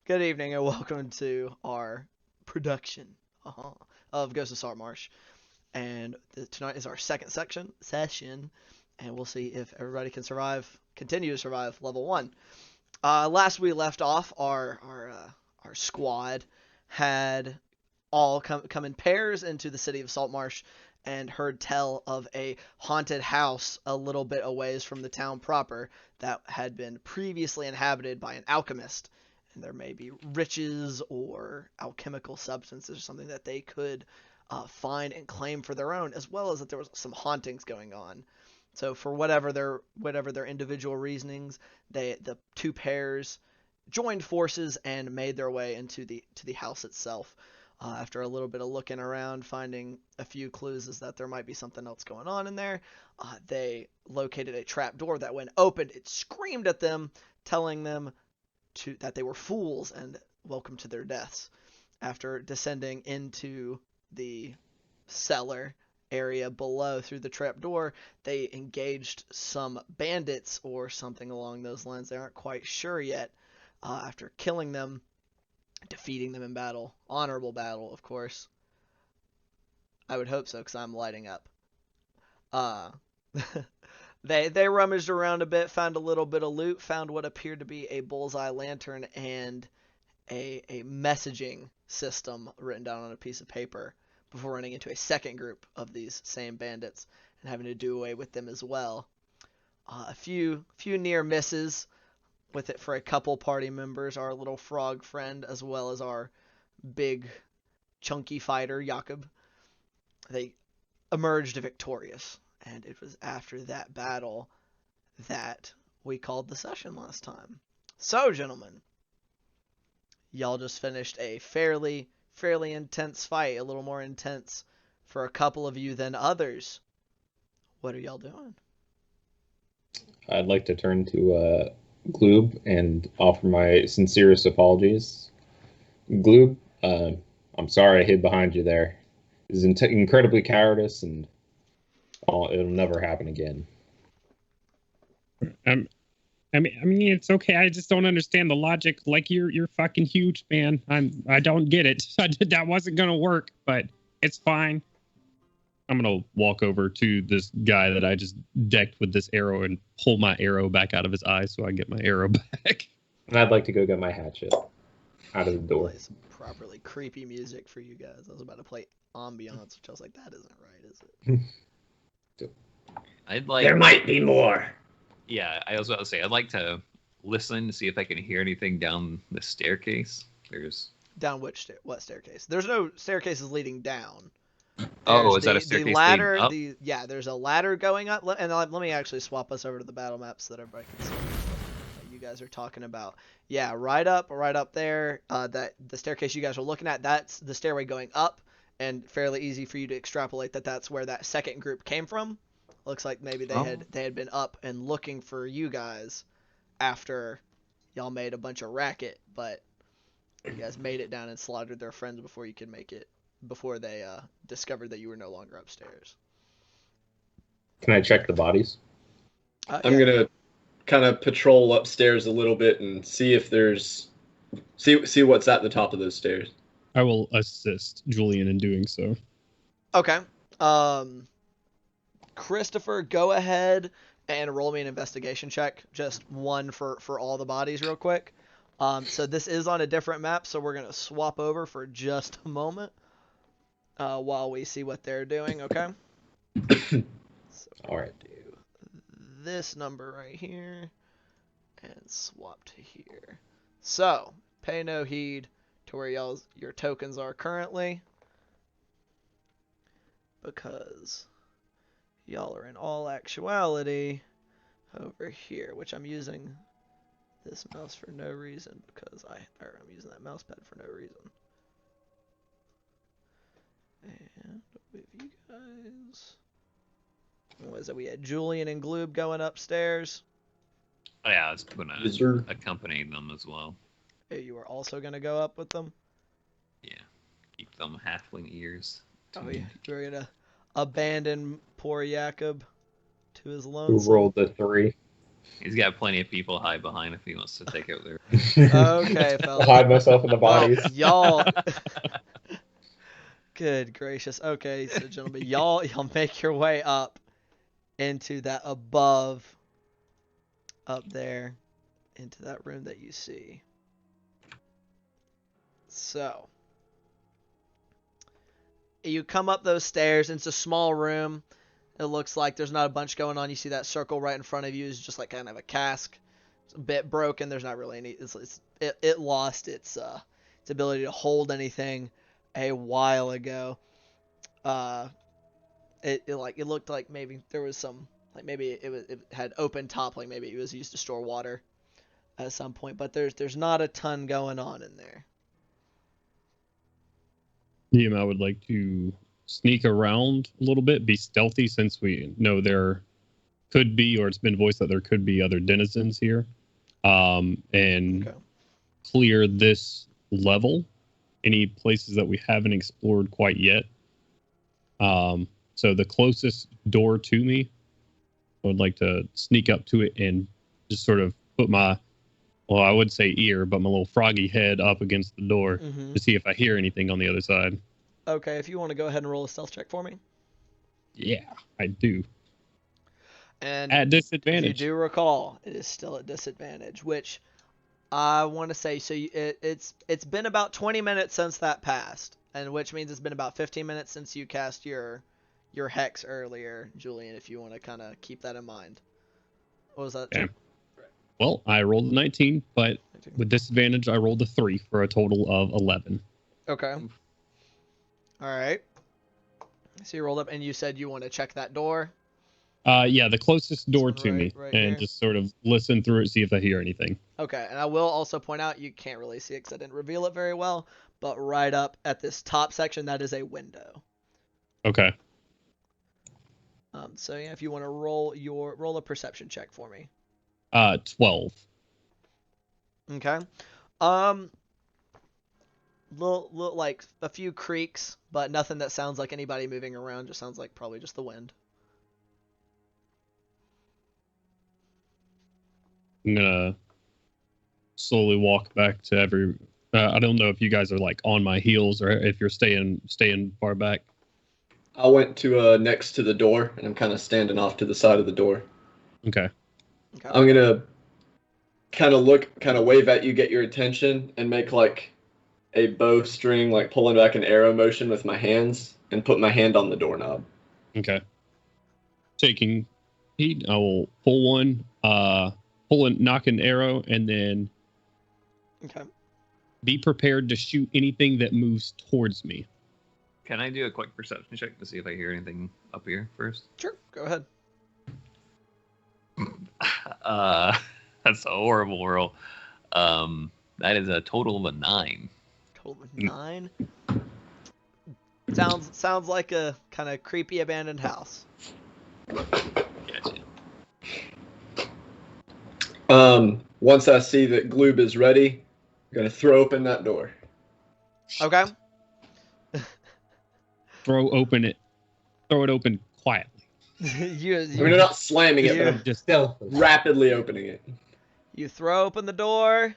Good evening and welcome to our production of Ghost of Saltmarsh. And tonight is our second session, and we'll see if everybody can continue to survive level one. Last we left off, our squad had all come in pairs into the city of Saltmarsh and heard tell of a haunted house a little bit a ways from the town proper that had been previously inhabited by an alchemist. And there may be riches or alchemical substances or something that they could find and claim for their own, as well as that there was some hauntings going on. So for whatever their individual reasonings, the two pairs joined forces and made their way into the house itself. After a little bit of looking around, finding a few clues is that there might be something else going on in there, they located a trap door that, when opened, it screamed at them, telling them that they were fools and welcome to their deaths. After descending into the cellar area below through the trap door, they engaged some bandits or something along those lines. They aren't quite sure yet. After killing them, defeating them in battle, honorable battle, of course. I would hope so, because I'm lighting up. They rummaged around a bit, found a little bit of loot, found what appeared to be a bullseye lantern and a messaging system written down on a piece of paper before running into a second group of these same bandits and having to do away with them as well. A few near misses with it for a couple party members, our little frog friend, as well as our big chunky fighter, Jakob. They emerged victorious, and it was after that battle that we called the session last time. So, gentlemen, y'all just finished a fairly intense fight, a little more intense for a couple of you than others. What are y'all doing? I'd like to turn to Gloob and offer my sincerest apologies. Gloob, I'm sorry I hid behind you there. It was incredibly cowardice, and it'll never happen again. I mean, it's okay. I just don't understand the logic. Like, you're fucking huge, man. I don't get it. That wasn't gonna work, but it's fine. I'm gonna walk over to this guy that I just decked with this arrow and pull my arrow back out of his eye so I get my arrow back. And I'd like to go get my hatchet out of the door. Play some properly creepy music for you guys. I was about to play ambiance, which I was like, that isn't right, is it? I'd like. There might be more. Yeah, I was about to say I'd like to listen to see if I can hear anything down the staircase. Down what staircase? There's no staircases leading down. Oh, is that a staircase the ladder? leading up? Yeah, there's a ladder going up. And let me actually swap us over to the battle map so that everybody can see what you guys are talking about. Yeah, right up there. That the staircase you guys are looking at, that's the stairway going up, and fairly easy for you to extrapolate that that's where that second group came from. Looks like maybe they had been up and looking for you guys after y'all made a bunch of racket, but you guys made it down and slaughtered their friends before you could make it. Before they discovered that you were no longer upstairs. Can I check the bodies? I'm gonna kind of patrol upstairs a little bit and see if there's see what's at the top of those stairs. I will assist Julian in doing so. Okay. Christopher, go ahead and roll me an investigation check. Just one for all the bodies real quick. So this is on a different map, so we're going to swap over for just a moment. While we see what they're doing, okay? So all right. Do this number right here and swap to here. So pay no heed to where your tokens are currently, because y'all are in all actuality over here, which I'm using this mouse for no reason because I'm using that mouse pad for no reason. And with you guys, what was it? We had Julian and Gloob going upstairs. Oh yeah, I was going to accompany them as well. You were also going to go up with them? Yeah, keep them halfling ears. Oh yeah, you were going to abandon poor Jakob to his Who lonesome. rolled the 3? He's got plenty of people to hide behind if he wants to take out there. Okay, fellas. Hide myself in the Well, bodies. y'all. Good gracious. Okay, so gentlemen, y'all make your way up into that above, up there, into that room that you see. So, you come up those stairs. It's a small room. It looks like there's not a bunch going on. You see that circle right in front of you is just like kind of a cask. It's a bit broken. There's not really any. It lost its ability to hold anything a while ago. It looked like maybe there was some, like maybe it had open top, like maybe it was used to store water at some point. But there's not a ton going on in there. I would like to sneak around a little bit, be stealthy, since we know there could be, or it's been voiced that there could be other denizens here, and Okay. clear this level. Any places that we haven't explored quite yet. So the closest door to me, I would like to sneak up to it and just sort of put my, well, I would say ear, but my little froggy head up against the door to see if I hear anything on the other side. Okay, if you want to go ahead and roll a stealth check for me. Yeah, I do. And At disadvantage. you do recall, it is still at disadvantage, which I want to say, so it's been about 20 minutes since that passed, and which means it's been about 15 minutes since you cast your hex earlier, Julian, if you want to kind of keep that in mind. What was that? Okay. Well, I rolled a 19, but with disadvantage, I rolled a 3 for a total of 11. Okay. All right. So you rolled up, and you said you want to check that door? Yeah, the closest door This to one me, right and here? just sort of listen through it, see if I hear anything. Okay, and I will also point out, you can't really see it because I didn't reveal it very well, but right up at this top section, that is a window. Okay. So yeah, if you want to roll a perception check for me. 12. Okay. Little like a few creaks, but nothing that sounds like anybody moving around. Just sounds like probably just the wind. I'm gonna slowly walk back to every. I don't know if you guys are like on my heels or if you're staying far back. I went to next to the door, and I'm kind of standing off to the side of the door. Okay. Okay. I'm gonna kind of wave at you, get your attention, and make like a bowstring, like pulling back an arrow motion with my hands, and put my hand on the doorknob. Okay. Taking heat, I will pull one, knock an arrow, and then Okay. be prepared to shoot anything that moves towards me. Can I do a quick perception check to see if I hear anything up here first? Sure. Go ahead. That's a horrible roll. That is a total of a 9. Total of 9. Sounds like a kind of creepy abandoned house. Gotcha. Once I see that Gloob is ready, I'm gonna throw open that door. Okay. Throw it open quietly. We're not slamming it, but I'm Just rapidly opening it. You throw open the door,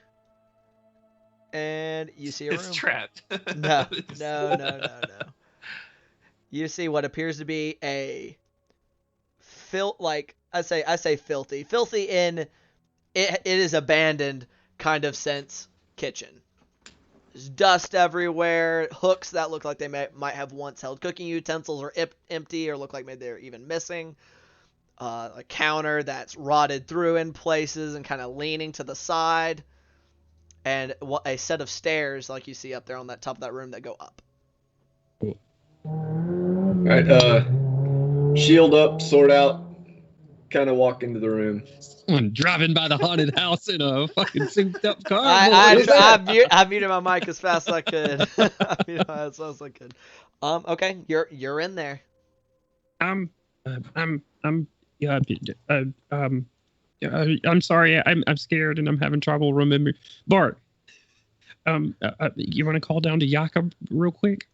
and you see a room. It's trapped. No. You see what appears to be a I say filthy in it is abandoned kind of sense kitchen. There's dust everywhere, hooks that look like they might have once held cooking utensils or empty or look like maybe they're even missing. A counter that's rotted through in places and kind of leaning to the side. And a set of stairs like you see up there on that top of that room that go up. Alright, shield up, sword out, kind of walk into the room. I'm driving by the haunted house in a fucking souped up car. I muted my mic as fast as I could. Okay, you're in there. I'm sorry. I'm scared and I'm having trouble remembering. Bart, you want to call down to Jakob real quick?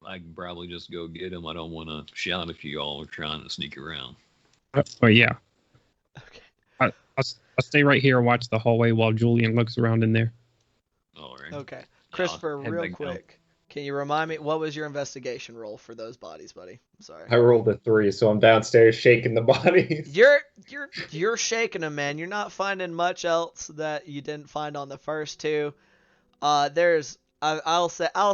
I can probably just go get him. I don't want to shout if you all are trying to sneak around. Oh yeah. I'll stay right here and watch the hallway while Julian looks around in there. All right. Okay. Christopher, head real back down. quick, can you remind me what was your investigation roll for those bodies, buddy? I'm sorry. I rolled a 3, so I'm downstairs shaking the bodies. You're shaking them, man. You're not finding much else that you didn't find on the first two. I'll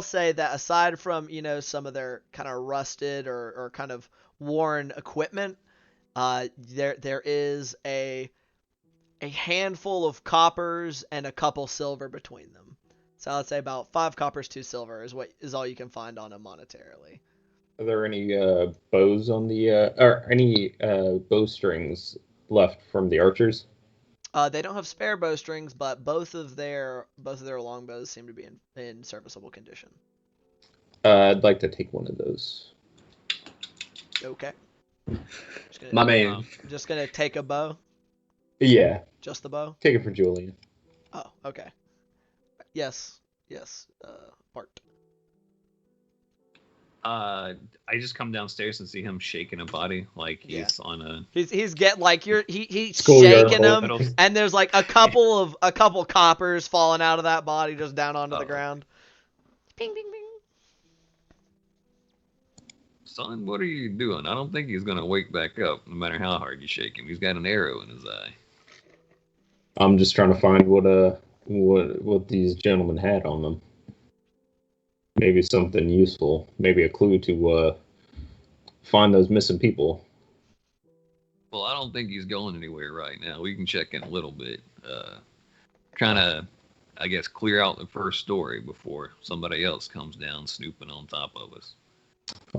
say that aside from some of their kind of rusted or kind of worn equipment, there is a handful of coppers and a couple silver between them. So I'd say about 5 coppers, 2 silver is all you can find on them monetarily. Are there any bows on the or any bowstrings left from the archers? They don't have spare bowstrings, but both of their longbows seem to be in serviceable condition. I'd like to take one of those. Okay. My man. Just gonna take a bow. Yeah, Just the bow. take it for Julian. Oh, okay. Yes. Bart. I just come downstairs and see him shaking a body like he's on a. He's get like he's Schoolyard shaking hole. him, and there's like a couple coppers falling out of that body just down onto the ground. Bing bing bing. Son, what are you doing? I don't think he's gonna wake back up, no matter how hard you shake him. He's got an arrow in his eye. I'm just trying to find what these gentlemen had on them. Maybe something useful. Maybe a clue to find those missing people. Well, I don't think he's going anywhere right now. We can check in a little bit. Trying to, I guess, clear out the first story before somebody else comes down snooping on top of us.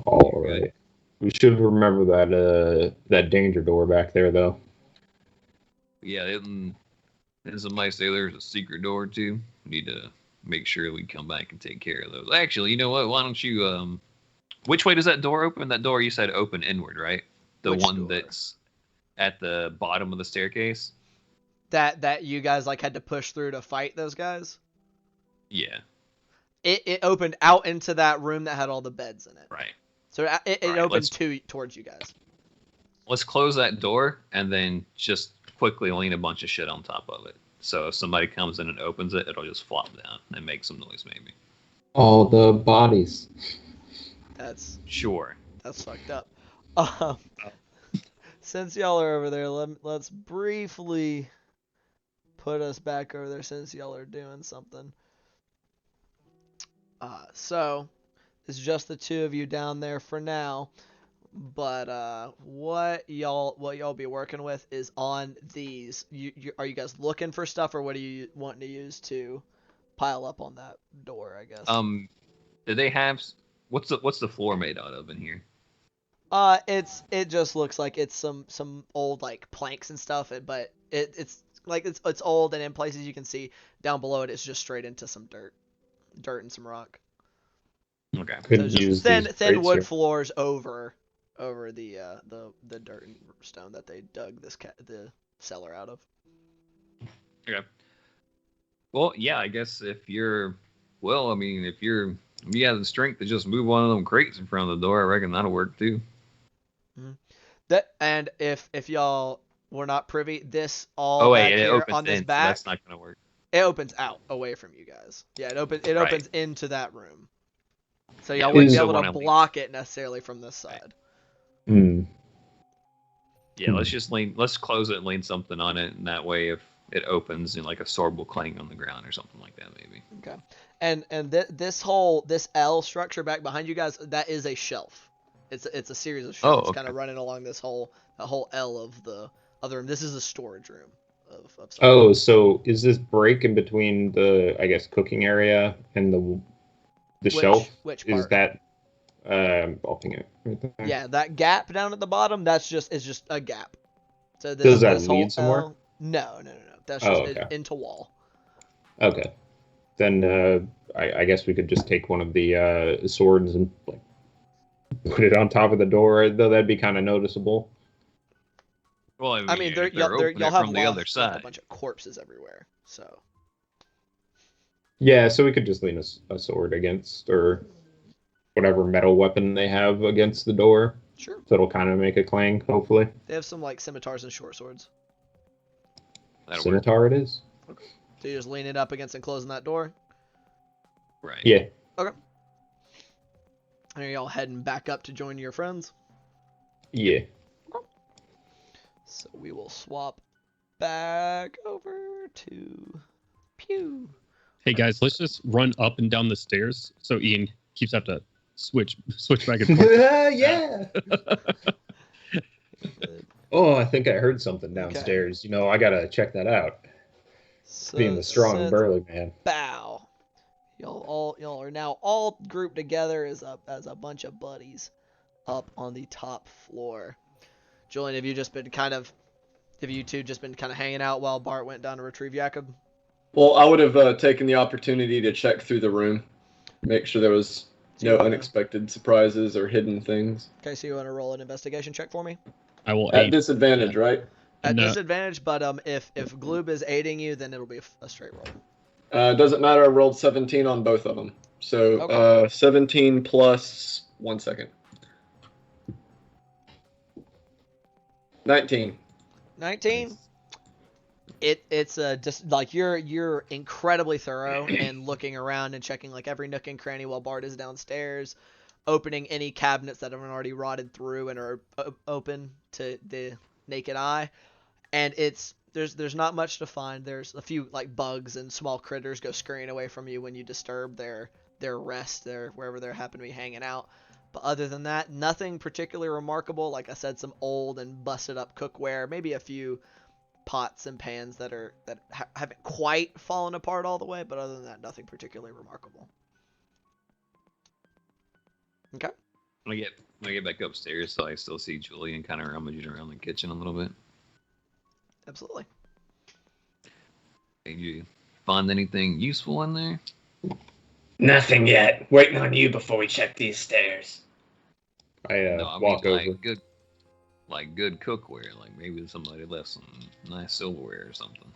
All right. We should remember that danger door back there, though. Yeah, didn't somebody say there's a secret door too? We need to make sure we come back and take care of those. Actually, you know what? Why don't you which way does that door open? That door you said open inward, right? The Which one door? that's at the bottom of the staircase? That you guys like had to push through to fight those guys. Yeah, It opened out into that room that had all the beds in it. right. So it Right, opened towards you guys. Let's close that door and then just quickly lean a bunch of shit on top of it. So if somebody comes in and opens it, it'll just flop down and make some noise, maybe. All the bodies. That's Sure. fucked up. Since y'all are over there, let's briefly put us back over there since y'all are doing something. So it's just the two of you down there for now. But what y'all be working with is on these. Are you guys looking for stuff, or what are you wanting to use to pile up on that door? I guess. Do they have what's the floor made out of in here? It just looks like it's some old like planks and stuff, but it's like it's old, and in places you can see down below it, it's just straight into some dirt and some rock. Okay. So Couldn't it's just use thin these wood crates here. floors over the dirt and stone that they dug the cellar out of. Okay. Well, yeah, I guess if you have the strength to just move one of them crates in front of the door, I reckon that'll work too. And if y'all were not privy, this all back it here opens on this in, so back, that's not gonna work. it opens out away from you guys. Yeah, it opens Right. into that room. So Yeah, y'all wouldn't be so able when to I leave- block it necessarily from this side. Hmm. Yeah, let's close it and lean something on it, and that way if it opens and like a sword will clang on the ground or something like that, maybe. Okay. And this L structure back behind you guys, that is a shelf. It's a series of shelves kind of running along the whole L of the other room. This is a storage room of something. Oh, so is this break in between the, I guess, cooking area and the shelf? Which Is part? that bulking it right there? Yeah, that gap down at the bottom, is just a gap. So Does that this whole lead somewhere? L, no. That's Oh, just okay. into wall. Okay. Then I guess we could just take one of the swords and like put it on top of the door, though that'd be kind of noticeable. Well, I mean, if they're opening y'all it have from the other lost, side. a bunch of corpses everywhere. So Yeah, so we could just lean a sword against, or whatever metal weapon they have against the door. sure, So it'll kind of make a clang, hopefully. they have some like scimitars and short swords. That'll work. Scimitar it is. So you just lean it up against and closing that door. Right. Yeah. And are y'all heading back up to join your friends? Yeah. So we will swap back over to Pew. Hey guys, let's just run up and down the stairs so Ian keeps have to switch back and forth. Yeah. Oh, I think I heard something downstairs. You know, I gotta check that out. So Being the strong, says burly man. bow. Y'all are now all grouped together as a bunch of buddies up on the top floor. Julian, have you two just been kind of hanging out while Bart went down to retrieve Jakob? Well, I would have taken the opportunity to check through the room, make sure there was no unexpected surprises or hidden things. Okay, so you want to roll an investigation check for me? I will At aid. disadvantage, right? At No. disadvantage, but if Gloob is aiding you, then it'll be a straight roll. Doesn't matter. I rolled 17 on both of them. So Okay. 17 plus 1 second. 19. 19. It's just like you're incredibly thorough and looking around and checking like every nook and cranny while Bart is downstairs, opening any cabinets that haven't already rotted through and are open to the naked eye. And there's not much to find. There's a few like bugs and small critters go scurrying away from you when you disturb their rest, wherever they happen to be hanging out. But other than that, nothing particularly remarkable. Like I said, some old and busted up cookware, maybe a few pots and pans that haven't quite fallen apart all the way, but other than that, nothing particularly remarkable. Okay. When I get back upstairs, so I still see Julian kind of rummaging around the kitchen a little bit. Absolutely. Did you find anything useful in there? Nothing yet. Waiting on you before we check these stairs. I No, I walk mean over. like good cookware. Like maybe somebody left some nice silverware or something.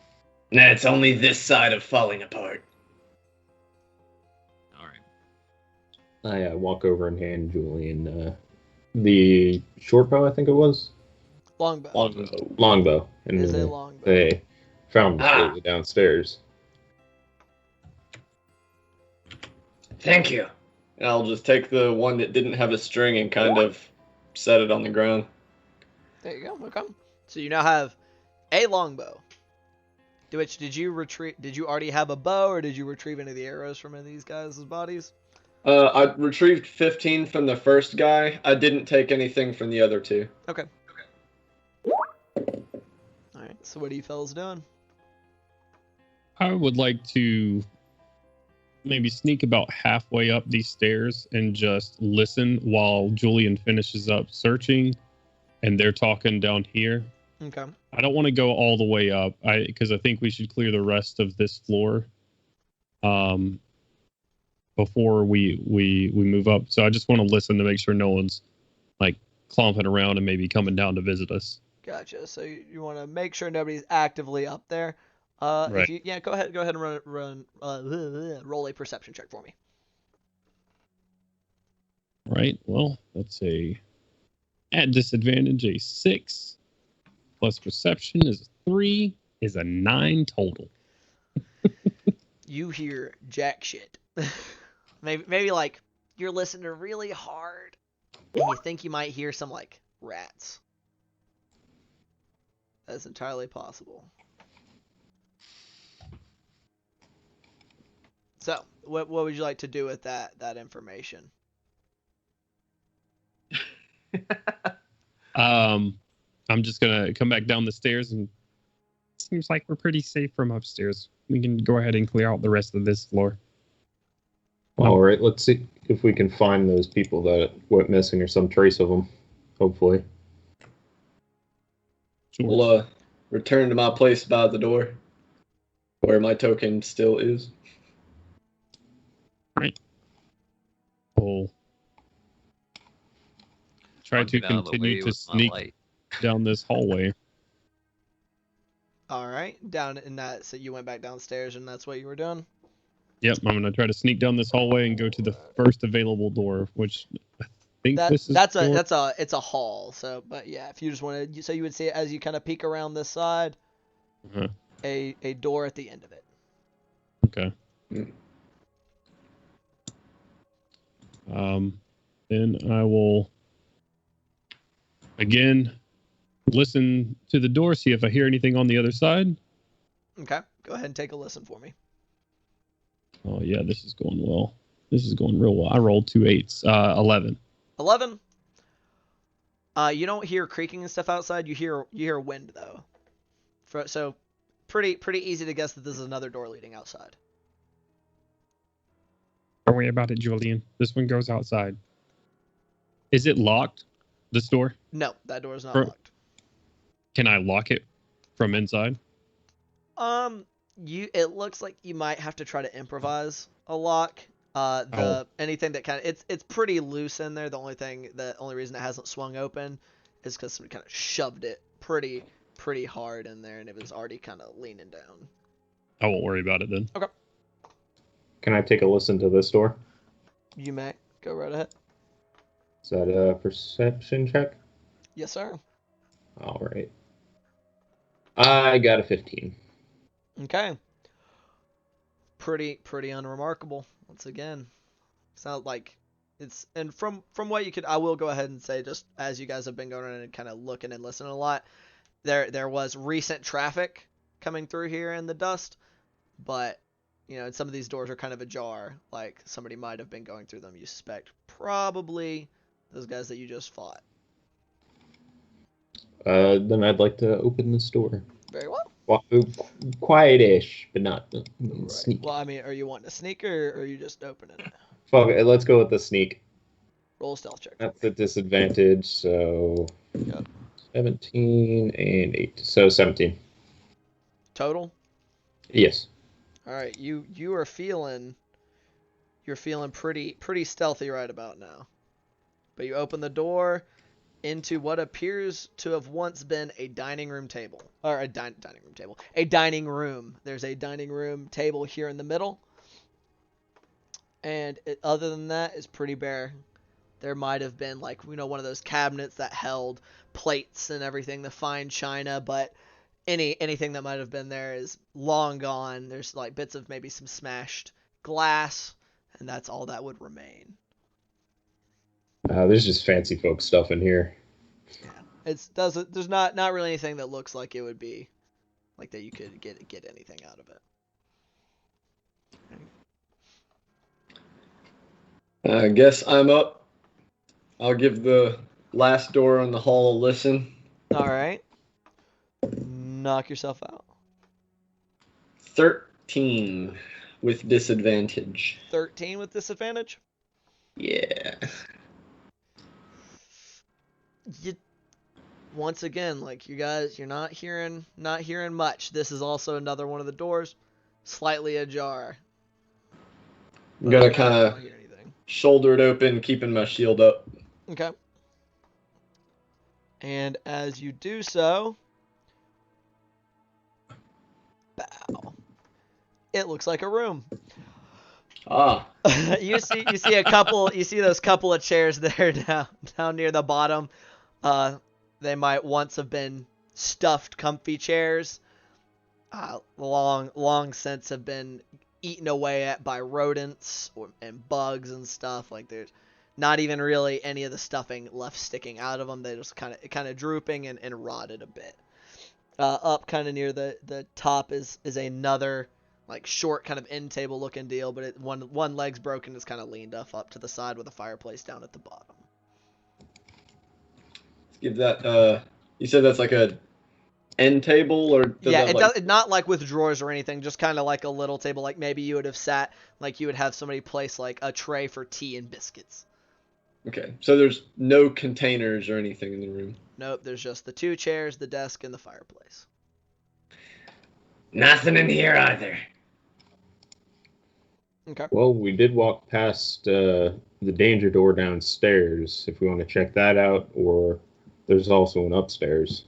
Nah, it's only this side of falling apart. All right. I walk over and hand Julian the short bow, I think it was. Longbow. Longbow. And Is a longbow. they found it downstairs. Thank you. And I'll just take the one that didn't have a string and kind of set it on the ground. There you go. Okay. So you now have a longbow. Did you already have a bow, or did you retrieve any of the arrows from any of these guys' bodies? I retrieved 15 from the first guy. I didn't take anything from the other two. Okay. Alright, so what are you fellas doing? I would like to maybe sneak about halfway up these stairs and just listen while Julian finishes up searching and they're talking down here. Okay. I don't want to go all the way up because I think we should clear the rest of this floor before we move up. So I just want to listen to make sure no one's like clomping around and maybe coming down to visit us. Gotcha. So you want to make sure nobody's actively up there. Right. Go ahead and roll a perception check for me. Right. Well, that's at disadvantage a 6 plus perception is a 3 is a 9 total. You hear jack shit. maybe like you're listening really hard and you think you might hear some like rats. That's entirely possible. So, what would you like to do with that information? I'm just gonna come back down the stairs, and it seems like we're pretty safe from upstairs. We can go ahead and clear out the rest of this floor. All right, let's see if we can find those people that went missing or some trace of them. Hopefully. Sure. We'll return to my place by the door, where my token still is. We'll try I'll to get out of the continue way to with my sneak light. down this hallway. All right, down in that. So you went back downstairs, and that's what you were doing. Yep, I'm gonna try to sneak down this hallway and go to the first available door, which I think this is. It's a hall. So, but yeah, if you just wanted, so you would see it as you kind of peek around this side. Uh-huh. a door at the end of it. Okay. Mm. Then I will again listen to the door, see if I hear anything on the other side. Okay, go ahead and take a listen for me. Oh yeah, this is going well. This is going real well. I rolled 2 8s. 11. 11. You don't hear creaking and stuff outside. You hear wind though. So pretty easy to guess that this is another door leading outside. Don't worry about it, Julian. This one goes outside. Is it locked? This door? No, that door is not Bro- locked. Can I lock it from inside? It looks like you might have to try to improvise a lock. Anything that it's pretty loose in there. The only reason it hasn't swung open is because somebody kind of shoved it pretty hard in there, and it was already kind of leaning down. I won't worry about it then. Can I take a listen to this door? You may go right ahead. Is that a perception check? Yes, sir. All right. I got a 15. Okay. Pretty unremarkable. Once again, sounds like it's, and from what you could, I will go ahead and say, just as you guys have been going around and kind of looking and listening a lot, there was recent traffic coming through here in the dust, but and some of these doors are kind of ajar, like somebody might have been going through them. You suspect probably those guys that you just fought. Then I'd like to open this door. Very well. Quiet-ish, but not Right. sneaky. Well, I mean, are you wanting to sneak or are you just opening it? Fuck it, let's go with the sneak. Roll a stealth check. That's a disadvantage, so Yep. 17 and 8. So 17. Total? Yes. All right, you're feeling pretty stealthy right about now. But you open the door into what appears to have once been a dining room table, or a dining room. There's a dining room table here in the middle, and other than that, it's pretty bare. There might have been one of those cabinets that held plates and everything, the fine china, but anything that might have been there is long gone. There's bits of maybe some smashed glass, and that's all that would remain. There's just fancy folk stuff in here. Yeah, there's not really anything that looks like it would be like that you could get anything out of it. I guess I'm up. I'll give the last door in the hall a listen. All right, knock yourself out. 13 with disadvantage. 13 with disadvantage. Yeah. Once again, you guys, you're not hearing much. This is also another one of the doors, slightly ajar. I'm gonna I kind don't of hear anything. shoulder it open, keeping my shield up. Okay. And as you do so, bow. It looks like a room. Ah. you see those couple of chairs there down near the bottom. They might once have been stuffed comfy chairs. Long since have been eaten away at by rodents and bugs and stuff. There's not even really any of the stuffing left sticking out of them. They just kind of drooping and rotted a bit. Up kind of near the top is another short kind of end table looking deal, but one leg's broken. It's kind of leaned up to the side with a fireplace down at the bottom. Give that. You said that's like a end table, or does not with drawers or anything. Just kind of like a little table. Maybe you would have sat. You would have somebody place a tray for tea and biscuits. Okay, so there's no containers or anything in the room. Nope. There's just the 2 chairs, the desk, and the fireplace. Nothing in here either. Okay. Well, we did walk past the danger door downstairs. If we want to check that out, or there's also an upstairs.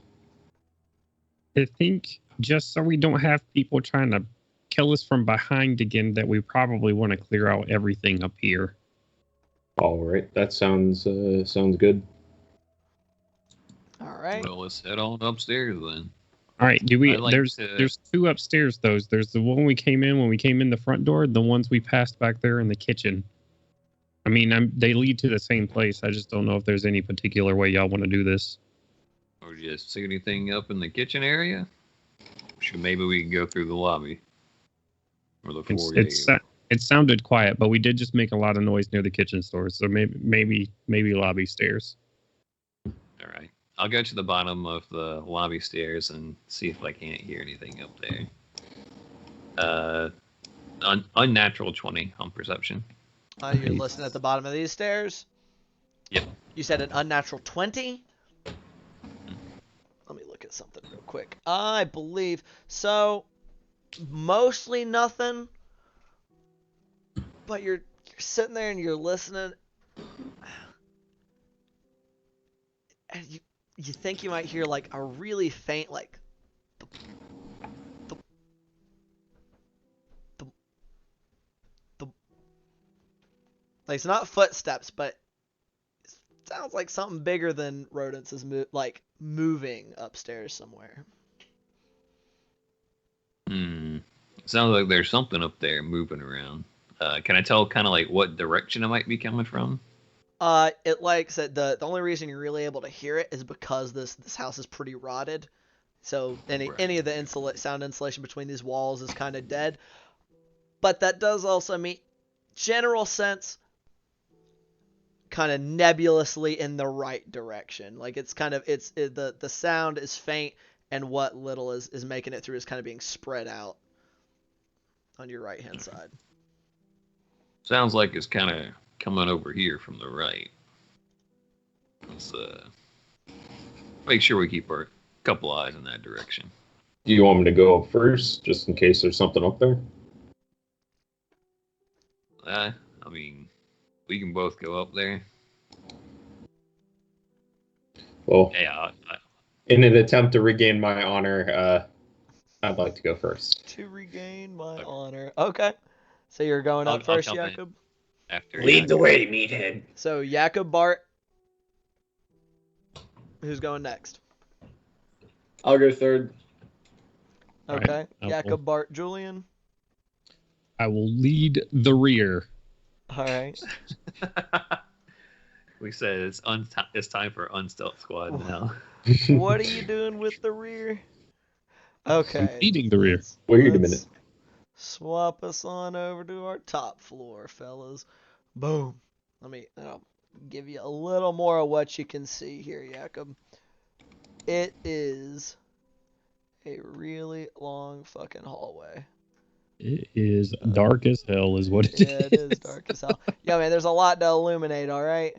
I think just so we don't have people trying to kill us from behind again, that we probably want to clear out everything up here. All right, that sounds good. All right. Well, let's head on upstairs then. All right, do we? I'd like there's to- there's two upstairs. There's the one we came in when we came in the front door. The ones we passed back there in the kitchen. I mean, they lead to the same place. I just don't know if there's any particular way y'all want to do this. Or just see anything up in the kitchen area? Maybe we can go through the lobby. Or the foyer. It sounded quiet, but we did just make a lot of noise near the kitchen store. So maybe lobby stairs. All right. I'll go to the bottom of the lobby stairs and see if I can't hear anything up there. Unnatural 20 on perception. You're listening at the bottom of these stairs? Yep. You said an unnatural 20? Let me look at something real quick. I believe so. Mostly nothing. But you're sitting there and you're listening. And you think you might hear like a really faint like the like it's not footsteps, but it sounds like something bigger than rodents is moving upstairs somewhere. Sounds like there's something up there moving around. Can I tell kind of like what direction it might be coming from? It like said the only reason you're really able to hear it is because this house is pretty rotted. So any of the sound insulation between these walls is kind of dead. But that does also mean general sense kind of nebulously in the right direction. Like it's kind of the sound is faint and what little is making it through is kind of being spread out on your right hand side. Sounds like it's kind of coming over here from the right. Let's make sure we keep our couple eyes in that direction. Do you want me to go up first, just in case there's something up there? I mean, we can both go up there. Well, Yeah. in an attempt to regain my honor, I'd like to go first. To regain my honor. Okay. So you're going up first, Jakob? After Lead the way, meathead. So Jakob, Bart. Who's going next? I'll go third. Okay. Right. Jakob, Bart, Julian. I will lead the rear. All right. We said it's time for Unstealth Squad now. What are you doing with the rear? Okay. Leading the rear. Wait a Let's minute. Swap us on over to our top floor, fellas. Boom. I'll give you a little more of what you can see here, Jakob. It is a really long fucking hallway. It is dark as hell, is what it is. Yeah, it is dark as hell. Yeah, man, there's a lot to illuminate, all right?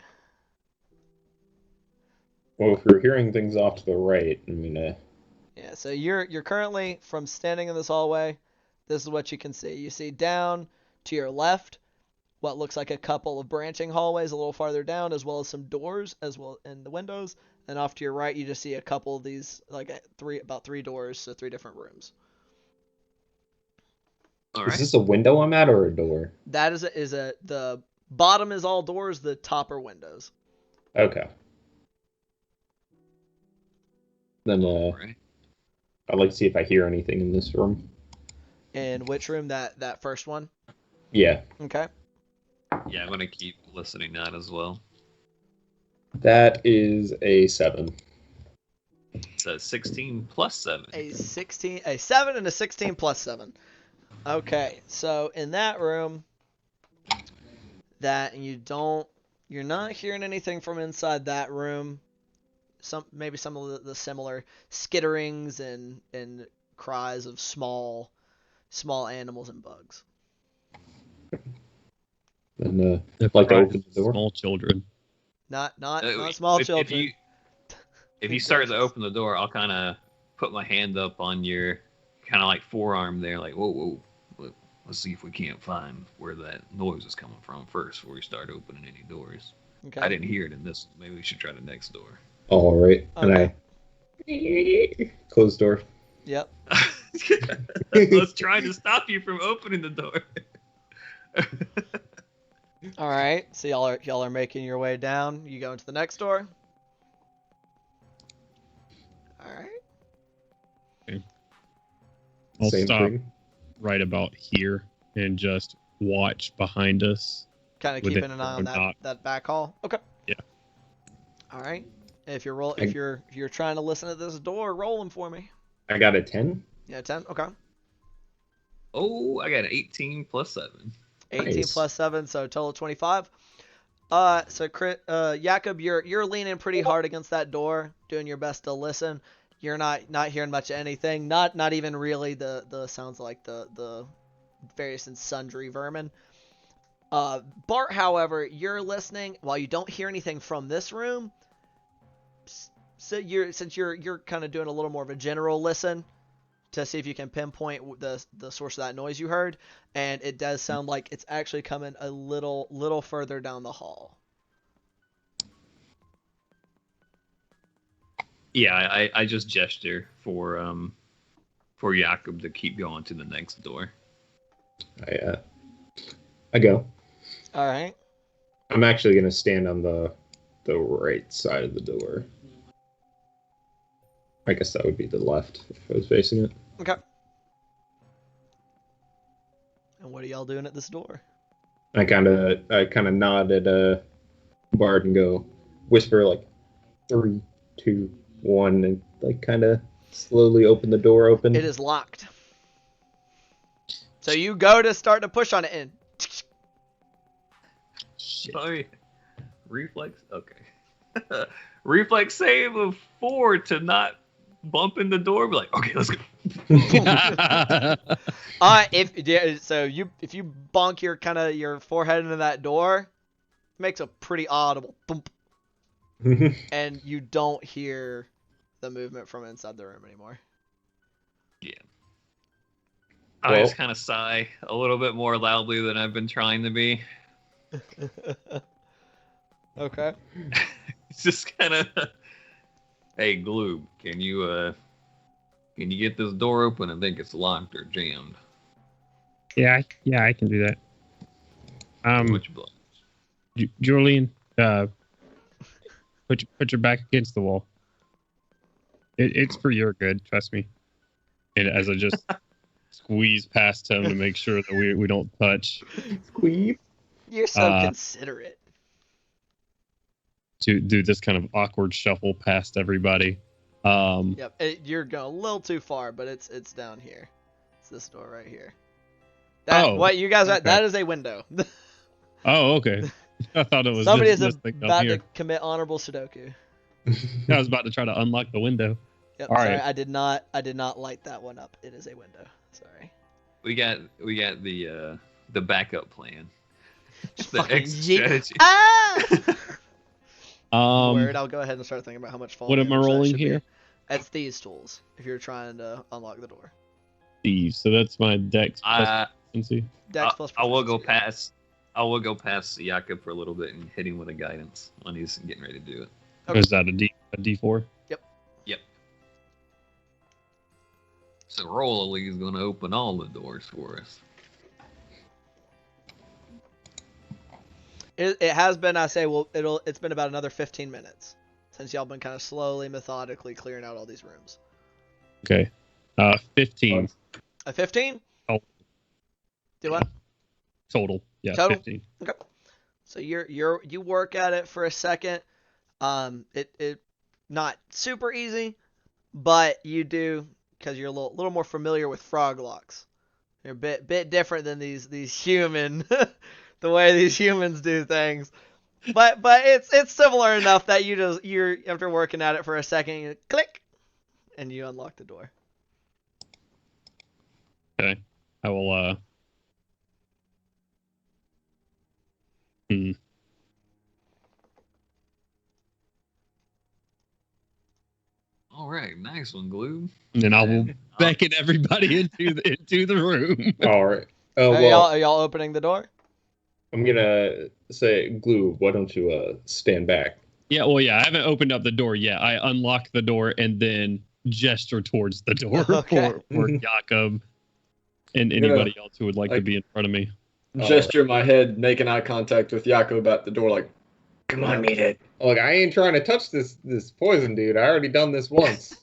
Well, if we're hearing things off to the right, I mean, Yeah, so you're currently, from standing in this hallway, this is what you can see. You see down to your left what looks like a couple of branching hallways a little farther down, as well as some doors, as well in the windows. And off to your right, you just see a couple of these, like about three doors, so 3 different rooms. All is right. this a window I'm at or a door? That is the bottom is all doors, the top are windows. Okay. Then, All right. I'd like to see if I hear anything in this room. In which room? That first one? Yeah. Okay. Yeah, I'm gonna keep listening to that as well. That is a 7. It's a 16 plus 7. A 7 and a 16 plus 7. Okay, so in that room, you're not hearing anything from inside that room. Maybe some of the similar skitterings and cries of small animals and bugs. Then, like to open the door. Small children. Not small children. If you start to open the door, I'll kind of put my hand up on your kind of like forearm there, like whoa. Let's see if we can't find where that noise is coming from first before we start opening any doors. Okay. I didn't hear it in this. Maybe we should try the next door. All right. Okay. And I close door. Yep. Let's try to stop you from opening the door. All right. So y'all are making your way down. You go into the next door. All right. I'll Same stop thing. right about here and just watch behind us. Kind of With keeping it an eye or on not. that back hall. Okay. Yeah. All right. If you're trying to listen at this door, roll them for me. I got a 10. Yeah, 10. Okay. Oh, I got an 18 plus 7. 18 Nice. plus 7, so a total of 25. So Jakob, you're leaning pretty hard against that door, doing your best to listen. You're not hearing much of anything. Not even really the sounds like the various and sundry vermin. Bart, however, you're listening. While you don't hear anything from this room, so since you're kind of doing a little more of a general listen to see if you can pinpoint the source of that noise you heard, and it does sound like it's actually coming a little further down the hall. Yeah, I just gesture for Jakob to keep going to the next door. I go. All right. I'm actually gonna stand on the right side of the door. I guess that would be the left if I was facing it. Okay. And what are y'all doing at this door? I kind of nod at Bard and go whisper like 3, 2, 1, and like kind of slowly open the door open. It is locked. So you go to start to push on it in. Sorry. Reflex? Okay. Reflex save of 4 to not bump in the door. Be like, okay, let's go. If you bonk your forehead into that door, it makes a pretty audible thump, and you don't hear the movement from inside the room anymore. Yeah. I just kind of sigh a little bit more loudly than I've been trying to be. Okay. It's just kind of, hey, Gloob, can you get this door open? I think it's locked or jammed. Yeah, I can do that. Which block? Julian, put your back against the wall. It's for your good, trust me. And as I just squeeze past him to make sure that we don't touch. Squeeze. You're so considerate. To do this kind of awkward shuffle past everybody. Yep, you're going a little too far, but it's down here. It's this door right here. What you guys are, that is a window. Oh, okay. I thought it was Somebody is this thing about down here. to commit honorable Sudoku. I was about to try to unlock the window. Yep, All sorry, right. I did not light that one up. It is a window. Sorry. We got the backup plan. Just The fucking exit yeet. strategy. Ah! Word, I'll go ahead and start thinking about how much fall What am I damage that rolling should be. here? That's thieves' tools. If you're trying to unlock the door. Thieves. So that's my dex plus proficiency. Dex plus I will go proficiency. past. I will go past Jakob for a little bit and hit him with a guidance when he's getting ready to do it. Okay. Is that a D4? Yep. So Roll is going to open all the doors for us. It has been, I say, it's been about another 15 minutes since y'all been kind of slowly, methodically clearing out all these rooms. Okay. 15 A 15? Oh. Do what? total. Yeah, Total? 15. Okay. So you work at it for a second. It not super easy, but you do because you're a little more familiar with frog locks. They're a bit different than these human the way these humans do things. But it's similar enough that you're after working at it for a second, you click, and you unlock the door. Okay. I will All right, nice one, Glue. And then I will beckon everybody into the room. All right. Oh Are y'all opening the door? I'm gonna say, Glue, why don't you stand back? Yeah, well, yeah, I haven't opened up the door yet. I unlock the door and then gesture towards the door Okay. for Jakob and anybody else who would like to be in front of me. Gesture my head, making eye contact with Jakob at the door, like, Come on, meathead. Look, I ain't trying to touch this poison, dude. I already done this once.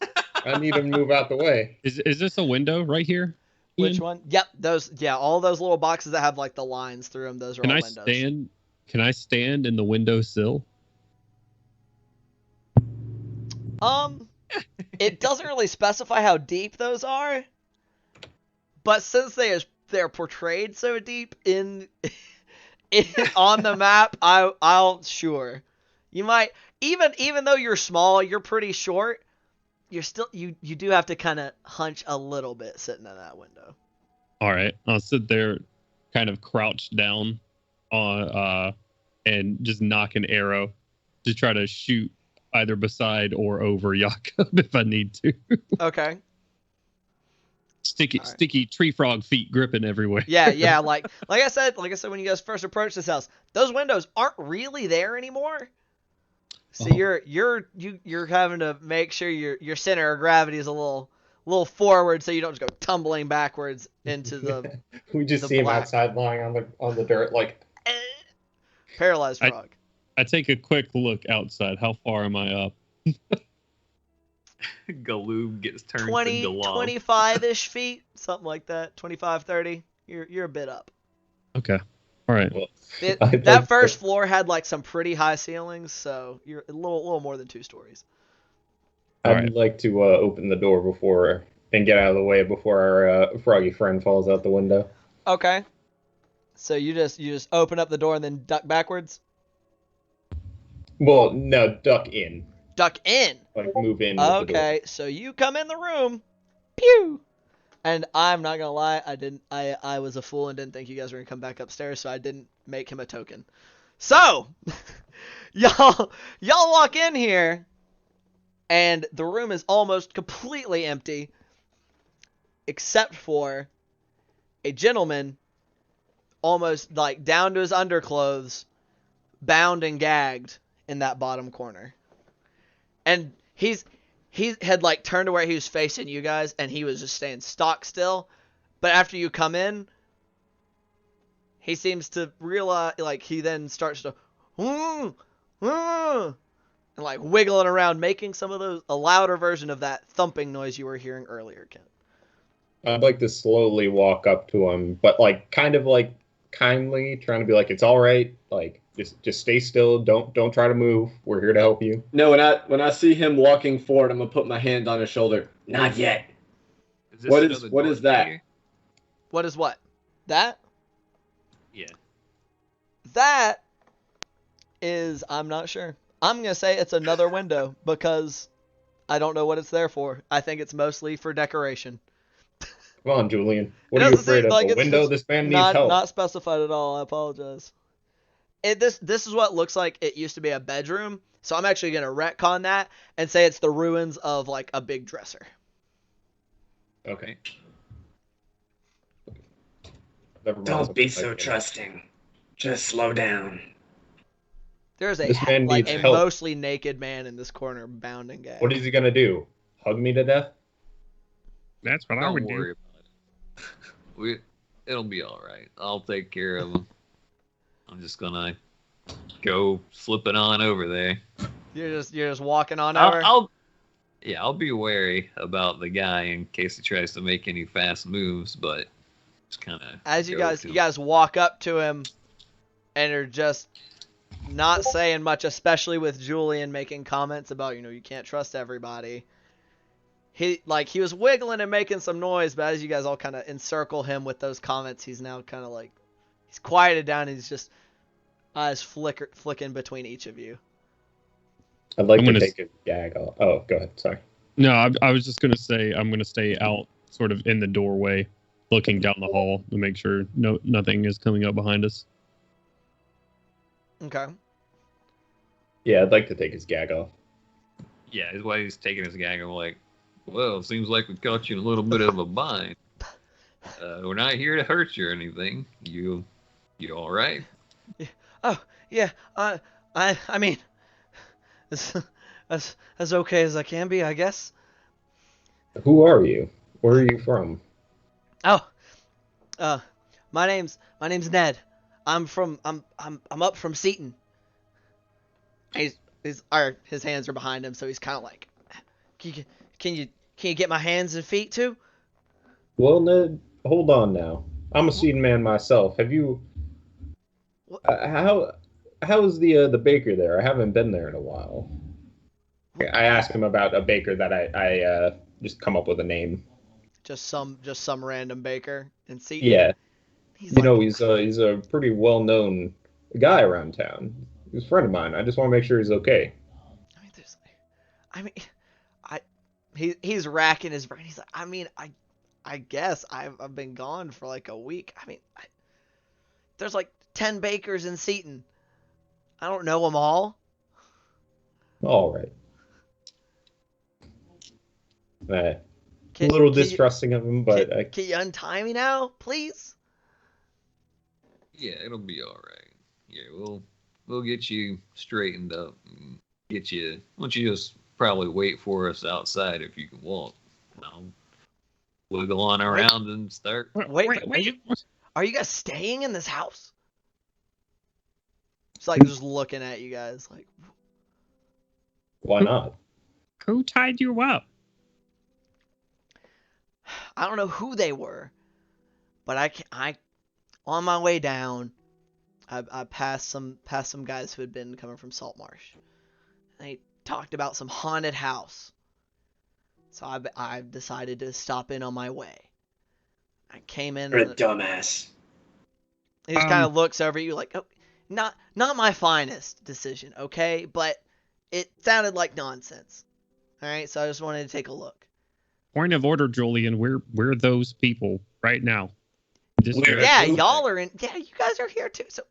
I need him to move out the way. Is this a window right here? Which Ian, one? Yep, those. Yeah, all those little boxes that have like the lines through them. Those are Can all I windows. stand? Can I stand in the windowsill? It doesn't really specify how deep those are, but since they're portrayed so deep on the map, I'll sure. You might even though you're small, you're pretty short. You're still you do have to kind of hunch a little bit sitting in that window. All right, I'll sit there, kind of crouched down, on and just knock an arrow to try to shoot either beside or over Jakob if I need to. Okay. Sticky tree frog feet gripping everywhere. Yeah. Like I said when you guys first approached this house, those windows aren't really there anymore. So you're having to make sure your center of gravity is a little forward, so you don't just go tumbling backwards into the We just the see him black. outside lying on the dirt, like paralyzed frog. I take a quick look outside. How far am I up? Galoob gets turned 20, to Galoob. 25-ish feet, something like that. 25, 30. You're a bit up. Okay. All right. well, That first floor had like some pretty high ceilings, so you're a little more than 2 stories. I'd Alright. like to open the door before and get out of the way before our froggy friend falls out the window. Okay. So you just open up the door and then duck backwards? Well, no, duck in, Duck in. like move in. With the door. Okay, so you come in the room. Pew! And I'm not gonna lie, I was a fool and didn't think you guys were gonna come back upstairs, so I didn't make him a token. So y'all walk in here and the room is almost completely empty except for a gentleman almost like down to his underclothes, bound and gagged in that bottom corner. And he had like turned to where he was facing you guys, and he was just staying stock still. But after you come in, he seems to realize, like he then starts to, and like wiggling around, making a louder version of that thumping noise you were hearing earlier, Kent. I'd like to slowly walk up to him, but like kind of like kindly trying to be like, it's all right, like just stay still, don't try to move. We're here to help you. No, when I see him walking forward, I'm gonna put my hand on his shoulder. Not yet. Is this What another is door that? here? What is what? That? Yeah. That is, I'm not sure. I'm going to say it's another window because I don't know what it's there for. I think it's mostly for decoration. Come on, Julian. It What are you doesn't seem afraid of? like A it's window? just This man needs Not help. specified at all. I apologize. This is what looks like it used to be a bedroom. So I'm actually going to retcon that and say it's the ruins of like a big dresser. Okay. Never mind. Don't be so trusting. Just slow down. There's This man like needs a help. mostly naked man in this corner, bound and gagged. What is he gonna do? Hug me to death? That's what I Don't would worry do. about it. It'll be all right. I'll take care of him. I'm just gonna go flipping on over there. You're just walking on over. I'll be wary about the guy in case he tries to make any fast moves, but just kind of As you guys walk up to him and are just not saying much, especially with Julian making comments about, you can't trust everybody. He was wiggling and making some noise, but as you guys all kind of encircle him with those comments, he's now kind of like, he's quieted down and he's just eyes flicking between each of you. I'd like I'm to gonna take a gag off. Oh, go ahead. Sorry. No, I was just gonna say I'm gonna stay out, sort of in the doorway, looking down the hall to make sure nothing is coming up behind us. Okay. Yeah, I'd like to take his gag off. Yeah, is why he's taking his gag. I'm like, well, it seems like we caught you in a little bit of a bind. We're not here to hurt you or anything. You all right? Oh yeah. I mean, as okay as I can be, I guess. Who are you? Where are you from? Oh, my name's Ned. I'm up from Seaton. His hands are behind him, so he's kind of like, can you get my hands and feet too? Well, Ned, hold on now. I'm a seed man myself. Have you? What? How is the baker there? I haven't been there in a while. I asked him about a baker that I just come up with a name. Just some random baker in Seton. Yeah, He's you like, know he's a pretty well known guy around town. He's a friend of mine. I just want to make sure he's okay. I mean, I mean, I, he's racking his brain. He's like, I mean, I guess I've been gone for like a week. I mean, there's like 10 bakers in Seton. I don't know them all. All right. A Can, little can distrusting of him, but can you untie me now, please? Yeah, it'll be all right. Yeah, we'll get you straightened up and get you. Why don't you just probably wait for us outside if you can walk? I'll wiggle on around and start. Wait. Are you guys staying in this house? It's like just looking at you guys like, why not? Who tied you up? I don't know who they were, but I on my way down, I passed some guys who had been coming from Saltmarsh. They talked about some haunted house, so I decided to stop in on my way. I came in. You're a dumbass. He just kind of looks over at you like, oh, not my finest decision, okay? But it sounded like nonsense. All right, so I just wanted to take a look. Point of order, Julian. We're those people right now. Yeah, y'all are in. Yeah, you guys are here too. So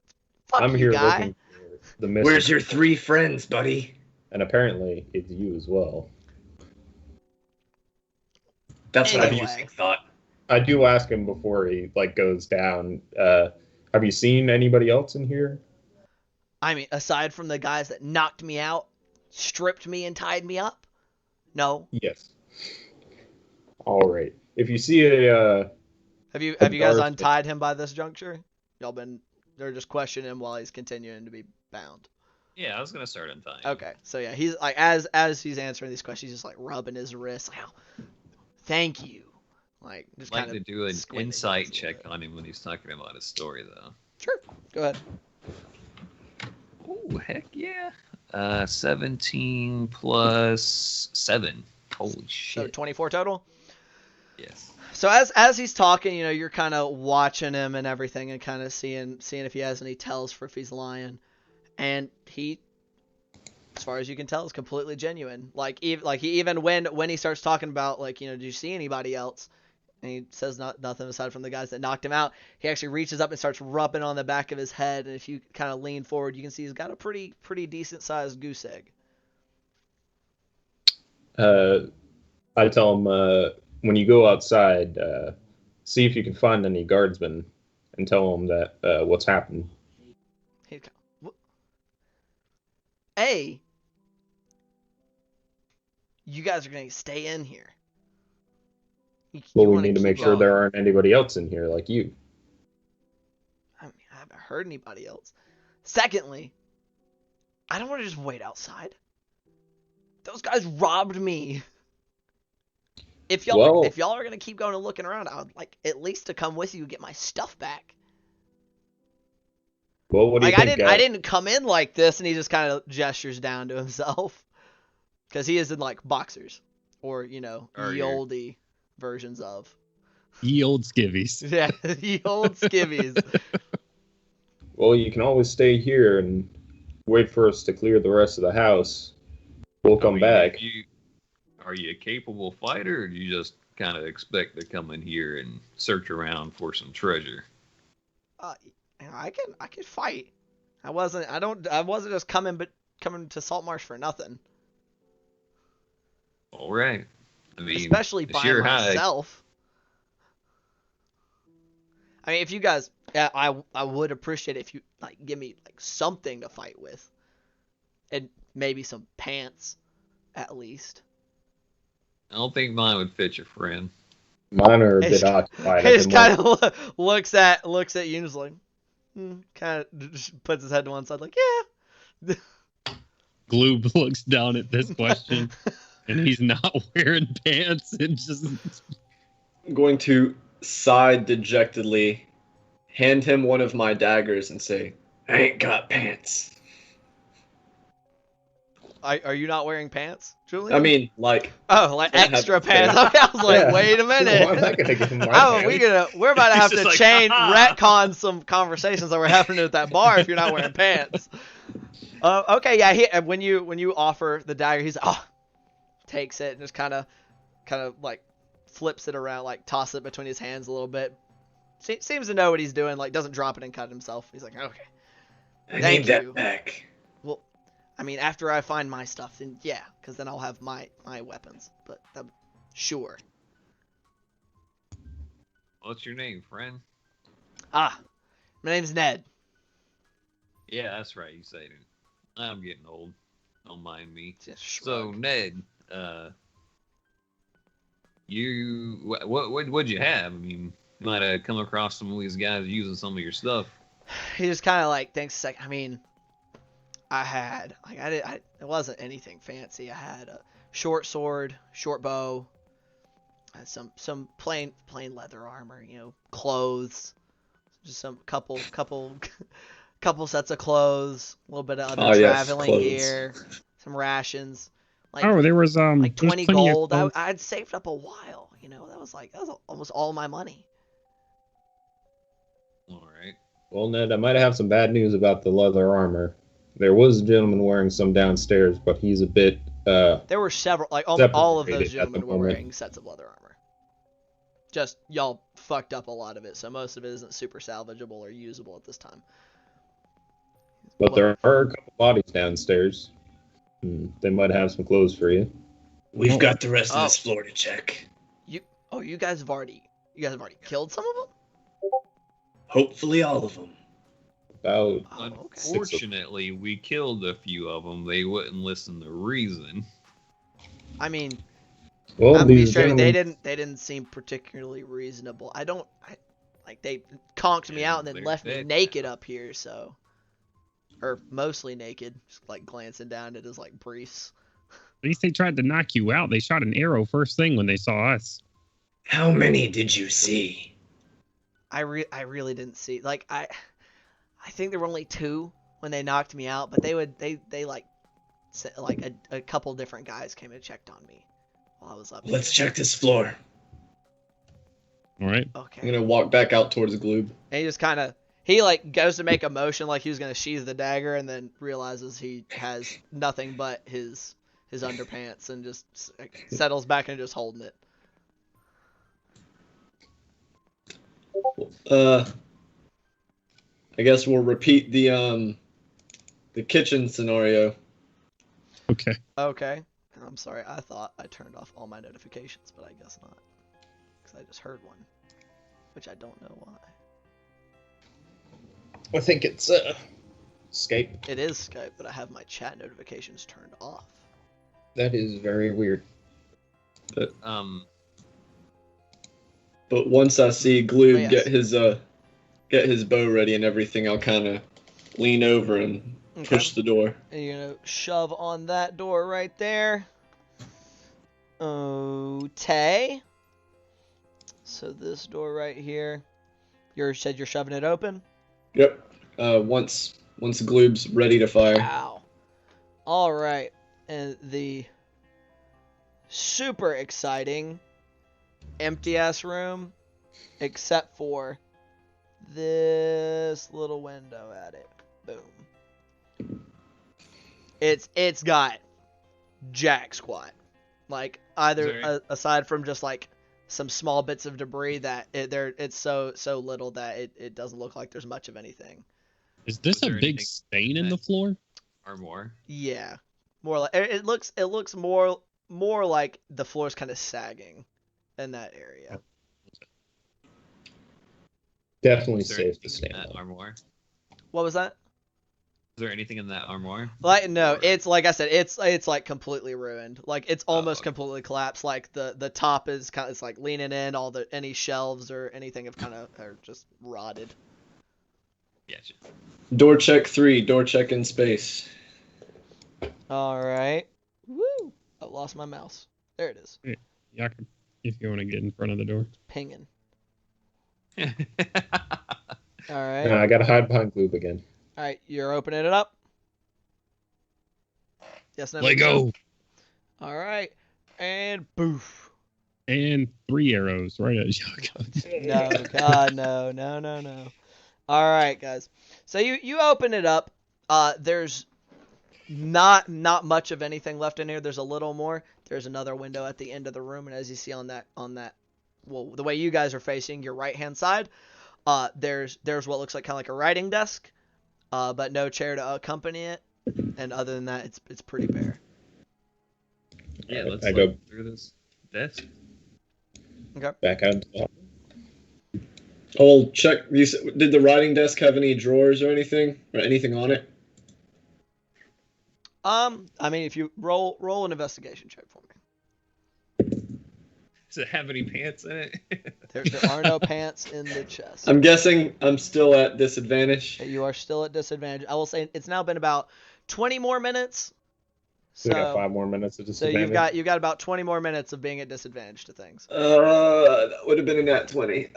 fuck I'm you, here guy. looking for the missing. Where's your 3 friends, buddy? And apparently it's you as well. That's what Anyway. I thought. I do ask him before he goes down. Have you seen anybody else in here? I mean, aside from the guys that knocked me out, stripped me, and tied me up, no. Yes. All right. If you see a Have you guys Darth- untied him by this juncture? They're just questioning him while he's continuing to be bound. Yeah, I was gonna start untying. Okay, so yeah, he's like as he's answering these questions, he's just like rubbing his wrist. Like, oh, thank you. Like just I'd like kind to of do an squinting insight a little check bit. on him when he's talking about his story, though. Sure, go ahead. Oh, heck yeah. 17 plus 7. Holy So shit. 24 total. Yes. So as he's talking, you know, you're kind of watching him and everything, and kind of seeing if he has any tells for if he's lying, and he, as far as you can tell, is completely genuine. Like even when he starts talking about like, you know, did you see anybody else? And he says nothing aside from the guys that knocked him out. He actually reaches up and starts rubbing on the back of his head, and if you kind of lean forward, you can see he's got a pretty decent sized goose egg. I tell him when you go outside, see if you can find any guardsmen, and tell them that what's happened. He kind of, A, you guys are gonna stay in here. Well, You we wanna need to make keep sure up. there aren't anybody else in here like you. I mean, I haven't heard anybody else. Secondly, I don't want to just wait outside. Those guys robbed me. If y'all are gonna keep going and looking around, I would like at least to come with you and get my stuff back. Well, what do you Like think? I didn't come in like this, and he just kind of gestures down to himself, because he is in like boxers, or you know, Or ye your- oldie versions of. Ye old skivvies. Yeah, the old skivvies. Well, you can always stay here and wait for us to clear the rest of the house. We'll come back. Are you a capable fighter, or do you just kind of expect to come in here and search around for some treasure? I can fight. I wasn't just coming to Saltmarsh for nothing. All right. I mean, Especially the by sheer high- myself. I mean, if you guys, I would appreciate it if you like give me like something to fight with, and maybe some pants, at least. I don't think mine would fit your friend. Mine are a It's- bit occupied. He at just the kind moment. of looks at you and just like, kind of just puts his head to one side, like, yeah. Gloob looks down at this question, and he's not wearing pants and just. I'm going to sigh dejectedly, hand him one of my daggers, and say, "I ain't got pants." Are you not wearing pants, Julian? I mean, like, oh, like I have extra pants. pants. Okay, I was like, Yeah. wait a minute. Why am I gonna give him my Oh, pants? we're about to He's have just to like, change "Ha-ha." retcon some conversations that were happening at that bar if you're not wearing pants. Okay, yeah. When you offer the dagger, he's like, oh, takes it and just kind of like flips it around, like tosses it between his hands a little bit. Seems to know what he's doing. Like doesn't drop it and cut himself. He's like, okay. I Thank need that you. back. Well, I mean, after I find my stuff, then yeah, because then I'll have my weapons. But sure. What's your name, friend? Ah, my name's Ned. Yeah, that's right. You said it. I'm getting old. Don't mind me. Just So shrug. Ned, what'd you have? I mean, you might have come across some of these guys using some of your stuff. He just kind of like thinks a second. I mean, I had like it wasn't anything fancy. I had a short sword, short bow, had some plain leather armor, clothes, just some couple sets of clothes, a little bit of other Oh, yes, traveling clothes. gear, some rations, like Oh, there was like there's 20 plenty of gold. clothes. I'd saved up a while, that was almost all my money. All right. Well, Ned, I might have some bad news about the leather armor. There was a gentleman wearing some downstairs, but he's a bit There were several, like all of those separated at the gentlemen were moment. wearing sets of leather armor. Just y'all fucked up a lot of it, so most of it isn't super salvageable or usable at this time. But there are a couple bodies downstairs. They might have some clothes for you. We've got the rest of Oh. this floor to check. You guys have already killed some of them? Hopefully all of them. About Oh, okay. Unfortunately, we killed a few of them. They wouldn't listen to reason. I mean, well, I'm be these straight. gentlemen. They didn't seem particularly reasonable. Like they conked me Yeah, out and then they're left me dead naked now. up here. So, or mostly naked, just like glancing down at his like briefs. At least they tried to knock you out. They shot an arrow first thing when they saw us. How many did you see? I really didn't see, like I think there were only 2 when they knocked me out, but they like a couple different guys came and checked on me while I was up Let's here. check this floor. All right. Okay. I'm gonna walk back out towards Gloob. And he just kind of like goes to make a motion like he was gonna sheath the dagger, and then realizes he has nothing but his underpants, and just settles back and just holding it. I guess we'll repeat the kitchen scenario. Okay. Okay. I'm sorry. I thought I turned off all my notifications, but I guess not, because I just heard one, which I don't know why. I think it's Skype. It is Skype, but I have my chat notifications turned off. That is very weird. But Um, once I see Gloob Oh, yes. get his bow ready and everything, I'll kind of lean over and push the door. And you're gonna shove on that door right there. Okay. So this door right here, you said you're shoving it open? Yep. Once Gloob's ready to fire. Wow. All right. And the super exciting empty ass room, except for this little window at it. Boom. It's got jack squat. Like either Sorry. aside from just like some small bits of debris that it's so little that it doesn't look like there's much of anything. Is this Was a there big anything stain in that- the floor? or more. Yeah, more like it looks more like the floor's kind of sagging in that area. Definitely Is there safe to anything stand in that on. armoire? What was that? Is there anything in that armoire? Like no, Or- it's like I said, it's like completely ruined. Like it's almost okay. completely collapsed. Like the top is kind of, it's like leaning in. Any shelves or anything have kind of are just rotted. Gotcha. Door check 3. Door check in space. All right. Woo! I lost my mouse. There it is. Yeah, if you want to get in front of the door. Pinging. All right. No, I gotta hide behind Gloob again. All right. You're opening it up. Yes. No. Let maybe so? go. All right. And boof. And 3 arrows right at you. No. God. No. No. No. No. All right, guys. So you open it up. There's not much of anything left in here. There's a little more. There's another window at the end of the room, and as you see on that, well, the way you guys are facing your right hand side, there's what looks like kind of like a writing desk, but no chair to accompany it. And other than that, it's pretty bare. Yeah, let's I look go through this desk. back out. I'll check. Did the writing desk have any drawers or anything on it? I mean, if you roll an investigation check for me. Does it have any pants in it? There are no pants in the chest. I'm guessing I'm still at disadvantage. You are still at disadvantage. I will say it's now been about 20 more minutes. So we got 5 more minutes of So disadvantage. you've got about 20 more minutes of being at disadvantage to things. That would have been a nat 20.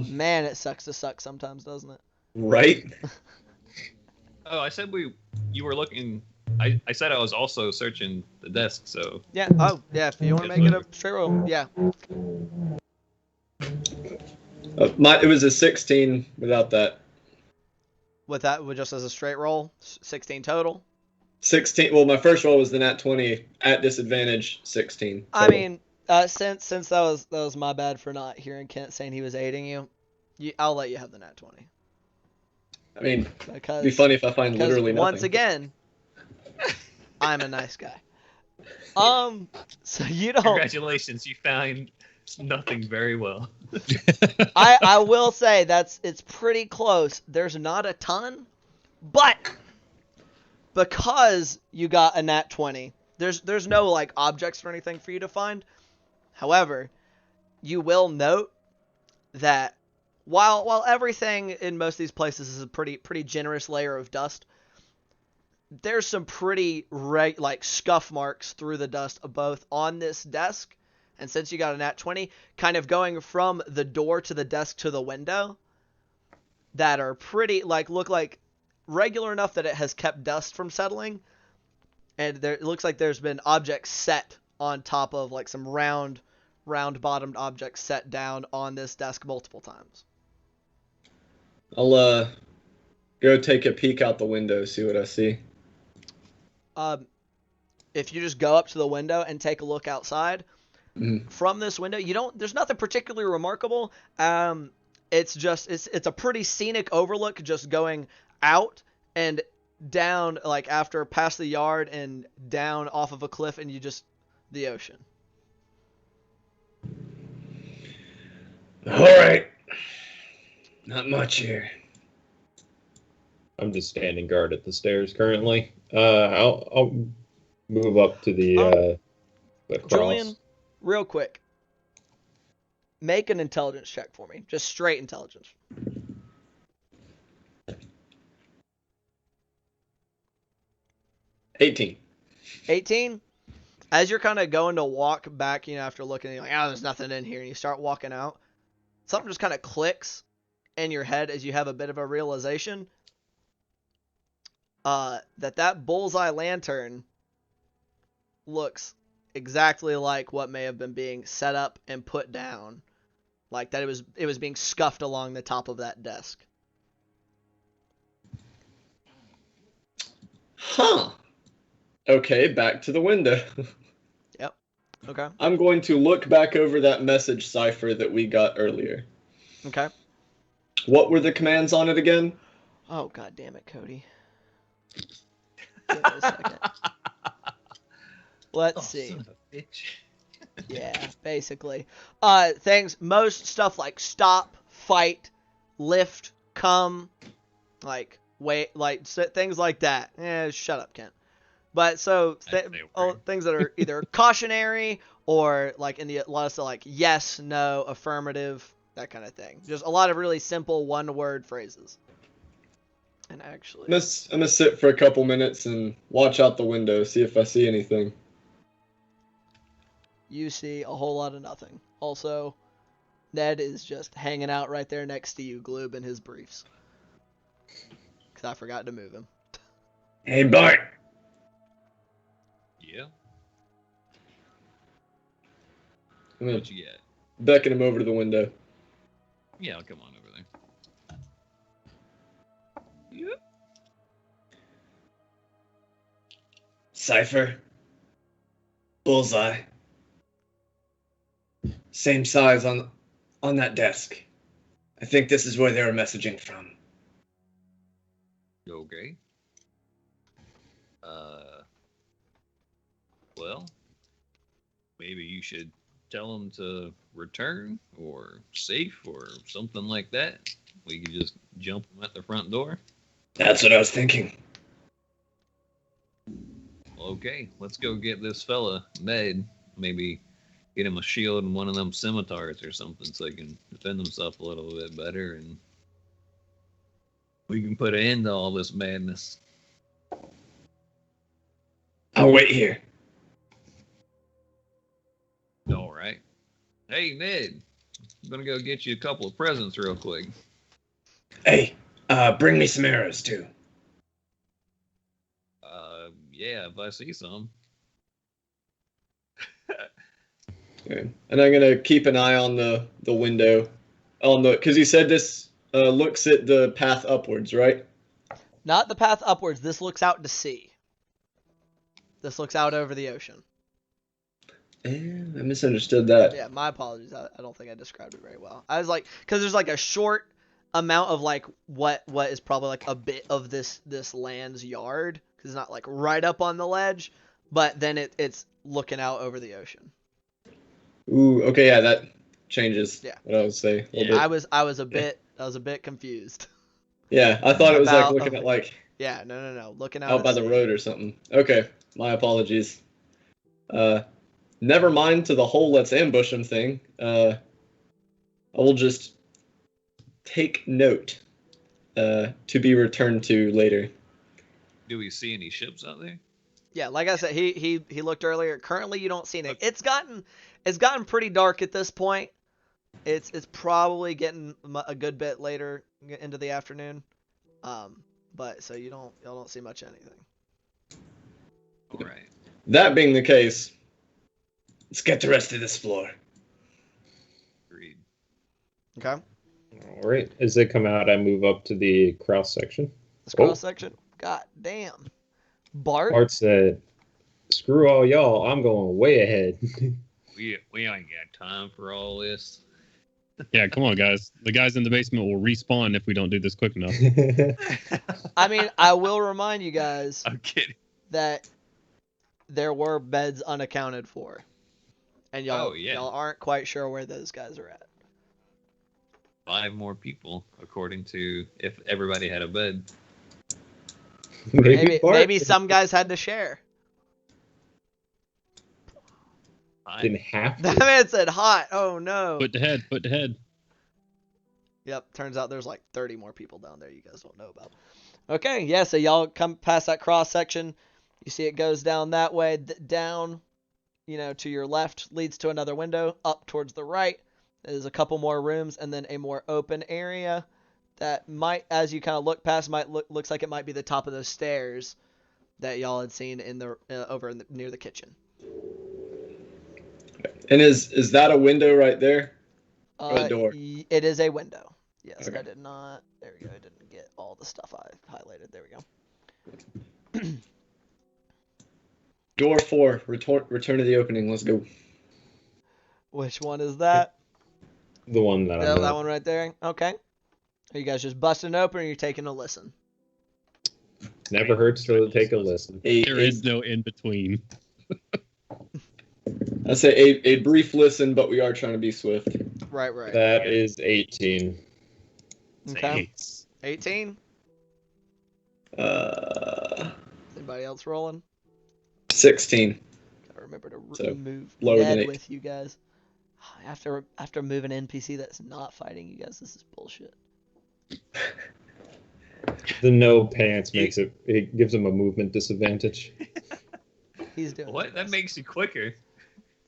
Man, it sucks to suck sometimes, doesn't it? Right. Oh, I said you were looking. I said I was also searching the desk, so. Yeah. Oh, yeah. If you want to make it a straight roll, yeah. It was a 16 without that. With that, just as a straight roll, 16 total. 16. Well, my first roll was the nat 20 at disadvantage. 16. I total. mean, since that was my bad for not hearing Kent saying he was aiding you, I'll let you have the nat 20. I mean, Because it'd be funny if I find literally nothing. once again, I'm a nice guy. So you don't. Congratulations, you found nothing very well. I will say it's pretty close. There's not a ton, but because you got a nat 20, there's no like objects or anything for you to find. However, you will note that while everything in most of these places is a pretty generous layer of dust, there's some pretty scuff marks through the dust both on this desk, and since you got a nat 20, kind of going from the door to the desk to the window, that are pretty look like regular enough that it has kept dust from settling, and it looks like there's been objects set on top of like some round bottomed objects set down on this desk multiple times. I'll go take a peek out the window, see what I see. If you just go up to the window and take a look outside, Mhm. from this window, there's nothing particularly remarkable. It's a pretty scenic overlook, just going out and down, like after past the yard and down off of a cliff, and the ocean. All right. Not much here. I'm just standing guard at the stairs currently. I'll move up to the cross. Julian, real quick, make an intelligence check for me. Just straight intelligence. 18. 18? As you're kind of going to walk back, after looking, you're like, oh, there's nothing in here, and you start walking out, something just kind of clicks in your head as you have a bit of a realization that bullseye lantern looks exactly like what may have been being set up and put down, like that it was being scuffed along the top of that desk. Huh. Okay, back to the window. Yep. Okay. I'm going to look back over that message cipher that we got earlier. Okay. What were the commands on it again? Oh, god damn it, Cody. Give me a second. Let's see. Son of a bitch. Yeah, basically. Most stuff like stop, fight, lift, come, like wait, like things like that. Shut up, Kent. But so things that are either cautionary or like in a lot of stuff like yes, no, affirmative, that kind of thing. Just a lot of really simple one-word phrases. And actually, I'm gonna sit for a couple minutes and watch out the window, see if I see anything. you see a whole lot of nothing. Also, Ned is just hanging out right there next to you, Gloob, in his briefs. Because I forgot to move him. Hey, Bart. Yeah. I'm gonna What you got? beckon him over to the window. Yeah, I'll come on over there. Yep. Cypher. Bullseye. Same size on that desk. I think this is where they were messaging from. Okay. Well, maybe you should tell them to return or safe or something like that. We could just jump them at the front door. That's what I was thinking. Okay, let's go get this fella, Ned. Maybe get him a shield and one of them scimitars or something so he can defend himself a little bit better, and we can put an end to all this madness. I'll wait here. All right. Hey, Ned, I'm gonna go get you a couple of presents real quick. Hey, bring me some arrows too. Yeah, if I see some. Okay. And I'm gonna keep an eye on the window, because you said this looks at the path upwards, right? Not the path upwards. This looks out to sea. This looks out over the ocean. I misunderstood that. Yeah, my apologies. I don't think I described it very well. I was like, because there's like a short amount of like what is probably like a bit of this land's yard, because it's not like right up on the ledge, but then it's looking out over the ocean. Ooh, okay, yeah, that changes Yeah. what I would say. A little Yeah, bit. I was a bit confused. Yeah, I thought it was like About- looking at like Yeah, no. Looking out out at by the sea. road or something. Okay, my apologies. Never mind to the whole let's ambush him thing. I will just take note. To be returned to later. Do we see any ships out there? Yeah, like I said, he looked earlier. Currently, you don't see it. It's gotten pretty dark at this point. It's probably getting a good bit later into the afternoon. But so y'all don't see much anything. All right. That being the case, Let's get the rest of this floor. Agreed. Okay. All right. As they come out, I move up to the cross section. This cross section. God damn. Bart. Bart said, "Screw all y'all. I'm going way ahead." We ain't got time for all this. Yeah, come on, guys. The guys in the basement will respawn if we don't do this quick enough. I mean, I will remind you guys I'm kidding. that there were beds unaccounted for, and y'all aren't quite sure where those guys are at. 5 more people, according to if everybody had a bed. Maybe some guys had to share. Didn't have That to. man said hot. Oh no. Put the head. Yep, turns out there's like 30 more people down there you guys don't know about. Okay, yeah, so y'all come past that cross section. You see it goes down that way, down, to your left leads to another window. Up towards the right is a couple more rooms, and then a more open area that might, as you kind of look past, looks like it might be the top of those stairs that y'all had seen in the near the kitchen. and is that a window right there? Or a door? It is a window. Yes, Okay. I did not. There we go. I didn't get all the stuff I highlighted. There we go. Door 4. Return to the opening. Let's go. Which one is that? The one that That one right there. Okay. Are you guys just busting open, or are you taking a listen? Never hurts to take a listen. There is no in between. I say a brief listen, but we are trying to be swift. Right. That is 18. Okay. 18. Uh, Anybody else rolling? 16. Gotta remember to So, move lower than Ned 8. with you guys. After moving an NPC that's not fighting you guys, this is bullshit. The no pants it gives him a movement disadvantage. He's doing What? his That best. makes you quicker.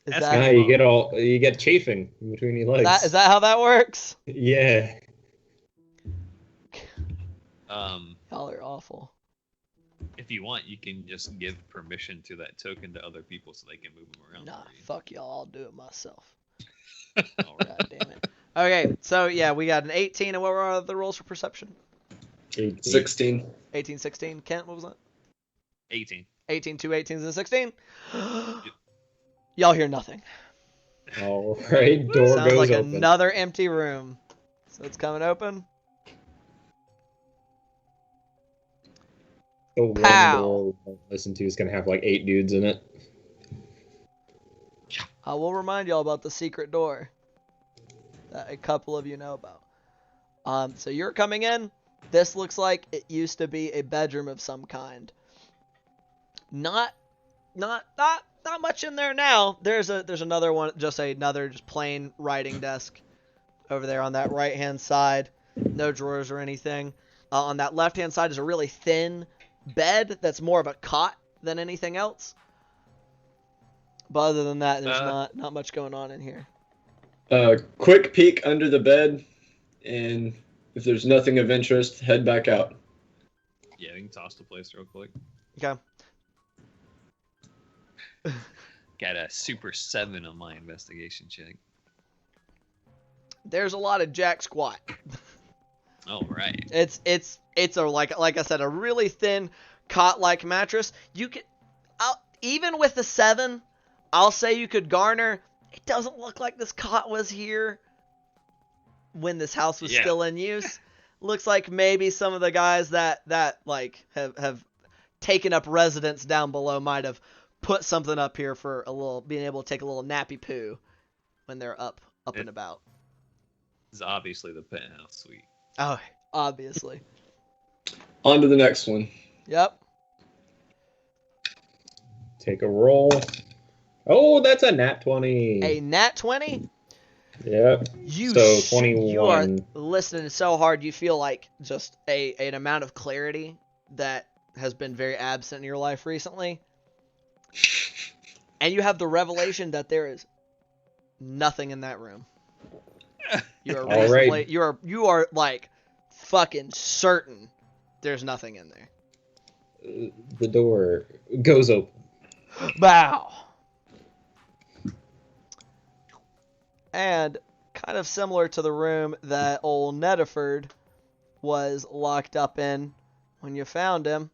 Is That's that, You get chafing between your legs. is that how that works? Yeah. Y'all are awful. If you want, you can just give permission to that token to other people so they can move them around. Nah, for you. fuck y'all. I'll do it myself. All right. God damn it. Okay, so yeah, we got an 18, and what were the rolls for perception? 16. 18, 16. Kent, what was that? 18. 18, 2 18s, and a 16. Y'all hear nothing. All right, door Sounds goes like open. another empty room. So it's coming open. The one Pow. door we won't listen to is gonna have like 8 dudes in it. I will remind y'all about the secret door that a couple of you know about. So you're coming in. This looks like it used to be a bedroom of some kind. Not much in there now. There's another one, just plain writing desk over there on that right hand side. No drawers or anything. On that left hand side is a really thin bed that's more of a cot than anything else. But other than that, there's not much going on in here. Quick peek under the bed, and if there's nothing of interest, head back out. Yeah, we can toss the place real quick. Okay. Got a super 7 on my investigation check. There's a lot of jack squat. All right. It's a like I said, a really thin cot-like mattress. Even with the 7, I'll say you could garner. It doesn't look like this cot was here when this house was still in use. Looks like maybe some of the guys that like have taken up residence down below might have put something up here for a little, being able to take a little nappy poo when they're up and about. This is obviously the penthouse suite. Oh, obviously. On to the next one. Yep. Take a roll. Oh, that's a nat 20. A nat 20? Yep. You So 21. You are listening so hard, you feel like just an amount of clarity that has been very absent in your life recently. And you have the revelation that there is nothing in that room. You are All reasonably, right. you are like fucking certain there's nothing in there. The door goes open. Bow. And kind of similar to the room that old Nettiford was locked up in when you found him.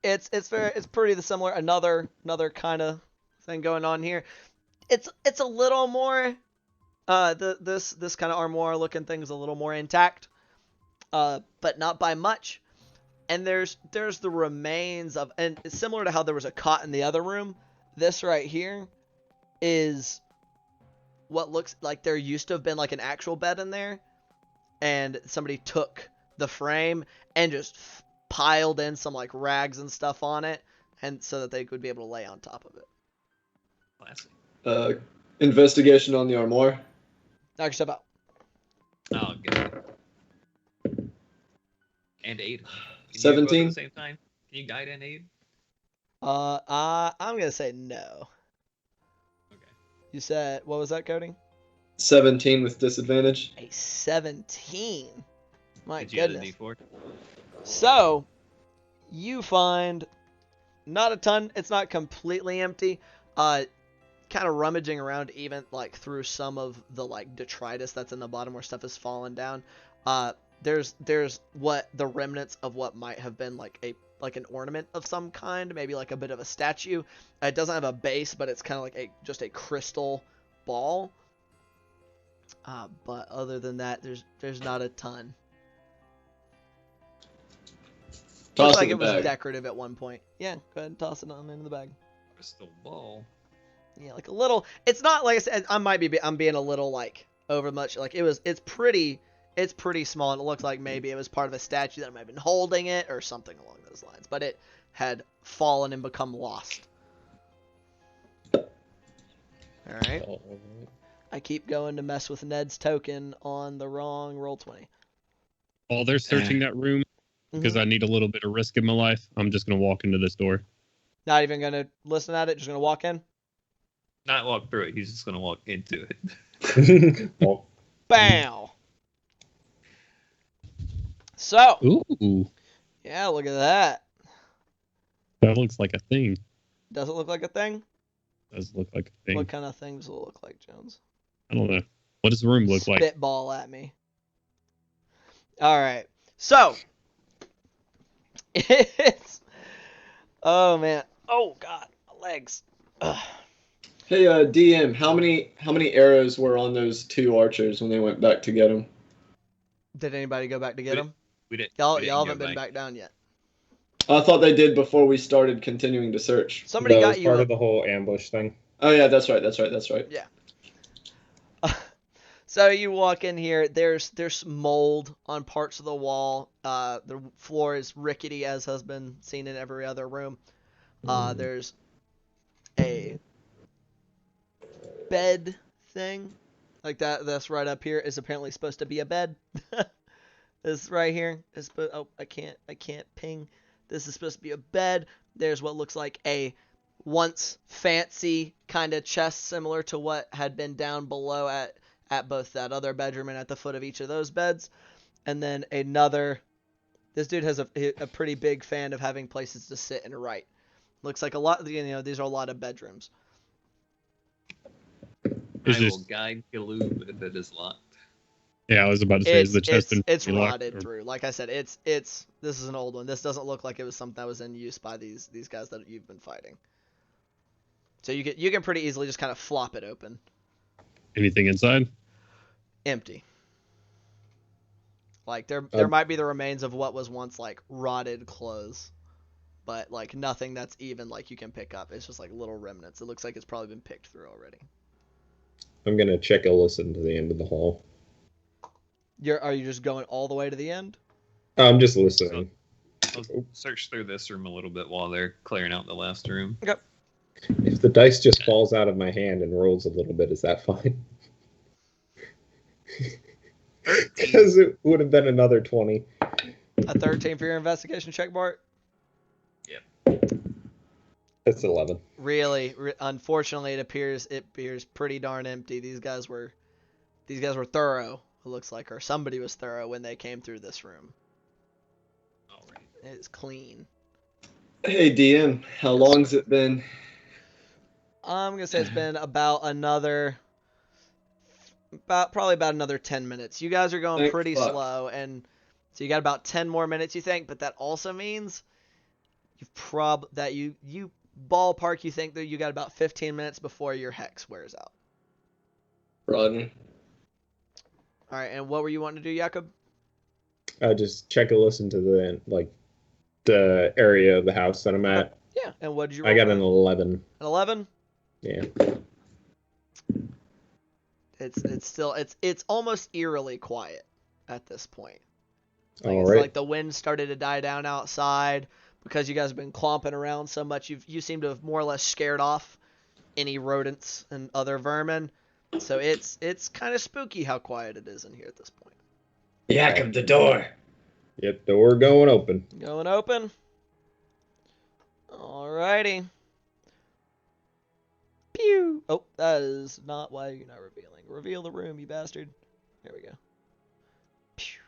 It's pretty similar. Another kind of thing going on here. It's a little more this kind of armoire looking thing is a little more intact, but not by much. And there's the remains of, and it's similar to how there was a cot in the other room. This right here is what looks like there used to have been like an actual bed in there, and somebody took the frame and just piled in some like rags and stuff on it, and so that they would be able to lay on top of it. Classic. Investigation on the armoire. Knock yourself out. Oh, good. And aid. Can 17? You go at the same time? Can you guide and aid? I'm gonna say no. Okay. You said, what was that, Cody? 17 with disadvantage. A 17. My Did you add a goodness. D4? So, you find not a ton. It's not completely empty. Kind of rummaging around even like through some of the like detritus that's in the bottom where stuff has fallen down. There's what the remnants of what might have been like an ornament of some kind, maybe like a bit of a statue. It doesn't have a base, but it's kind of like just a crystal ball. But other than that, there's not a ton. Toss Looks like in it the was bag. decorative at one point. Yeah, go ahead and toss it on into the bag. Crystal ball. Yeah, like a little. It's not like I said. I'm being a little like over much. Like it's pretty small, and it looks like maybe it was part of a statue that might have been holding it or something along those lines. But it had fallen and become lost. All right. I keep going to mess with Ned's token on the wrong roll 20. While they're searching that room, because I need a little bit of risk in my life, I'm just going to walk into this door. Not even going to listen at it. Just going to walk in. Not walk through it. He's just gonna walk into it. Well, Bow. So, Ooh, yeah, look at that. that looks like a thing. Does it look like a thing? Does look like a thing. What kind of things will it look like, Jones? I don't know. What does the room look like? Spitball at me. All right. So, it's. Oh man. Oh god, my legs. Ugh. Hey, DM, how many arrows were on those 2 archers when they went back to get them? Did anybody go back to get them? We didn't. Y'all we didn't haven't go been back down yet. I thought they did before we started continuing to search. Somebody that got was you. part of the whole ambush thing. Oh yeah, that's right. Yeah. So you walk in here. There's mold on parts of the wall. The floor is rickety, as has been seen in every other room. There's a bed thing like that. That's right up here. Is apparently supposed to be a bed. This right here is. Oh, I can't ping. This is supposed to be a bed. There's what looks like a once fancy kind of chest, similar to what had been down below at both that other bedroom and at the foot of each of those beds. And then another. This dude has a pretty big fan of having places to sit and write. Looks like a lot. These are a lot of bedrooms. Is I this- will guide Galoob if it is locked. Yeah, I was about to say, is the chest It's locked, rotted or- through. Like I said, this is an old one. This doesn't look like it was something that was in use by these guys that you've been fighting. So you can pretty easily just kind of flop it open. Anything inside? Empty. Like there might be the remains of what was once like rotted clothes, but like nothing that's even like you can pick up. It's just like little remnants. It looks like it's probably been picked through already. I'm gonna check a listen to the end of the hall. Are you just going all the way to the end? I'm just listening. I'll search through this room a little bit while they're clearing out the last room. If the dice just falls out of my hand and rolls a little bit, is that fine? Because it would have been another 20. A 13 for your investigation check, Bart? That's 11. Really, unfortunately, it appears pretty darn empty. These guys were thorough. It looks like, or somebody was thorough when they came through this room. All right. It's clean. Hey, DM, how long's it been? I'm gonna say it's been probably about another 10 minutes. You guys are going Thank pretty fuck. slow, and so you got about 10 more minutes, you think. But that also means you ballpark. You think that you got about 15 minutes before your hex wears out. Rodney. All right, and what were you wanting to do, Jakob? Just check a listen to the area of the house that I'm at. Yeah, and what did you? I roll got for? an 11. An 11. Yeah. It's almost eerily quiet at this point. Like, All it's right. like the wind started to die down outside because you guys have been clomping around so much. You seem to have more or less scared off any rodents and other vermin. So it's kind of spooky how quiet it is in here at this point. Jacob, the door. Yep, door going open. Going open. Alrighty. Pew. Oh, that is not why you're not revealing. Reveal the room, you bastard. There we go. Pew.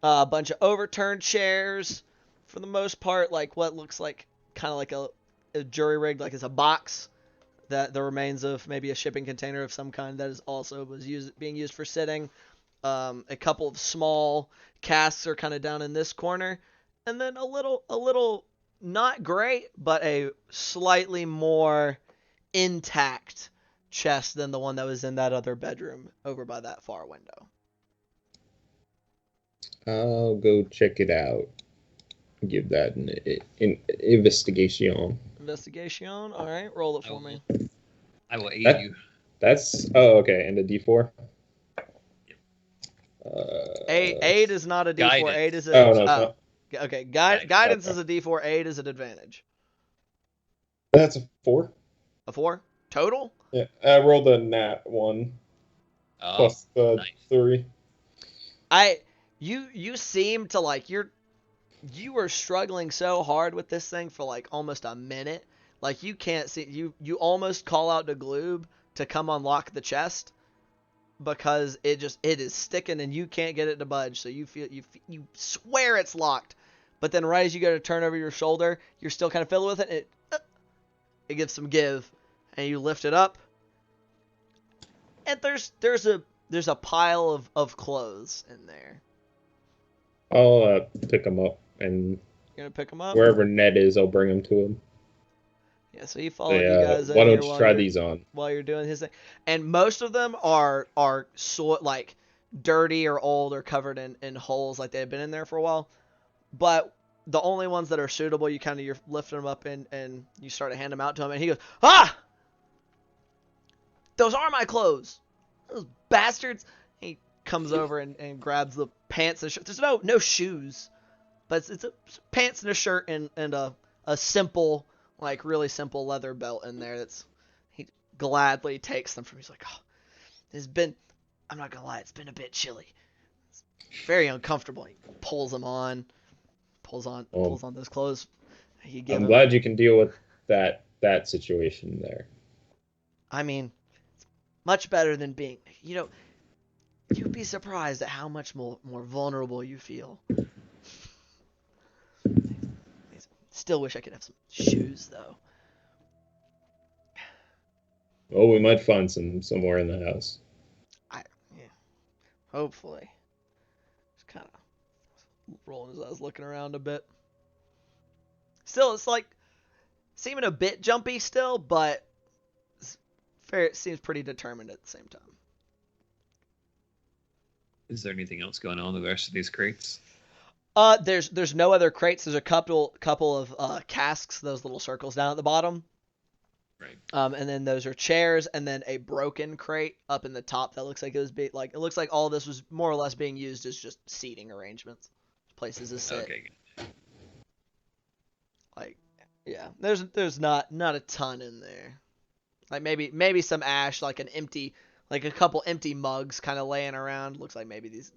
A bunch of overturned chairs. For the most part, like what looks like kind of like a jury rig, like it's a box that the remains of maybe a shipping container of some kind that is also being used for sitting. A couple of small casks are kind of down in this corner, and then a little not great, but a slightly more intact chest than the one that was in that other bedroom over by that far window. I'll go check it out. Give that an investigation. Investigation. All right, roll it for me. I will aid That- you. That's okay. And a D4. Aid is not a D4. Guidance. Aid is a. Oh no, it's not. Okay. Guidance. Guidance Okay. is a D4. Aid is an advantage. That's a 4. A 4 total. Yeah, I rolled a nat 1 Oh, plus the nice. 3. You seem to like you were struggling so hard with this thing for like almost a minute. Like you can't see. You almost call out to Gloob to come unlock the chest because it is sticking and you can't get it to budge. So you swear it's locked, but then right as you go to turn over your shoulder, you're still kind of fiddling with it. It gives some give, and you lift it up, and there's a pile of clothes in there. I'll pick them up, and You're gonna pick them up. wherever Ned is, I'll bring him to him. Yeah, so he followed Say, you guys in why here don't you try these on? while you're doing his thing, and most of them are like dirty or old or covered in holes, like they had been in there for a while. But the only ones that are suitable, you're lifting them up and you start to hand them out to him, and he goes, "Ah, those are my clothes, those bastards!" And he comes over and grabs the pants and shirt. There's no shoes, but it's pants and a shirt and a simple, like really simple leather belt in there. He gladly takes them from. He's like, "Oh, I'm not gonna lie, it's been a bit chilly. It's very uncomfortable." He pulls them on. Pulls on those clothes. I'm glad you can deal with that situation there. I mean, it's much better than being, you'd be surprised at how much more vulnerable you feel. Still wish I could have some shoes, though. Well, we might find some somewhere in the house. Hopefully. Just kind of rolling his eyes, looking around a bit. Still, it's like seeming a bit jumpy still, but it seems pretty determined at the same time. Is there anything else going on with the rest of these crates? There's no other crates. There's a couple of casks, those little circles down at the bottom. Right. And then those are chairs, and then a broken crate up in the top that looks like it was it looks like all this was more or less being used as just seating arrangements, places to sit. Okay. Like, yeah, there's not a ton in there. Like maybe some ash, like a couple empty mugs kind of laying around. Looks like maybe these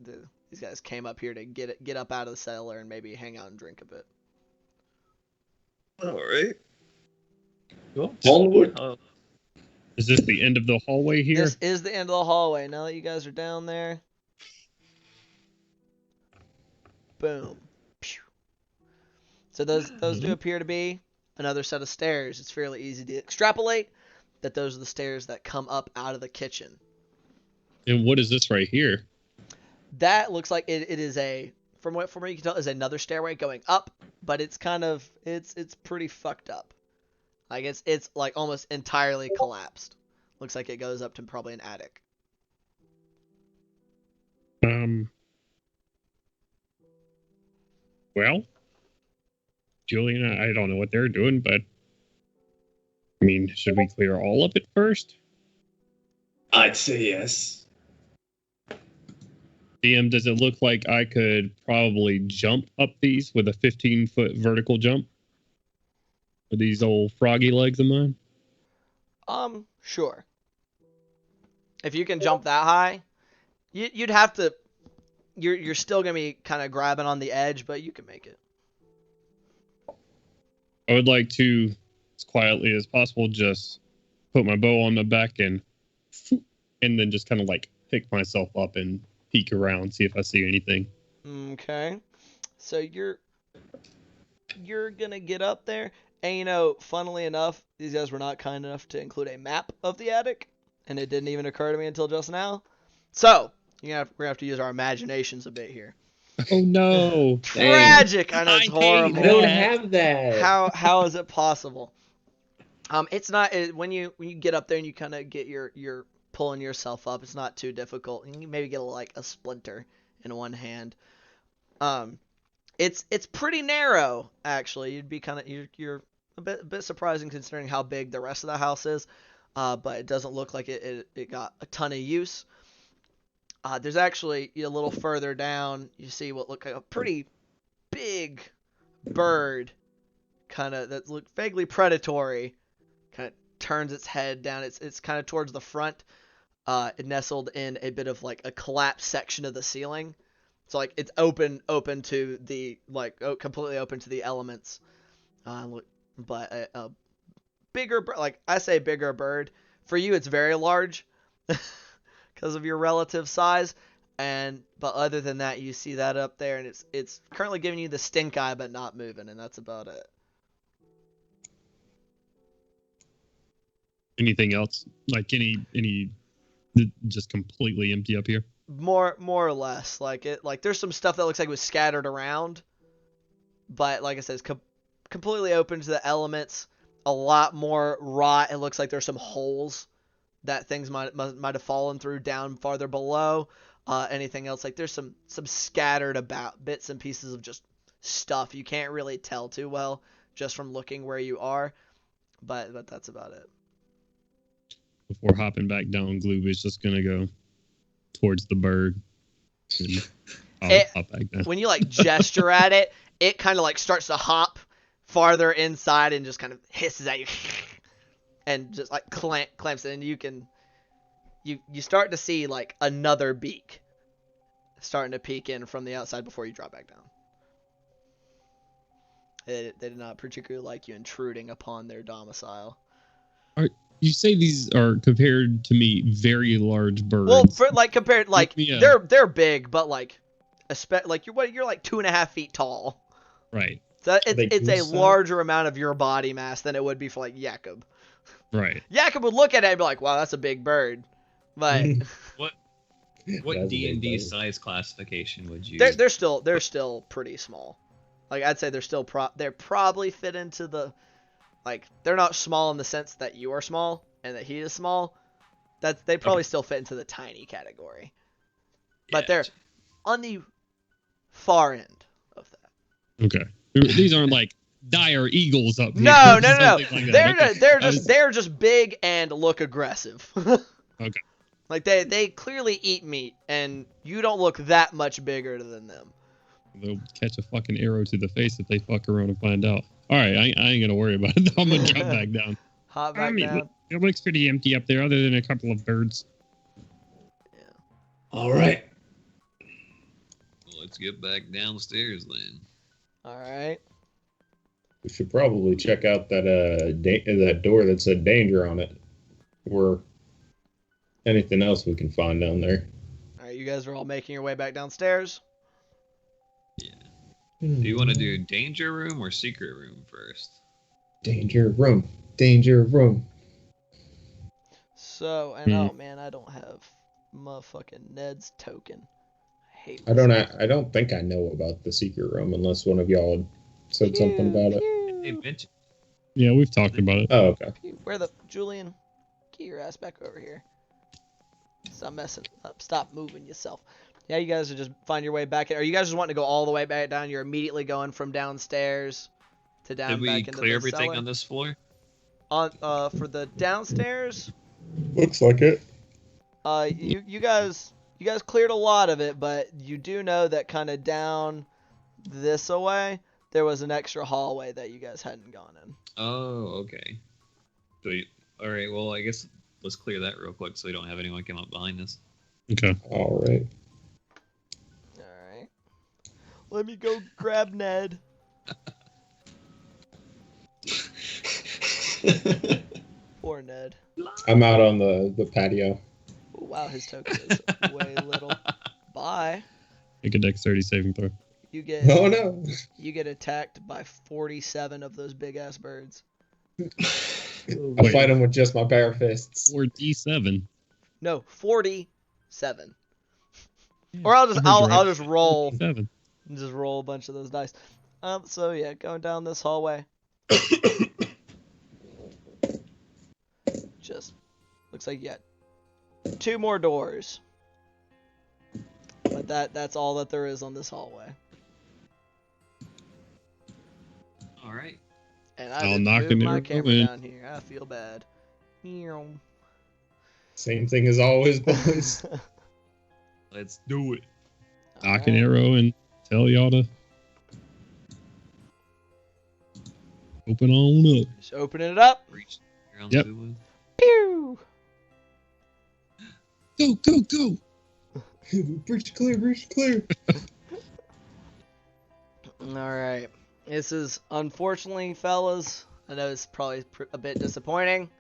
guys came up here to get up out of the cellar and maybe hang out and drink a bit. All right. Cool. Onward. Is this the end of the hallway here? This is the end of the hallway. Now that you guys are down there, boom. Pew. So those do appear to be another set of stairs. It's fairly easy to extrapolate that those are the stairs that come up out of the kitchen. And what is this right here? That looks like it is from what you can tell is another stairway going up, but it's kind of it's pretty fucked up. Like it's like almost entirely collapsed. Looks like it goes up to probably an attic. Well, Julian, I don't know what they're doing, but I mean, should we clear all of it first? I'd say yes. DM, does it look like I could probably jump up these with a 15-foot vertical jump? With these old froggy legs of mine? Sure. If you can jump that high, you'd have to. You're still gonna be kind of grabbing on the edge, but you can make it. I would like to, as quietly as possible, just put my bow on my back and then just kind of like pick myself up and peek around, see if I see anything. Okay. So you're gonna get up there, and funnily enough, these guys were not kind enough to include a map of the attic, and it didn't even occur to me until just now. So we're gonna have to use our imaginations a bit here. Oh no! Tragic! I know it's horrible. I don't have that. How is it possible? It's not when you get up there and you kind of get your pulling yourself up. It's not too difficult. You can maybe get a splinter in one hand. It's pretty narrow actually. You'd be you're a bit surprising considering how big the rest of the house is. But it doesn't look like it got a ton of use. There's actually a little further down, you see what looked like a pretty big bird, that looked vaguely predatory. Kind of turns its head down. It's kind of towards the front. It nestled in a bit of like a collapsed section of the ceiling, so like it's open to the completely open to the elements. But a bigger, like I say bigger bird. For you, it's very large because of your relative size. But other than that, you see that up there, and it's currently giving you the stink eye, but not moving, and that's about it. Anything else? Like any just completely empty up here? More or less, like there's some stuff that looks like it was scattered around, but like I said, it's completely open to the elements. A lot more rot. It looks like there's some holes that things might have fallen through down farther below. Anything else, like there's some scattered about bits and pieces of just stuff you can't really tell too well just from looking where you are, but that's about it. Before hopping back down, Gloob is just gonna go towards the bird. And I'll hop back down. When you like gesture at it, it kind of like starts to hop farther inside and just kind of hisses at you and just like clamps it, and you start to see like another beak starting to peek in from the outside before you drop back down. They did not particularly like you intruding upon their domicile. You say these are, compared to me, very large birds. Well, compared, they're big, but like you're like 2.5 feet tall. Right. So it's a larger amount of your body mass than it would be for like Jakob. Right. Jakob would look at it and be like, "Wow, that's a big bird." But what D&D size classification would you? They're still pretty small. Like I'd say they're probably fit into the, like they're not small in the sense that you are small and that he is small. They probably still fit into the tiny category. But they're on the far end of that. Okay. These aren't like dire eagles up here. No. Like they're just big and look aggressive. Okay. Like they clearly eat meat, and you don't look that much bigger than them. They'll catch a fucking arrow to the face if they fuck around and find out. All right, I ain't gonna worry about it. I'm gonna jump back down. Hop back down. It looks pretty empty up there, other than a couple of birds. Yeah. All right. Well, let's get back downstairs then. All right. We should probably check out that door that said danger on it, or anything else we can find down there. All right, you guys are all making your way back downstairs. Yeah. Do you want to do danger room or secret room first? Danger room. Danger room. So, and oh man, I don't have motherfucking Ned's token. I hate I don't think I know about the secret room unless one of y'all had said something about it. They mentioned. Yeah, we've talked about it. Oh, okay. Julian, get your ass back over here. Stop messing up. Stop moving yourself. Yeah, you guys are just find your way back. Are you guys just wanting to go all the way back down? You're immediately going from downstairs to down Did back we into clear the everything cellar? on this floor? For the downstairs, Looks like it. you guys cleared a lot of it, but you do know that kind of down this away there was an extra hallway that you guys hadn't gone in. Oh, okay. So, all right. Well, I guess let's clear that real quick so we don't have anyone come up behind us. Okay. All right. Let me go grab Ned. Poor Ned. I'm out on the patio. Oh, wow, his token is way little. Bye. Make a dexterity saving throw. You get. Oh no. You get attacked by 47 of those big ass birds. I fight them with just my bare fists. 4d7. No, 47. Or I'll just roll. 7. Just roll a bunch of those dice. So yeah, going down this hallway. Just looks like you got 2 more doors. But that's all that there is on this hallway. All right. And I'll I knock moved an my arrow camera in. down here. I feel bad. Same thing as always, boys. Let's do it. Knock an arrow and tell y'all to open on up. Just opening it up. Reach around Yep. the wood. Pew! Go. Breach clear. Alright. This is, unfortunately, fellas, I know it's probably a bit disappointing.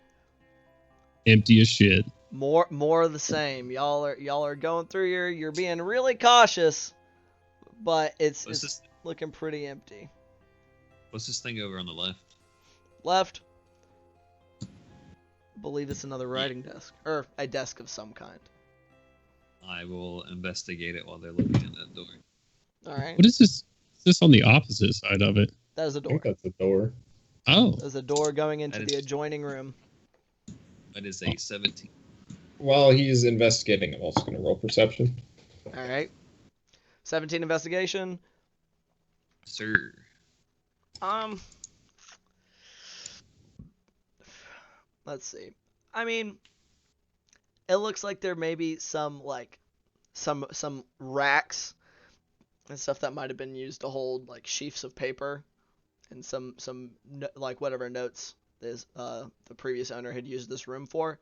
Empty as shit. More of the same. Y'all are going through you're being really cautious, but it's looking pretty empty. What's this thing over on the left? Left. I believe it's another writing desk or a desk of some kind. I will investigate it while they're looking at that door. All right. What is this? Is this on the opposite side of it? That is a I door. think that's the door. Oh. There's a door going into That the is- adjoining room. That is a 17. While he's investigating, I'm also going to roll perception. All right. 17 investigation. Sir. Let's see. I mean, it looks like there may be some some racks and stuff that might have been used to hold like sheafs of paper and some like whatever notes this the previous owner had used this room for.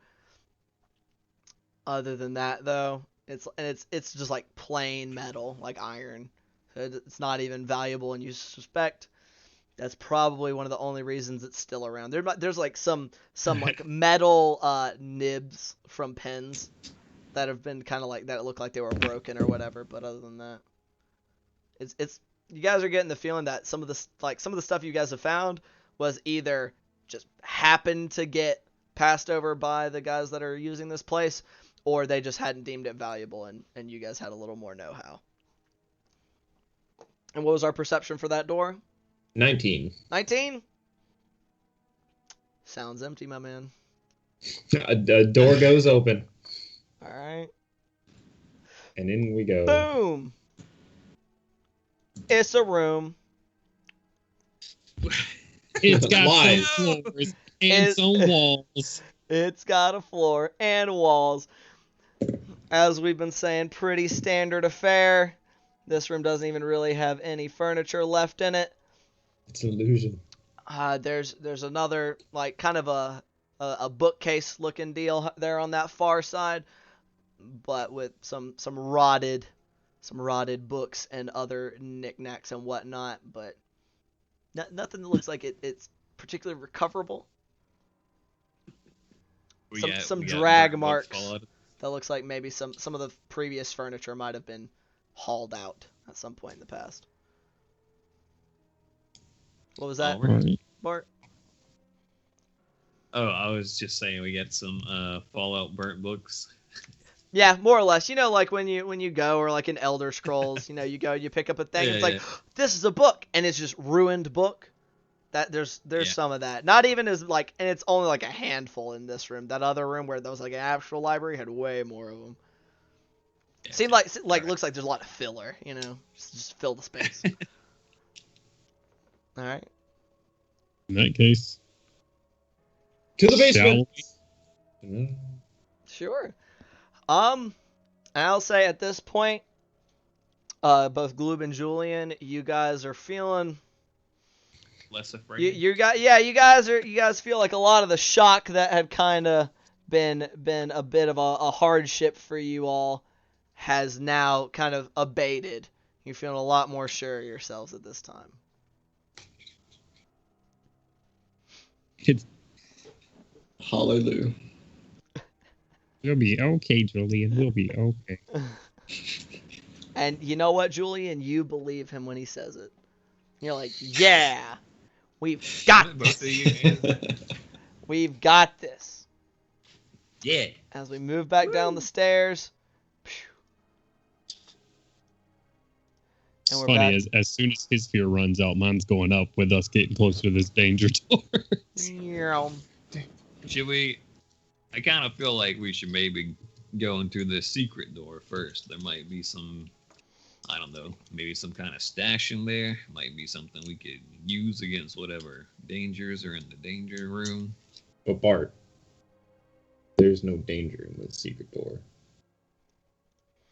Other than that, though, it's just like plain metal, like iron. So it's not even valuable, and you suspect that's probably one of the only reasons it's still around. There's like some like metal nibs from pens that have been kind of like that look like they were broken or whatever. But other than that, it's you guys are getting the feeling that some of the stuff you guys have found was either just happened to get passed over by the guys that are using this place, or they just hadn't deemed it valuable, and you guys had a little more know-how. And what was our perception for that door? 19. 19? Sounds empty, my man. A door goes open, All right. and in we go. Boom! It's a room. It's got Lies. some floors and some walls. It's got a floor and walls. As we've been saying, pretty standard affair. This room doesn't even really have any furniture left in it. It's an illusion. There's another like kind of a bookcase looking deal there on that far side, but with some rotted books and other knickknacks and whatnot, but nothing that looks like it's particularly recoverable. Some drag marks that looks like maybe some of the previous furniture might have been hauled out at some point in the past. What was that, Bart? Oh, I was just saying we got some Fallout burnt books. Yeah, more or less. You know, like when you go, or like in Elder Scrolls, you know, you go, you pick up a thing, Yeah, it's like, this is a book, and it's just ruined book. That there's some of that. Not even as like, and it's only like a handful in this room. That other room where there was like an actual library had way more of them. Yeah, Seemed like right. Looks like there's a lot of filler, you know, just fill the space. All right. In that case, To the basement. Sure. I'll say at this point, both Gloob and Julian, you guys are feeling Less afraid. you guys feel like a lot of the shock that had kind of been a bit of a hardship for you all has now kind of abated. You're feeling a lot more sure of yourselves at this time. it's Hallelujah. we'll be okay, Julian. We'll be okay. And you know what, Julian? You believe him when he says it. You're like, yeah, we've got Both of this. you. We've got this. Yeah. As we move back down the stairs. It's And we're funny, back. as soon as his fear runs out, mine's going up with us getting closer to this danger door. Should we? I kind of feel like we should maybe go into the secret door first. There might be some, I don't know, maybe some kind of stash in there. Might be something we could use against whatever dangers are in the danger room. But Bart, there's no danger in the secret door.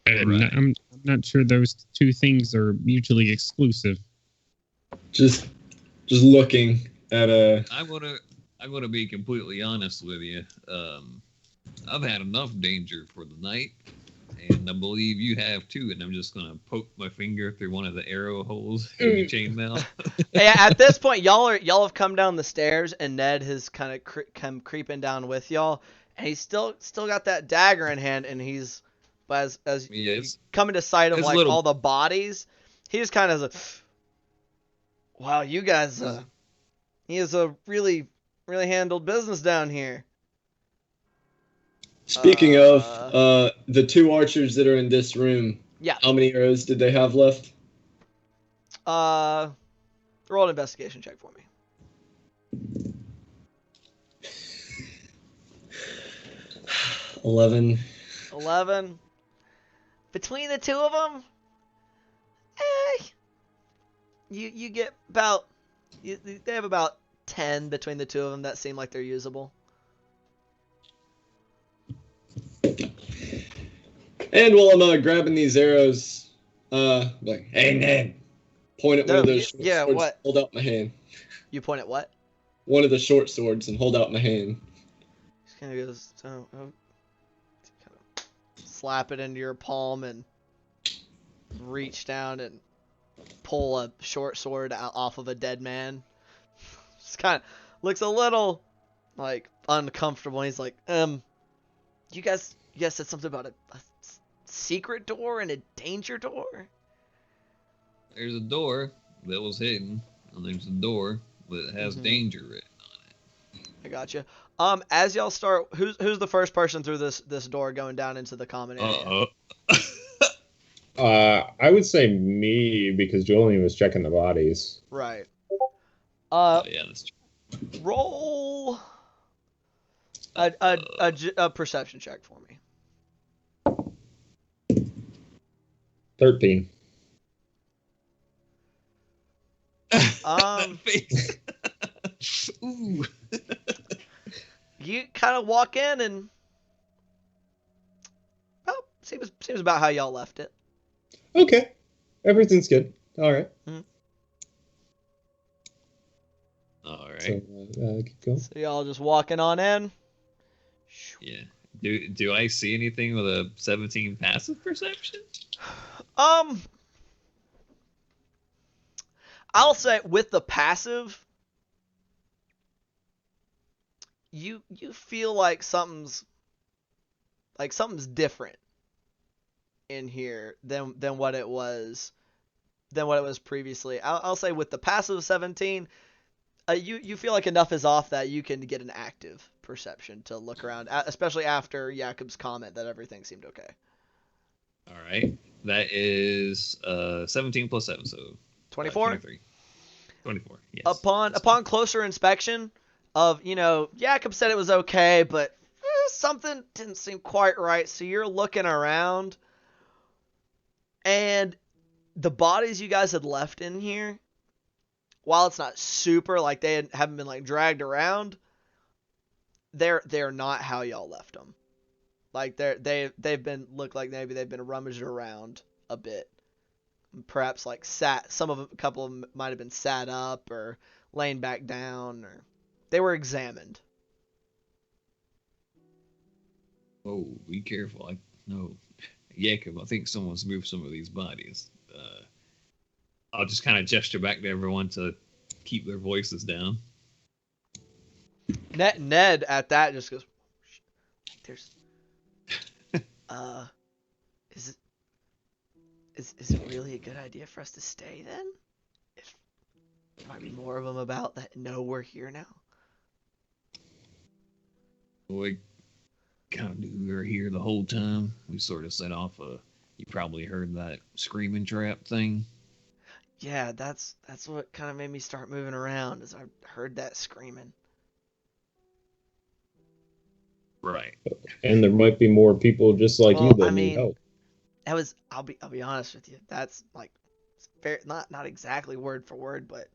And Right. I'm not sure those two things are mutually exclusive. Just looking at a. I'm gonna be completely honest with you. I've had enough danger for the night. And I believe you have too, and I'm just gonna poke my finger through one of the arrow holes in the chainmail. Hey, at this point, y'all have come down the stairs, and Ned has kind of come creeping down with y'all, and he's still got that dagger in hand, and he's, but as Yeah, you come into sight of it's like little- all the bodies, he just kind of wow, you guys, he has a really handled business down here. Speaking of the 2 archers that are in this room, Yeah. how many arrows did they have left? Roll an investigation check for me. 11. 11. Between the two of them, you get about, they have about 10 between the two of them that seem like they're usable. And while I'm grabbing these arrows, like, hey Ned, point at one of those short swords. What? Hold out my hand. You point at what? One of the short swords and hold out my hand. Just kind of goes, kind of slap it into your palm and reach down and pull a short sword out off of a dead man. Just kind of looks a little like uncomfortable. He's like, you guys said something about a secret door and a danger door? There's a door that was hidden, and there's a door that has danger written on it. I gotcha. As y'all start, who's the first person through this door going down into the common area? I would say me, because Julian was checking the bodies. Right. Yeah, that's true. Roll a perception check for me. 13. Ooh. You kind of walk in and, well, seems about how y'all left it. Okay. Everything's good. All right. All right. So, keep going. So y'all just walking on in. Yeah. Do I see anything with a 17 passive perception? I'll say with the passive, you feel like something's different in here than what it was previously. I'll say with the passive 17, you feel like enough is off that you can get an active perception to look around, especially after Jakob's comment that everything seemed okay. All right. That is 17 plus 7, so 24? 23. 24, yes. Upon closer inspection of, Jakob said it was okay, but something didn't seem quite right, so you're looking around, and the bodies you guys had left in here, while it's not super, like they haven't been like dragged around, they're not how y'all left them. Like they've been look like maybe they've been rummaged around a bit. Perhaps like a couple of them might have been sat up or laying back down, or they were examined. Oh, be careful. No. Jacob, I think someone's moved some of these bodies. I'll just kind of gesture back to everyone to keep their voices down. Ned at that just goes, there's is it really a good idea for us to stay then? If there might be more of them about that know we're here now. We kind of knew we were here the whole time. We sort of set off you probably heard that screaming trap thing. Yeah, that's what kind of made me start moving around, as I heard that screaming. Right. And there might be more people just like you that need help. That was, I'll be honest with you, that's like fair, not exactly word for word, but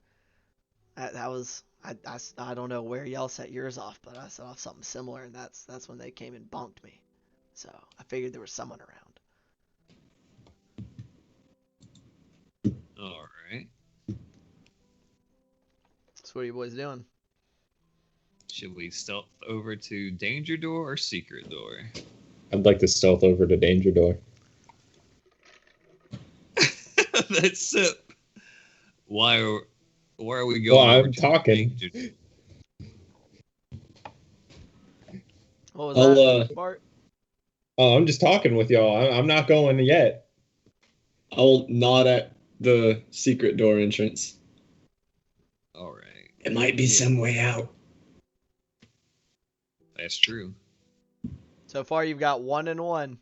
that was, I don't know where y'all set yours off, but I set off something similar, and that's when they came and bunked me. So I figured there was someone around. All right. So what are you boys doing? Should we stealth over to danger door or secret door? I'd like to stealth over to danger door. that sip. Why are we going? Well, over I'm to the talking. king? What was I'll, that, Bart? Oh, I'm just talking with y'all. I'm not going yet. I'll nod at the secret door entrance. All right. It might be some way out. That's true. So far, you've got 1 and 1.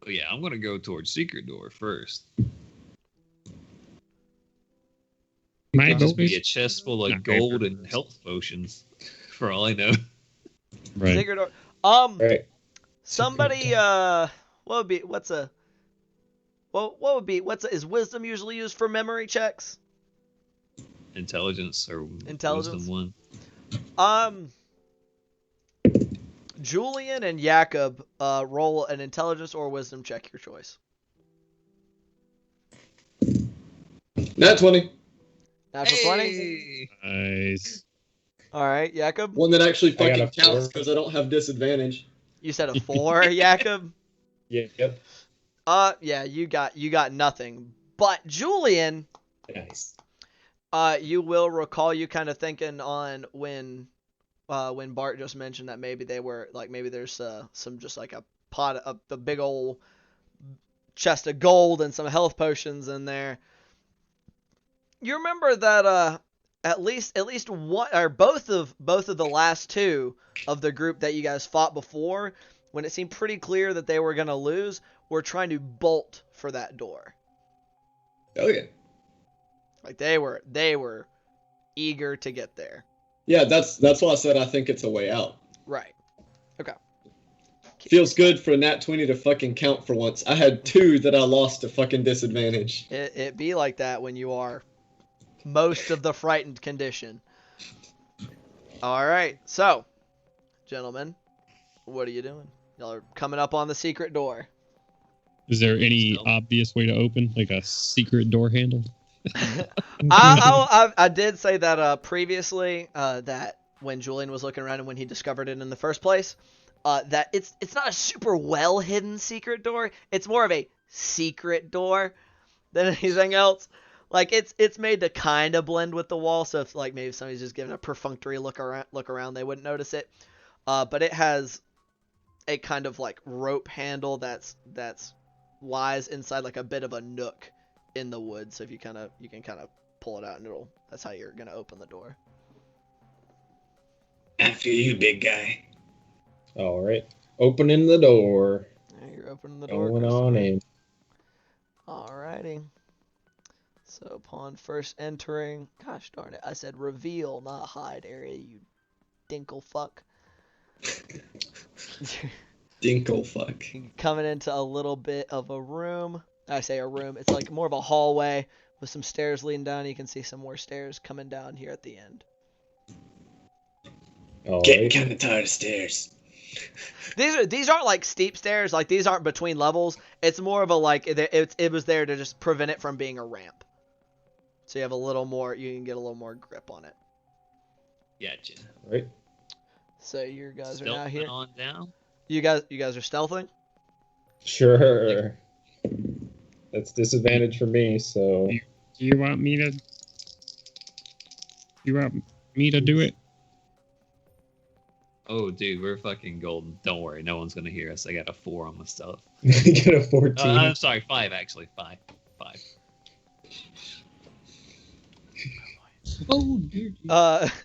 Oh, yeah, I'm gonna go towards secret door first. My Could just be voice- a chest full of Not gold very and health potions, for all I know. Right. Secret door. Right. Somebody. What would be? What's a? Well, what would be? Is wisdom usually used for memory checks? Intelligence or Intelligence. wisdom 1. Julian and Jakob, roll an intelligence or wisdom check, your choice. Nat 20. Natural 20. Nice. All right, Jakob. One that actually I got fucking a 4. counts because I don't have disadvantage. You said a 4, Jakob. Yep. Yeah, you got nothing. But Julian, Nice. you will recall you kind of thinking on when Bart just mentioned that maybe they were like maybe there's some just like a pot of the big old chest of gold and some health potions in there. You remember that at least one or both of the last two of the group that you guys fought before, when it seemed pretty clear that they were gonna lose, were trying to bolt for that door. Oh yeah. Like they were eager to get there. Yeah, that's why I said I think it's a way out. Right. Okay. Feels good for a nat 20 to fucking count for once. I had 2 that I lost to fucking disadvantage. It be like that when you are most of the frightened condition. All right. So, gentlemen, what are you doing? Y'all are coming up on the secret door. Is there any Stealth. obvious way to open, like a secret door handle? I did say that previously that when Julian was looking around and when he discovered it in the first place, that it's not a super well hidden secret door. It's more of a secret door than anything else. Like it's made to kind of blend with the wall, so if like maybe somebody's just giving a perfunctory look around, they wouldn't notice it. But it has a kind of like rope handle that's lies inside like a bit of a nook in the wood, so if you can kind of pull it out and that's how you're gonna open the door. After you, big guy. All right. Opening the door. There, you're opening the door. Going on in. Alrighty. So upon first entering, gosh darn it, I said reveal, not hide area, you dinkle fuck. Dinkle fuck. Coming into a little bit of a room. I say a room, it's like more of a hallway with some stairs leading down. You can see some more stairs coming down here at the end. All Getting right. kind of tired of stairs. These aren't like steep stairs, like these aren't between levels. It's more of a like it was there to just prevent it from being a ramp. So you have a little more, you can get a little more grip on it. Gotcha. All right. So you guys are now Stealthing here. on down. You guys are stealthing. Sure. That's disadvantage for me, so Do you want me to? Do it? Oh, dude, we're fucking golden. Don't worry, no one's gonna hear us. I got a 4 on my stuff. get a 14. I'm sorry, 5 actually. 5. Oh dear.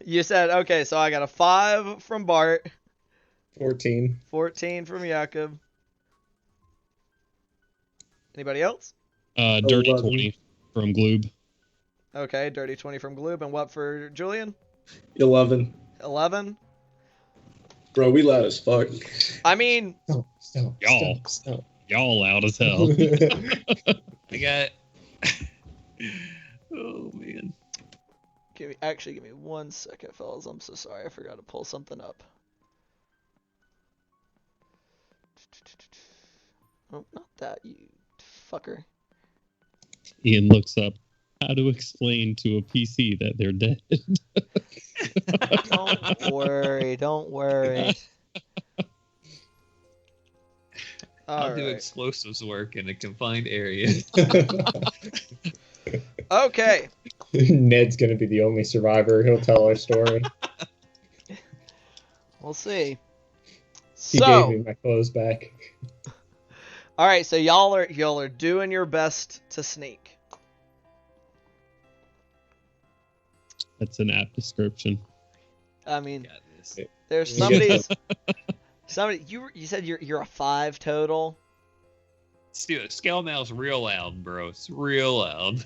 You said okay, so I got a 5 from Bart, 14. 14 from Jakob. Anybody else? Dirty 11. 20 from Gloob. Okay, dirty 20 from Gloob, and what for Julian? 11. 11. Bro, we loud as fuck. I mean, Stop. Y'all. Stop. Y'all loud as hell. I got. Oh man. give me 1 second, fellas. I'm so sorry. I forgot to pull something up. Oh, not that, you fucker. Ian looks up how to explain to a PC that they're dead. Don't worry. I'll All do right. explosives work in a confined area. Okay. Ned's gonna be the only survivor. He'll tell our story. We'll see. He gave me my clothes back. All right. So y'all are doing your best to sneak. That's an apt description. I mean, Got this. there's Yeah. somebody. You said you're a 5 total. Dude, scale mail's real loud, bro. It's real loud.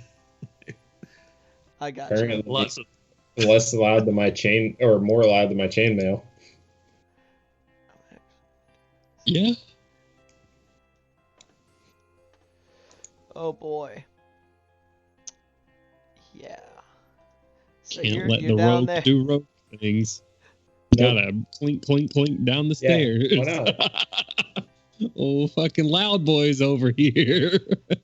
I got you. Apparently, Lots of less loud than my chain, or more loud than my chainmail. Yeah. Oh boy. Yeah. So Can't you're let the down rogue there. do rogue things. Nope. Gotta clink, clink, clink down the Yeah, stairs. why Oh, fucking loud boys over here.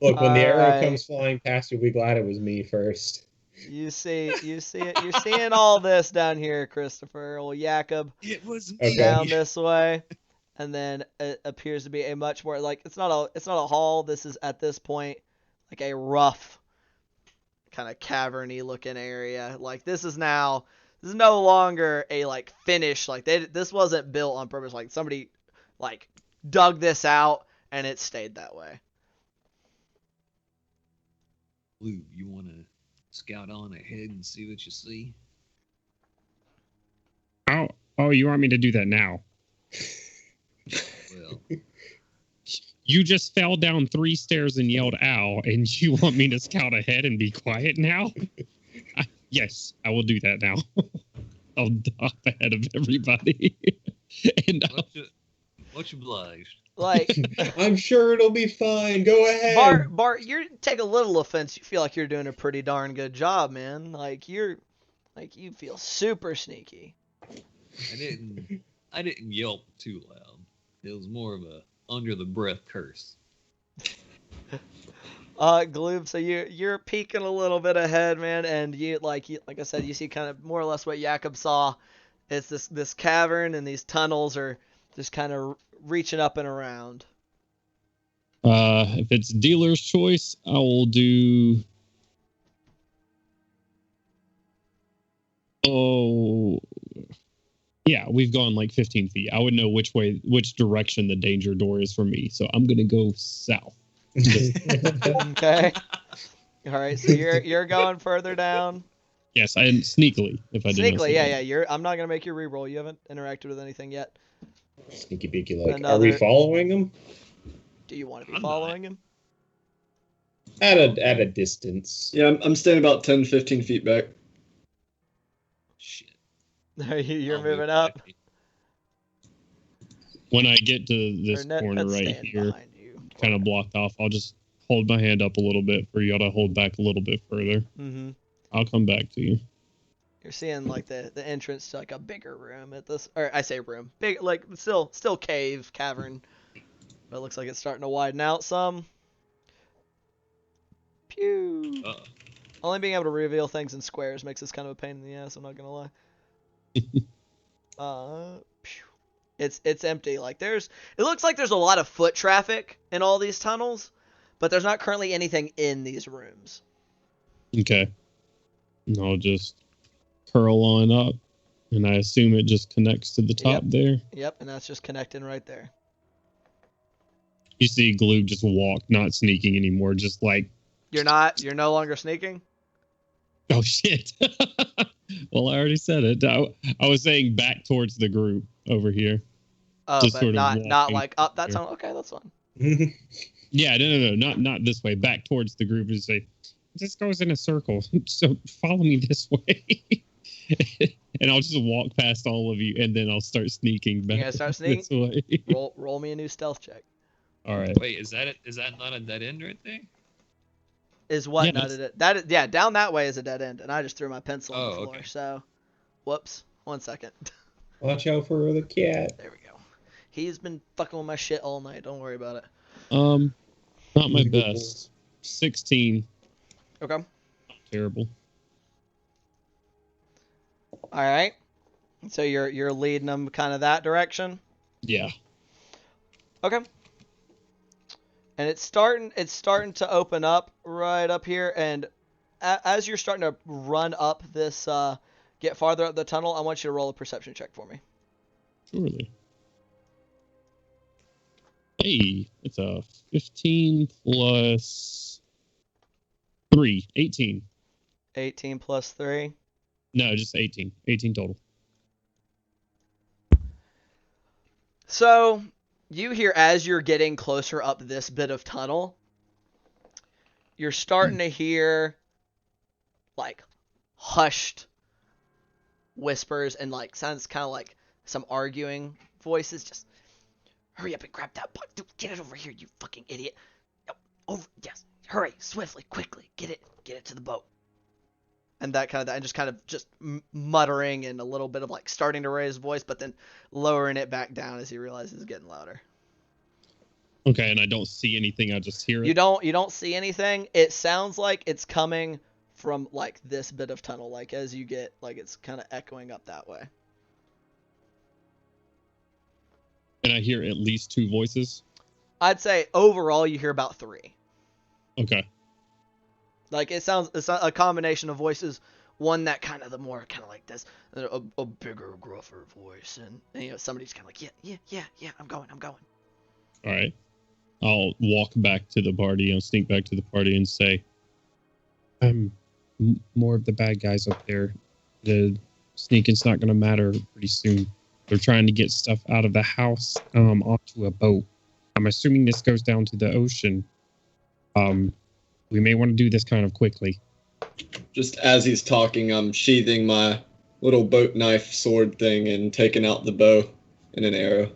Look, when the arrow Alright. comes flying past, you'll be glad it was me first. You see it. You're seeing all this down here, Christopher. Well, Jacob it was me. Okay. down this way, and then it appears to be a much more like it's not a hall. This is at this point like a rough kind of caverny looking area. Like this is no longer a like finish. Like this wasn't built on purpose. Like somebody like dug this out and it stayed that way. Blue, you want to scout on ahead and see what you see? Oh, you want me to do that now? Well, You just fell down 3 stairs and yelled "ow," and you want me to scout ahead and be quiet now? Yes, I will do that now. I'll hop ahead of everybody. And much obliged. Like I'm sure it'll be fine. Go ahead. Bart, you take a little offense. You feel like you're doing a pretty darn good job, man. Like you feel super sneaky. I didn't yelp too loud. It was more of a under the breath curse. Gloob, so you're peeking a little bit ahead, man, and like I said, you see kind of more or less what Jakob saw. It's this cavern, and these tunnels are just kind of reaching up and around. if it's dealer's choice, I will do. Oh, yeah, we've gone like 15 feet. I would know which direction the danger door is for me, so I'm gonna go south. Okay. All right, so you're going further down. Yes, I sneakily. If I didn't. Sneakily, yeah. I'm not gonna make you re-roll. You haven't interacted with anything yet. Sneaky beaky, like, are Another- we following him? Do you want to be I'm following him? At a distance. Yeah, I'm staying about 10, 15 feet back. Shit. You're I'll moving move up. back. When I get to this Or Ned's corner right staying here, behind you. kind of blocked off, I'll just hold my hand up a little bit for y'all to hold back a little bit further. Mm-hmm. I'll come back to you. You're seeing like the entrance to like a bigger room at this, or I say room, big like still cavern, but it looks like it's starting to widen out some. Pew. Only being able to reveal things in squares makes this kind of a pain in the ass. I'm not gonna lie. Pew. It's empty. Like it looks like there's a lot of foot traffic in all these tunnels, but there's not currently anything in these rooms. Okay. And I'll just curl on up, and I assume it just connects to the top there. Yep, and that's just connecting right there. You see Gloob just walk, not sneaking anymore, just like, You're no longer sneaking? oh shit. Well, I already said it. I was saying back towards the group over here. Oh, Just but sort of not walking like up that here. tunnel. Okay, that's fine. Yeah, no, not this way. Back towards the group and say, this goes in a circle, so follow me this way. And I'll just walk past all of you, and then I'll start sneaking back. You gonna start sneaking? This way. Roll me a new stealth check. All right. Wait, is that not a dead end right there? Is what Yeah, not a that is, yeah, down that way is a dead end, and I just threw my pencil on the floor. Okay. So, whoops. 1 second. Watch out for the cat. There we go. He's been fucking with my shit all night. Don't worry about it. Not my best. 16. Okay. Terrible. All right. So you're leading them kind of that direction. Yeah. Okay. And it's starting to open up right up here, and as you're starting to run up this, get farther up the tunnel, I want you to roll a perception check for me. Surely. Hey, it's a 15 plus 3, 18. 18 plus 3. No, just 18. 18 total. So, you hear as you're getting closer up this bit of tunnel, you're starting to hear, like, hushed whispers and, like, sounds kind of like some arguing voices. Just, hurry up and grab that box. Dude, get it over here, you fucking idiot. No, over, yes, hurry, swiftly, quickly, get it to the boat. And that kind of, and just kind of just muttering and a little bit of like starting to raise his voice, but then lowering it back down as he realizes it's getting louder. Okay, and I don't see anything. I just hear it. You don't see anything. It sounds like it's coming from like this bit of tunnel, like as you get like it's kind of echoing up that way. And I hear at least 2 voices. I'd say overall you hear about 3. Okay. Like it's a combination of voices. One that kind of the more kind of like this, a bigger, gruffer voice, and you know somebody's kind of like yeah, I'm going. All right. I'll walk back to the party. I'll sneak back to the party and say, more of the bad guys up there. The sneaking's not going to matter pretty soon. They're trying to get stuff out of the house onto a boat. I'm assuming this goes down to the ocean. We may want to do this kind of quickly. Just as he's talking, I'm sheathing my little boat knife sword thing and taking out the bow and an arrow.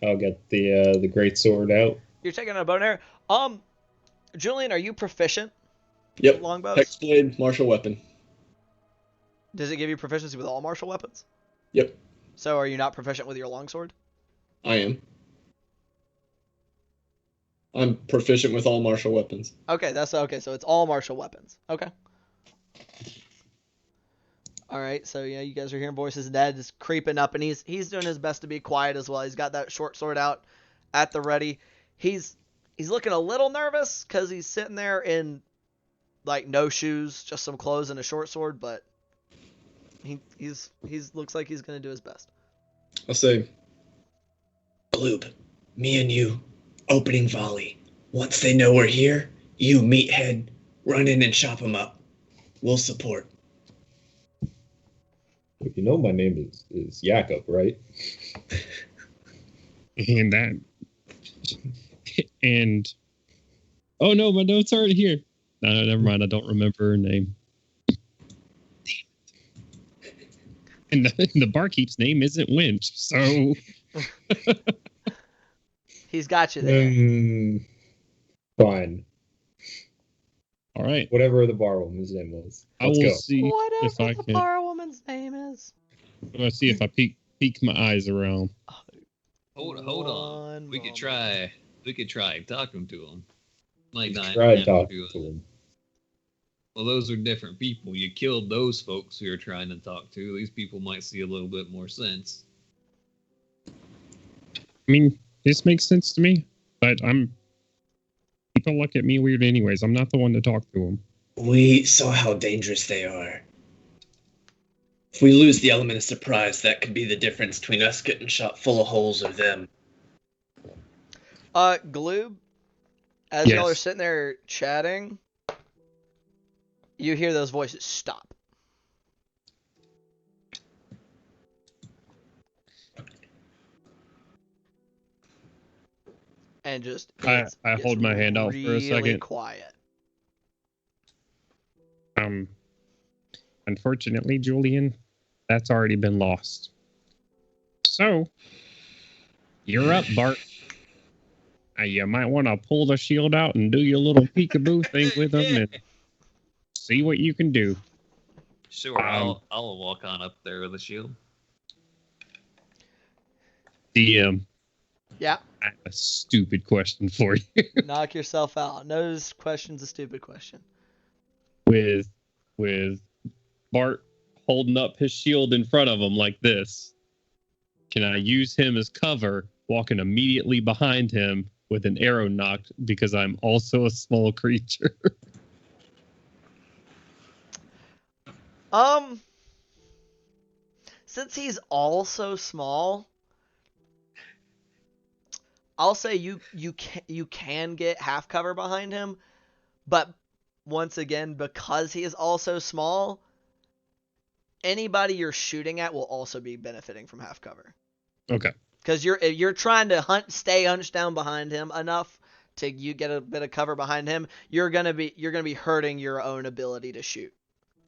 I'll get the great sword out. You're taking out a bow and arrow. Julian, are you proficient? Yep. With longbows? Hexblade, martial weapon. Does it give you proficiency with all martial weapons? Yep. So are you not proficient with your longsword? I am. I'm proficient with all martial weapons. Okay, that's okay. So it's all martial weapons. Okay. All right. So yeah, you guys are hearing voices. Dad is creeping up, and he's doing his best to be quiet as well. He's got that short sword out at the ready. He's looking a little nervous because he's sitting there in like no shoes, just some clothes and a short sword, but he's looks like he's gonna do his best. I'll say, Gloob, me and you, opening volley. Once they know we're here, you, meathead, run in and chop them up. We'll support. You know my name is Jakob, right? And that... And... Oh no, my notes aren't here. No, never mind. I don't remember her name. And the barkeep's name isn't Winch, so... He's got you there. Fine. All right. Whatever the bar woman's name was. Let's go. See Whatever if I the can. bar woman's name is. Let's see if I peek my eyes around. Hold on. We could try talking to him. Like not Try talking to him. Well, those are different people. You killed those folks who you're trying to talk to. These people might see a little bit more sense. I mean, this makes sense to me, but people look at me weird anyways. I'm not the one to talk to them. We saw how dangerous they are. If we lose the element of surprise, that could be the difference between us getting shot full of holes or them. Gloob, as Yes. y'all are sitting there chatting, you hear those voices stop. And just I hold my hand out for a really second. Quiet. Unfortunately, Julian, that's already been lost. So, you're up, Bart. You might want to pull the shield out and do your little peekaboo thing with them and see what you can do. Sure, I'll walk on up there with the shield. DM. Yeah. I have a stupid question for you. Knock yourself out. No question's a stupid question. with Bart holding up his shield in front of him like this, can I use him as cover, walking immediately behind him with an arrow knocked because I'm also a small creature? Since he's also small, I'll say you can get half cover behind him, but once again, because he is also small, anybody you're shooting at will also be benefiting from half cover. Okay. Because you're trying to stay hunched down behind him enough to you get a bit of cover behind him. You're gonna be hurting your own ability to shoot.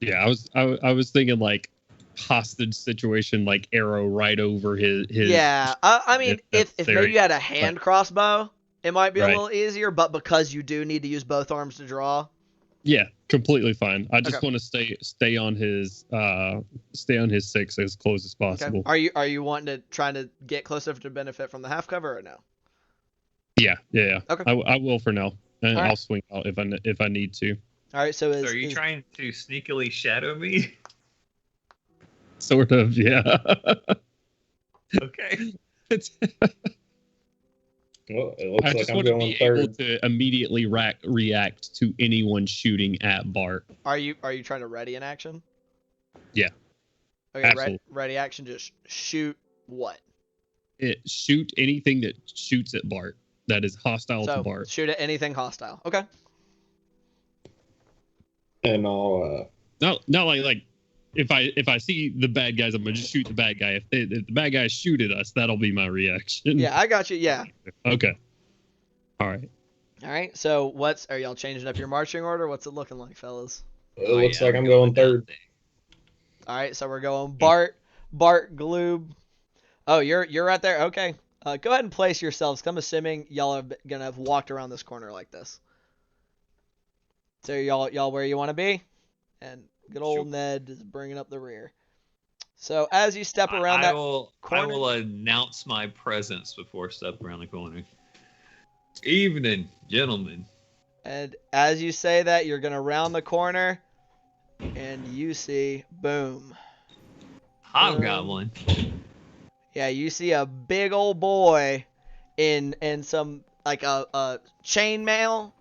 Yeah, I was thinking like hostage situation, like arrow right over his. Yeah, I mean, if maybe you had a but- hand crossbow, it might be a Right. little easier. But because you do need to use both arms to draw, Yeah, completely fine. I just Okay. want to stay on his 6 as close as possible. okay. Are you wanting to trying to get close enough to benefit from the half cover or no? Yeah. Okay. I will for now, and All right. I'll swing out if I need to. All right. So So are you trying to sneakily shadow me? Sort of, yeah. Okay. It's, Well, it looks I like just I'm want to going be able third. to immediately react to anyone shooting at Bart. Are you trying to ready an action? Yeah. Okay. Absolutely. Ready action. Just shoot what? Shoot anything that shoots at Bart that is hostile to So Bart. shoot at anything hostile. Okay. And I'll No, like if I see the bad guys, I'm gonna just shoot the bad guy. If the bad guys shoot at us, that'll be my reaction. Yeah, I got you. Yeah. Okay. All right. All right. So are y'all changing up your marching order? What's it looking like, fellas? it looks like I'm going third. All right. So we're going Bart, Gloob. Oh, you're right there. Okay. Go ahead and place yourselves. 'Cause I'm assuming y'all are gonna have walked around this corner like this. So y'all where you want to be, and good old Sure. Ned is bringing up the rear. So as you step around I that will corner, announce my presence before stepping around the corner. Evening, gentlemen. and as you say that, you're gonna round the corner, and you see, boom. Hobgoblin. Yeah, you see a big old boy in some like a chainmail,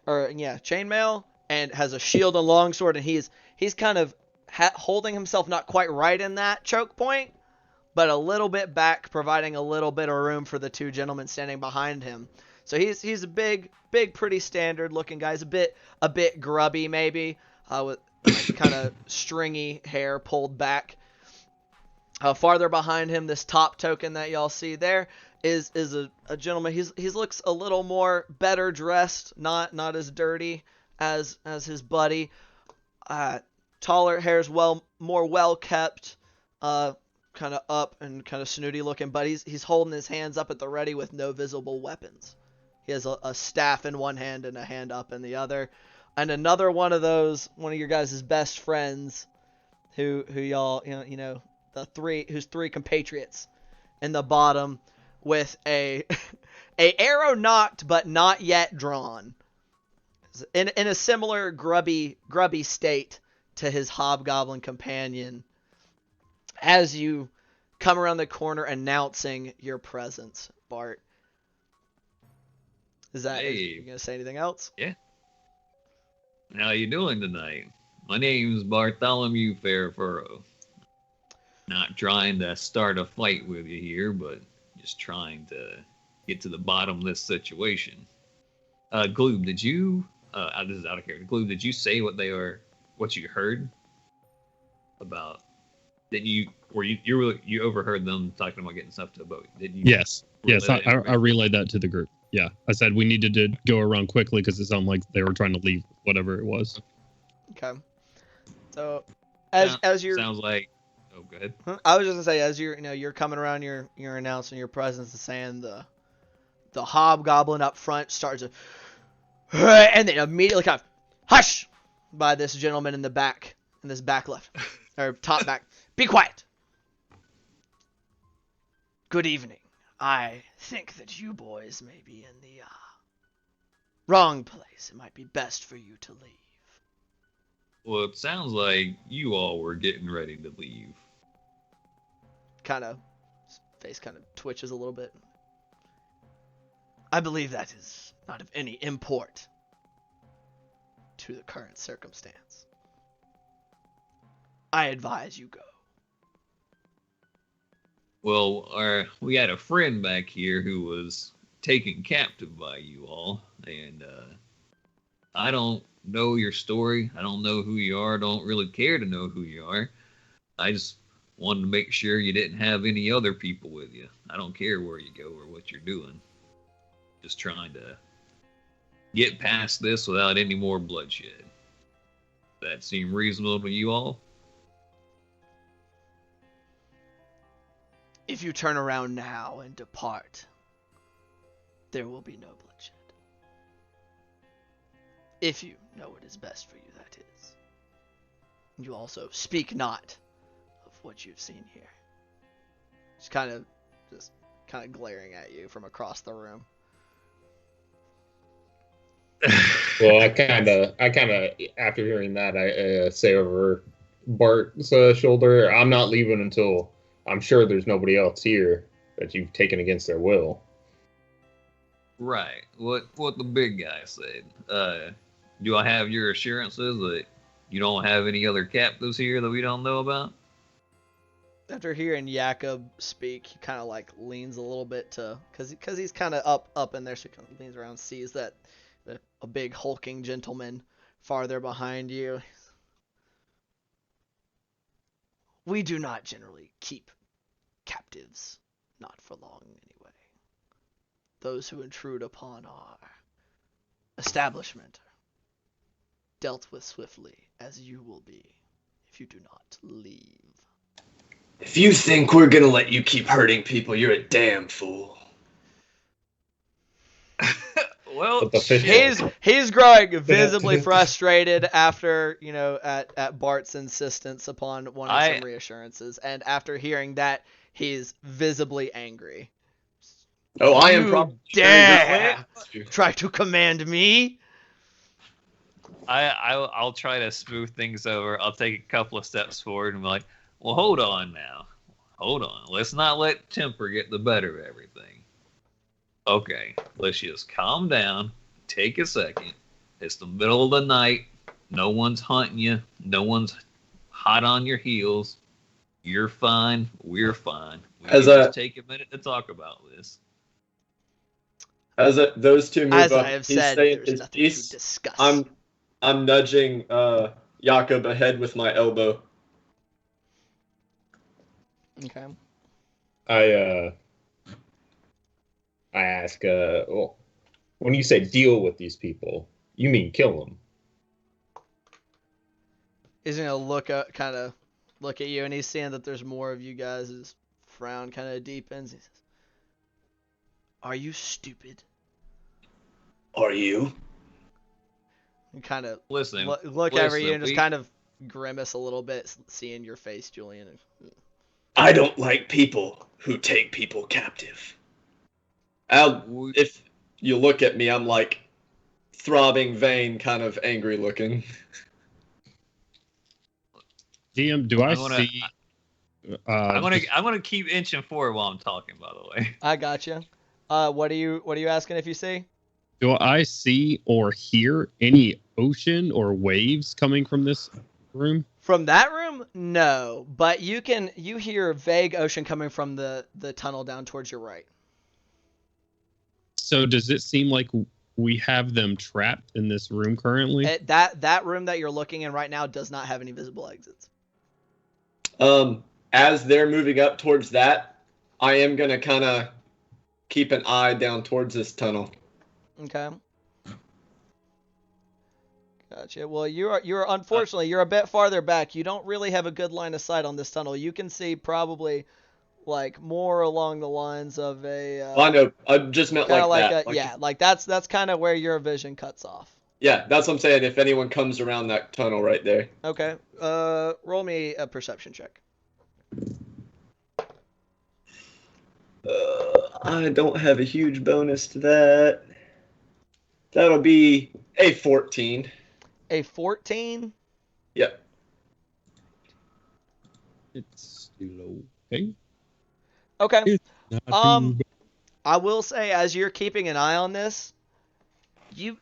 chainmail, and has a shield and longsword, and he's kind of holding himself not quite right in that choke point, but a little bit back, providing a little bit of room for the two gentlemen standing behind him. So he's a big, pretty standard looking guy. He's a bit grubby maybe, with kind of stringy hair pulled back. Farther behind him, this top token that y'all see there is a gentleman. He looks a little more better dressed, not as dirty as his buddy. Taller, hair's more well kept, kind of up and kind of snooty looking, but he's holding his hands up at the ready with no visible weapons. He has a staff in one hand and a hand up in the other, and another one of your guys' best friends, who y'all who's three compatriots in the bottom with a arrow knocked but not yet drawn, in a similar grubby state to his hobgoblin companion, as you come around the corner announcing your presence, Bart. Hey. You gonna say anything else? How you doing tonight? My name's Bartholomew Fairfurrow. Not trying to start a fight with you here, but just trying to get to the bottom of this situation. Gloob, did you? This is out of here. Gloob, did you say what you heard about? Did you? You overheard them talking about getting stuff to the boat? Did you? Yes. relay that I information? relayed that to the group. Yeah, I said we needed to go around quickly because it sounded like they were trying to leave whatever it was. Okay. So, as you're, Sounds like. Oh, go ahead. I was just gonna say, as you're coming around, you're announcing your presence and saying the hobgoblin up front starts to, and then immediately kind of hush by this gentleman in the back, in this back left or top back. Be quiet. Good evening. I think that you boys may be in the wrong place. It might be best for you to leave. Well, it sounds like you all were getting ready to leave. Kind of, face kind of twitches a little bit. I believe that is not of any import to the current circumstance. I advise you go. Well, we had a friend back here who was taken captive by you all, and I don't know your story. I don't know who you are. Don't really care to know who you are. I just wanted to make sure you didn't have any other people with you. I don't care where you go or what you're doing. Just trying to get past this without any more bloodshed. That seem reasonable to you all? If you turn around now and depart, there will be no bloodshed. If you know what is best for you, that is. You also speak not of what you've seen here. Just kind of glaring at you from across the room. Well, I kind of, after hearing that, I say over Bart's shoulder, I'm not leaving until I'm sure there's nobody else here that you've taken against their will. Right. What the big guy said. Do I have your assurances that you don't have any other captives here that we don't know about? After hearing Jakob speak, he kind of like leans a little bit to, because he's kind of up in there, so he kind of leans around, sees that a big hulking gentleman farther behind you. We do not generally keep captives, not for long anyway. Those who intrude upon our establishment are dealt with swiftly, as you will be if you do not leave. If you think we're gonna let you keep hurting people, you're a damn fool. Well, he's growing visibly frustrated after, at Bart's insistence upon wanting some reassurances, and after hearing that, he's visibly angry. Oh, I am You probably dare try to command me? I'll try to smooth things over. I'll take a couple of steps forward and be like, well, hold on now. Hold on. Let's not let temper get the better of everything. Okay, let's just calm down. Take a second. It's the middle of the night. No one's hunting you. No one's hot on your heels. You're fine. We're fine. We can just take a minute to talk about this. As those two move as up, I have he's said, saying there's his nothing piece. to discuss. I'm nudging Jakob ahead with my elbow. Okay. I ask, well, when you say deal with these people, you mean kill them? He's gonna look at you, and he's seeing that there's more of you guys. His frown kind of deepens. He says, "Are you stupid?" Are you? And kind of listen over you and just kind of grimace a little bit, seeing your face, Julian. I don't like people who take people captive. If you look at me, I'm like throbbing vein, kind of angry looking. DM, do I see? I'm gonna keep inching forward while I'm talking. By the way, I gotcha. What are you asking if you see? Do I see or hear any ocean or waves coming from this room? From that room, no. But you hear vague ocean coming from the tunnel down towards your right. So does it seem like we have them trapped in this room currently? That room that you're looking in right now does not have any visible exits. As they're moving up towards that, I am gonna kind of keep an eye down towards this tunnel. Okay. Gotcha. Well, you're unfortunately you're a bit farther back. You don't really have a good line of sight on this tunnel. You can see probably like more along the lines of a. I know. I just meant like that. Like that's kind of where your vision cuts off. Yeah, that's what I'm saying. If anyone comes around that tunnel right there. Okay. Roll me a perception check. I don't have a huge bonus to that. That'll be a 14. A 14? Yep. It's still okay. Okay. It's not too bad. I will say, as you're keeping an eye on this, you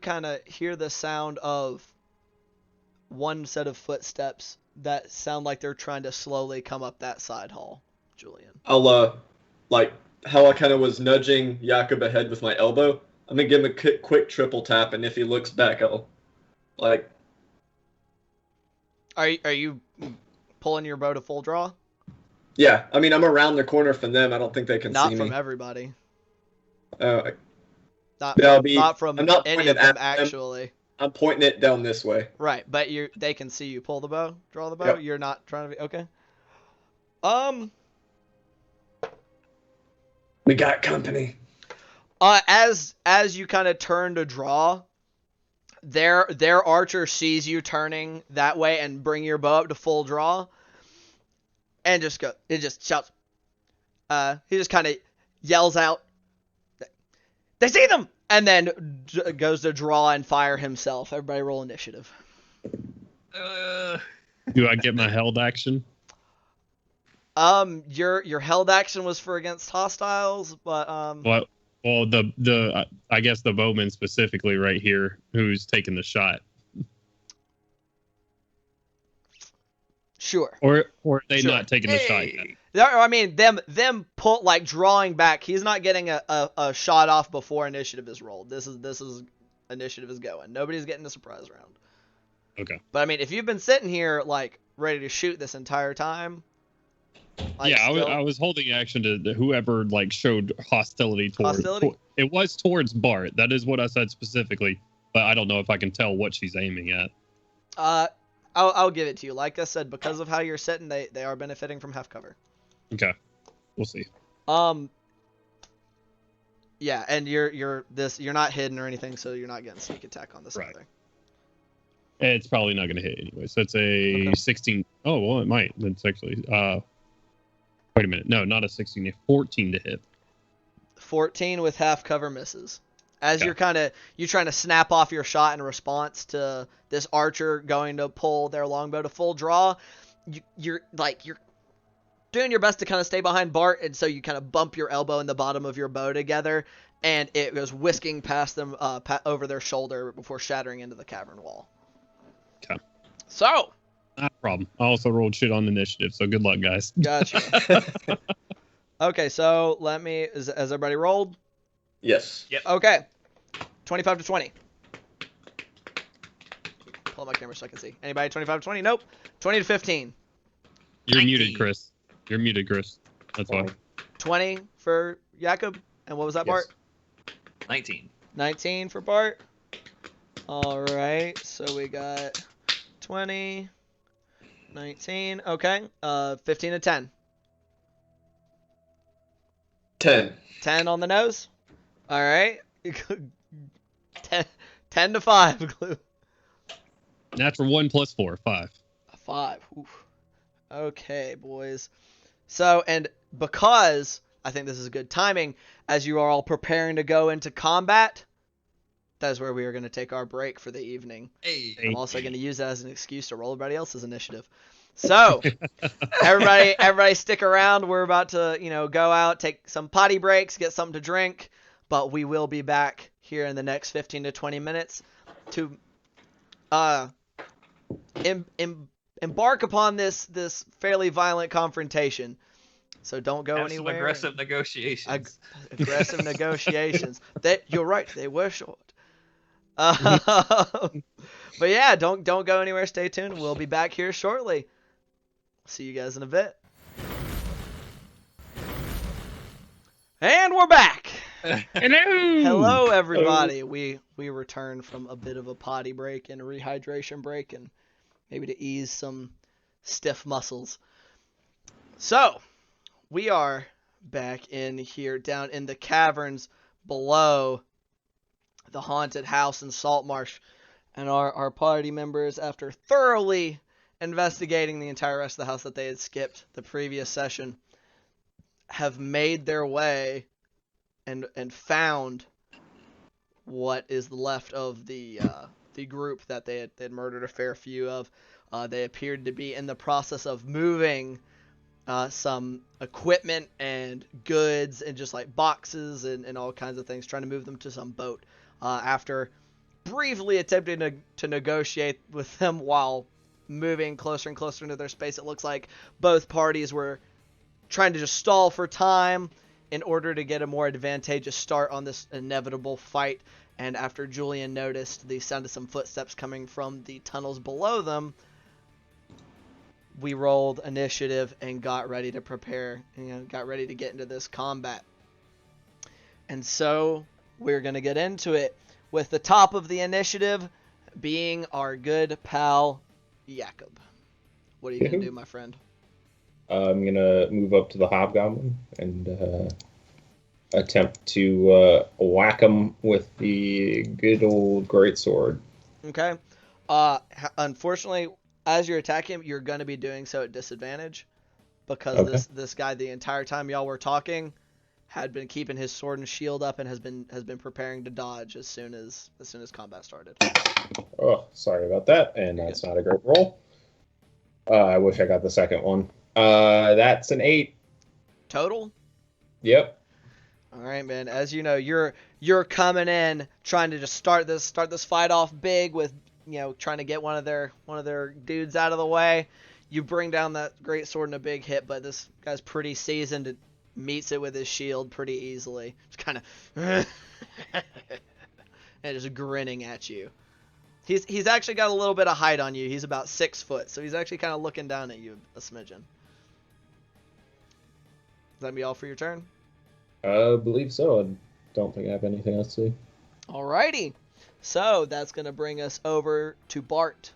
kind of hear the sound of one set of footsteps that sound like they're trying to slowly come up that side hall, Julian. I'll like how I kind of was nudging Jakob ahead with my elbow. I'm gonna give him a quick triple tap, and if he looks back, I'll like. Are you pulling your bow to full draw? Yeah, I mean I'm around the corner from them. I don't think they can Not see from me. everybody. Not Not from I'm not any pointing of them at them. actually. I'm pointing it down this way. Right, but they can see you pull the bow, draw the bow. Yep. You're not trying to be okay. We got company. As you kind of turn to draw, their archer sees you turning that way and bring your bow up to full draw, and it just shouts. He just kind of yells out, "They see them!" And then goes to draw and fire himself. Everybody roll initiative. Do I get my held action? Your held action was for against hostiles, but What? Well, the I guess the bowman specifically right here, who's taking the shot, sure. or are they Sure. not taking the shot yet? I mean, them pull like drawing back. He's not getting a shot off before initiative is rolled. This is initiative is going. Nobody's getting a surprise round. Okay. But I mean, if you've been sitting here like ready to shoot this entire time, like, yeah, still, I was holding action to whoever like showed hostility toward. Hostility? It was towards Bart. That is what I said specifically, but I don't know if I can tell what she's aiming at. I'll give it to you. Like I said, because of how you're sitting, they are benefiting from half cover. Okay, we'll see. Yeah, and you're not hidden or anything, so you're not getting sneak attack on this Right. other. It's probably not going to hit anyway. So it's a Okay. 16. Oh, well, it might. That's actually. Wait a minute. No, not a 16. A 14 to hit. 14 with half cover misses. As Okay. you're trying to snap off your shot in response to this archer going to pull their longbow to full draw, you're doing your best to kind of stay behind Bart, and so you kind of bump your elbow and the bottom of your bow together, and it goes whisking past them over their shoulder before shattering into the cavern wall. Okay. So, Not a problem. I also rolled shit on initiative, so good luck, guys. gotcha. Okay, so has everybody rolled? Yes. Yep. Okay. 25 to 20. Pull up my camera so I can see. Anybody 25 to 20? Nope. 20 to 15. You're 19. muted, Chris. You're muted, Chris. That's why. 20 for Jakob. And what was that, Bart? 19. 19 for Bart. All right. So we got 20, 19. Okay. 15 to 10. 10. 10 on the nose. All right. 10 to 5. Glue. Natural 1 plus 4, 5. 5. Oof. Okay, boys. So, and because I think this is good timing, as you are all preparing to go into combat, that is where we are going to take our break for the evening. Hey. I'm also going to use that as an excuse to roll everybody else's initiative. So, everybody stick around. We're about to, go out, take some potty breaks, get something to drink, but we will be back here in the next 15 to 20 minutes to embark upon this fairly violent confrontation. So don't go Have anywhere. some aggressive negotiations. Aggressive negotiations. You're right. They were short. But yeah, don't go anywhere. Stay tuned. We'll be back here shortly. See you guys in a bit. And we're back. Hello. Hello, everybody. We returned from a bit of a potty break and a rehydration break, and maybe to ease some stiff muscles. So, we are back in here, down in the caverns below the haunted house in Saltmarsh, and our party members, after thoroughly investigating the entire rest of the house that they had skipped the previous session, have made their way and found what is left of the group that they had murdered a fair few of. They appeared to be in the process of moving some equipment and goods and just like boxes and all kinds of things, trying to move them to some boat. After briefly attempting to negotiate with them while moving closer and closer into their space, it looks like both parties were trying to just stall for time in order to get a more advantageous start on this inevitable fight. And after Julian noticed the sound of some footsteps coming from the tunnels below them, we rolled initiative and got ready to prepare, got ready to get into this combat. And so we're going to get into it with the top of the initiative being our good pal, Jakob. What are you going to do, my friend? I'm going to move up to the hobgoblin and attempt to whack him with the good old greatsword. Okay. Unfortunately, as you're attacking him, you're going to be doing so at disadvantage because this guy, the entire time y'all were talking, had been keeping his sword and shield up and has been preparing to dodge as soon as combat started. Oh, sorry about that, and that's not a great roll. I wish I got the second one. That's an 8 total. Yep. All right, man. As you know, you're coming in trying to just start this fight off big with, trying to get one of their dudes out of the way. You bring down that great sword in a big hit, but this guy's pretty seasoned. It meets it with his shield pretty easily. Just kind of and just grinning at you. He's actually got a little bit of height on you. He's about 6 foot, so he's actually kind of looking down at you a smidgen. Is that be all for your turn? I believe so. I don't think I have anything else to say. Alrighty. So that's going to bring us over to Bart.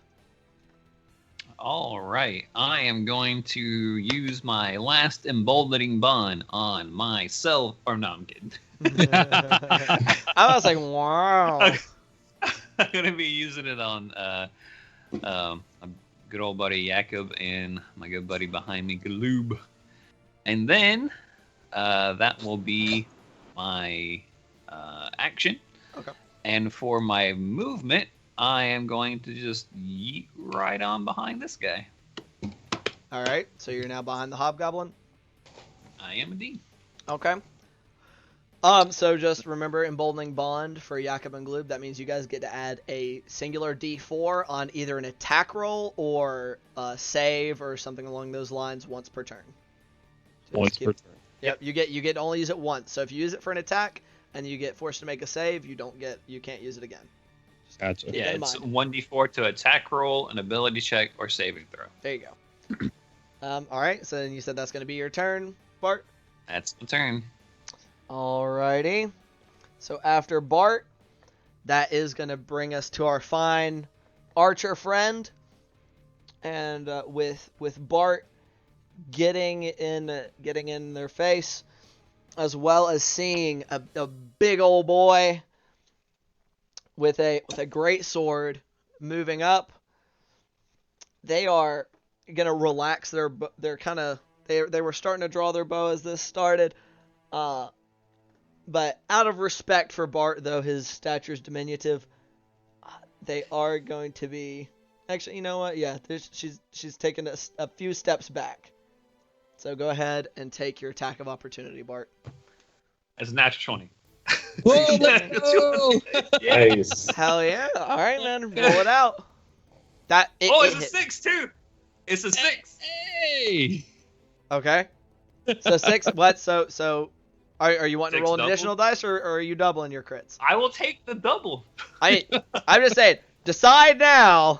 All right. I am going to use my last emboldening bond on myself. Or no, I'm kidding. I was like, wow. I'm going to be using it on a good old buddy Jakob and my good buddy behind me, Galoob. And then that will be my action. Okay. And for my movement, I am going to just yeet right on behind this guy. All right. So you're now behind the hobgoblin? I am indeed. Okay. So just remember emboldening bond for Jakob and Gloob. That means you guys get to add a singular D4 on either an attack roll or a save or something along those lines once per turn. So Once per turn. Yep. You get to only use it once. So if you use it for an attack and you get forced to make a save, you can't use it again. Gotcha. Yeah, it's 1d4 to attack roll, an ability check, or saving throw. There you go. All right. So then you said that's going to be your turn, Bart. That's the turn. Alrighty. So after Bart, that is going to bring us to our fine archer friend. And with Bart getting in their face, as well as seeing a big old boy with a great sword moving up, they are going to relax they were starting to draw their bow as this started. But out of respect for Bart, though his stature is diminutive, they are going to be... Actually, you know what? Yeah, she's taken a few steps back. So go ahead and take your attack of opportunity, Bart. It's a natural 20. Whoa, let's go! Nice. Hell yeah. All right, man. Roll it out. It's a 6, too! It's a 6! Hey! Okay. So 6. What? So... Are you wanting to 6 roll an double? additional dice, or are you doubling your crits? I will take the double. I'm just saying, decide now,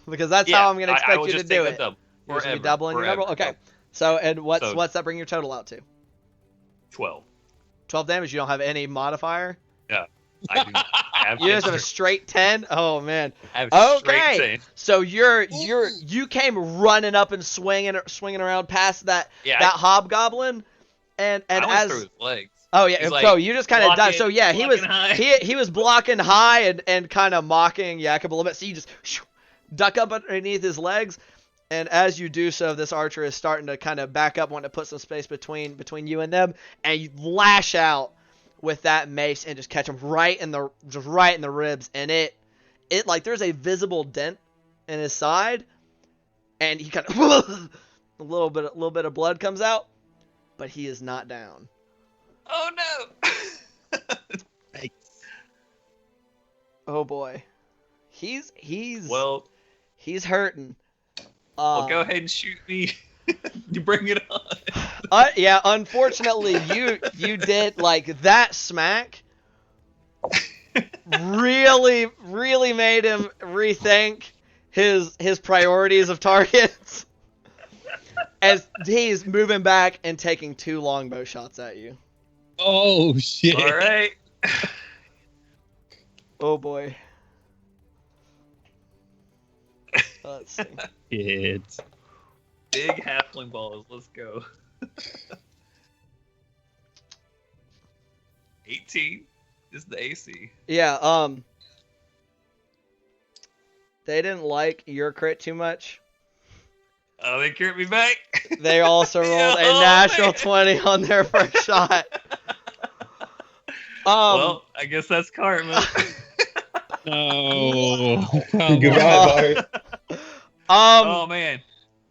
because that's how I'm going to I expect will you to just do take it. the double. You're just gonna be Forever, doubling your forever. double? Okay. So, and what's So- that bring your total out to? 12. 12 damage? You don't have any modifier? I do. I have You just have a straight 10? Oh, man. I have Okay. straight 10. So you came running up and swinging around past that Yeah, that hobgoblin, and I went as through his legs. oh yeah, He's so like, you just kind of died. So yeah, he was blocking high. he was blocking high and kind of mocking Jakob a little bit. So you just duck up underneath his legs, and as you do so, this archer is starting to kind of back up, wanting to put some space between you and them, and you lash out with that mace and just catch him right in the ribs, and it like there's a visible dent in his side, and he kind of A little bit of blood comes out, but he is not down. Oh no! Oh boy, he's Well, hurting. go ahead and shoot me. You bring it on. Yeah, unfortunately, you did like that smack. Really made him rethink his priorities of targets. As he's moving back and taking 2 longbow shots at you. Oh shit! All right. Oh boy. Let's see. It's Big halfling balls. Let's go. 18 is the AC. Yeah. They didn't like your crit too much. Oh, they crit me back. They also rolled a natural 20 on their first shot. Well, I guess that's karma. no. Goodbye, Bart. Oh man,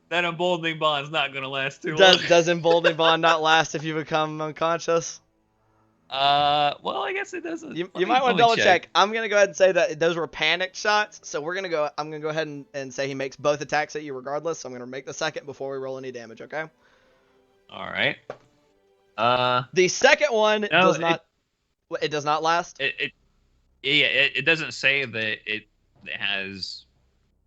that emboldening bond's not gonna last too long. Does emboldening bond not last if you become unconscious? Well, I guess it doesn't. You might want to double check. I'm gonna go ahead and say that those were panicked shots. So I'm gonna go ahead and say he makes both attacks at you regardless. So I'm gonna make the second before we roll any damage. Okay. All right. The second one does not. It does not last. It doesn't say that it has.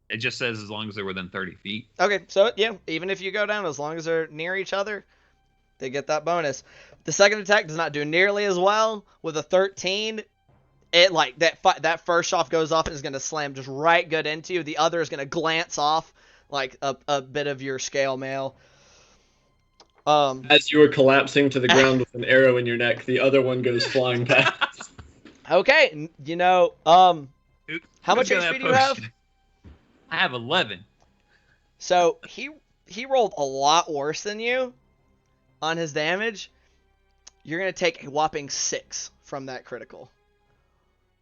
It just says as long as they're within 30 feet. Okay, so yeah, even if you go down, as long as they're near each other, they get that bonus. The second attack does not do nearly as well. With a 13, it like that first shot goes off and is gonna slam just right good into you. The other is gonna glance off like a bit of your scale mail. As you were collapsing to the ground with an arrow in your neck, the other one goes flying past. Okay, how much Who's got HP that do you have? potion? I have 11. So he rolled a lot worse than you on his damage. You're gonna take a whopping 6 from that critical.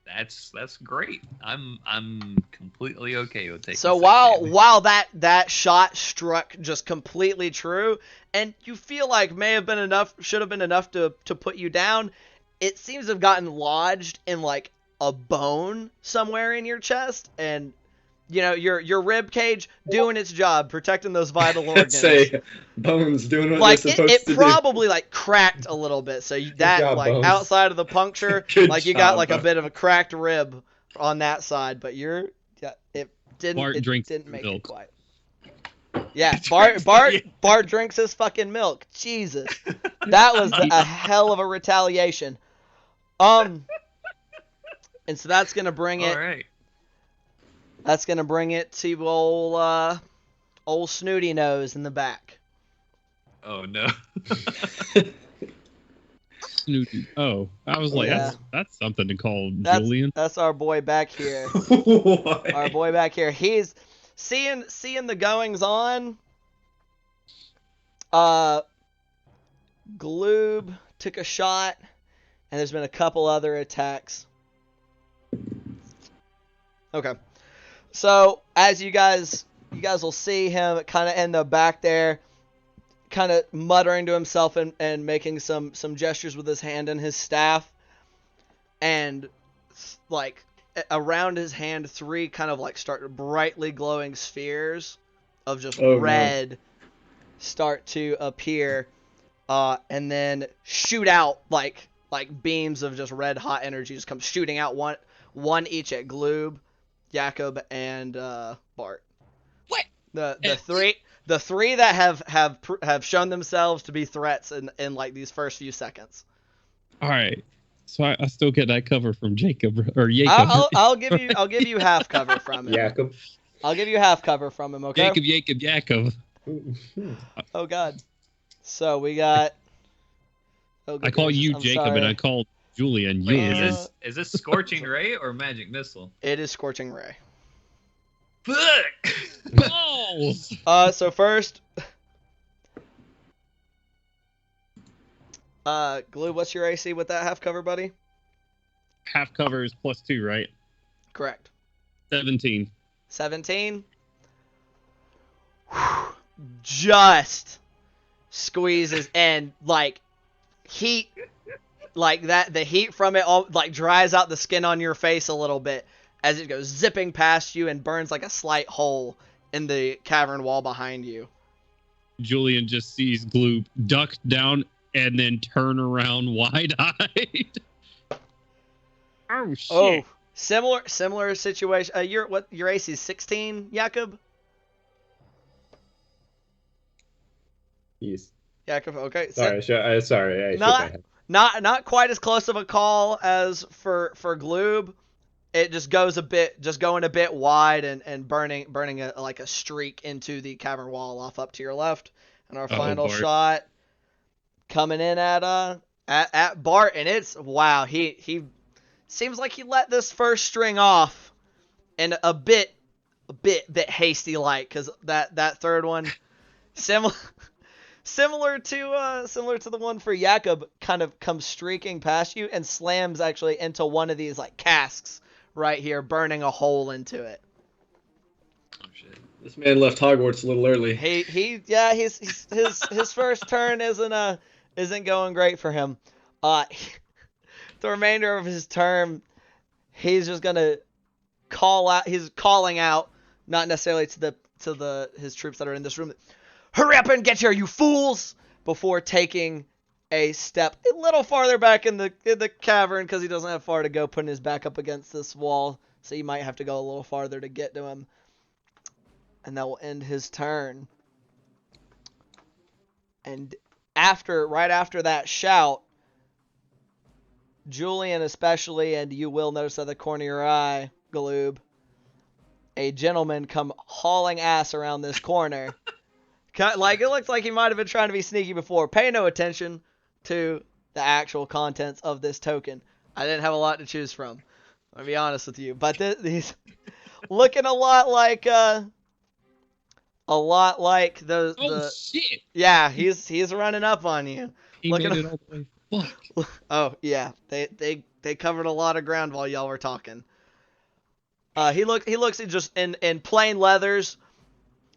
That's great. I'm completely okay with taking. So 6 damage. while that shot struck just completely true, and you feel like should have been enough to put you down, it seems to have gotten lodged in like a bone somewhere in your chest, and your rib cage doing its job, protecting those vital organs. Say, bones doing what Like they're supposed it to do. probably like cracked a little bit, so that job, like Bones. outside of the puncture, Good like you got job, like a Bones. bit of a cracked rib on that side, but it Bart drinks didn't make milk. it quite. Yeah, Bart drinks his fucking milk. Jesus, that was a hell of a retaliation. And so that's gonna bring it. All right. That's gonna bring it to old Snooty Nose in the back. Oh no. Snooty. Oh, I was like, Yeah. that's something to call That's Julian. that's our boy back here. What? Our boy back here. He's seeing the goings on. Gloob took a shot, and there's been a couple other attacks. Okay. So as you guys will see him kind of in the back there, kind of muttering to himself and making some gestures with his hand and his staff, and like around his hand 3 kind of like start brightly glowing spheres of just red start to appear, and then shoot out like beams of just red hot energy just come shooting out, one each at Gloob, Jakob, and Bart. What? The three that have shown themselves to be threats in like these first few seconds. All right. So I still get that cover from Jacob or Jacob. I'll give you half cover from him. Jacob. I'll give you half cover from him. Okay. Jacob. Oh God. So we got. Oh, I call you I'm Jacob sorry. and I call Julian Wait, Julian. is this Scorching Ray or Magic Missile? It is Scorching Ray. Fuck! Balls! So first, Glue, what's your AC with that half cover, buddy? Half cover is +2, right? Correct. 17. 17. just squeezes and like heat like that, the heat from it all like dries out the skin on your face a little bit as it goes zipping past you and burns like a slight hole in the cavern wall behind you. Julian just sees Gloob duck down and then turn around wide-eyed. Oh shit. Oh, similar situation. Your AC is 16, Jakob? Yes. Jakob, okay. Sorry, sorry. I shook my Not head. not quite as close of a call as for Gloob. It just going a bit wide and burning like a streak into the cavern wall off up to your left. And our final Bart. shot coming in at Bart, and it's wow. He seems like he let this first string off and a bit hasty like, because that third one similar to the one for Jakob kind of comes streaking past you and slams actually into one of these like casks right here, burning a hole into it. Oh shit. This man left Hogwarts a little early. His first turn isn't going great for him. The remainder of his term, he's just gonna call out. He's calling out, not necessarily to his troops that are in this room. Hurry up and get here, you fools! Before taking a step a little farther back in the cavern, because he doesn't have far to go, putting his back up against this wall, so you might have to go a little farther to get to him. And that will end his turn. And right after that shout, Julian especially, and you will notice at the corner of your eye, Gloob, a gentleman come hauling ass around this corner. Like, it looks like he might have been trying to be sneaky before. Pay no attention to the actual contents of this token. I didn't have a lot to choose from, I'll be honest with you. But he's looking a lot like the Shit. yeah, he's running up on you. He Looking made it all the way. Fuck. Oh yeah, they covered a lot of ground while y'all were talking. He looks just in plain leathers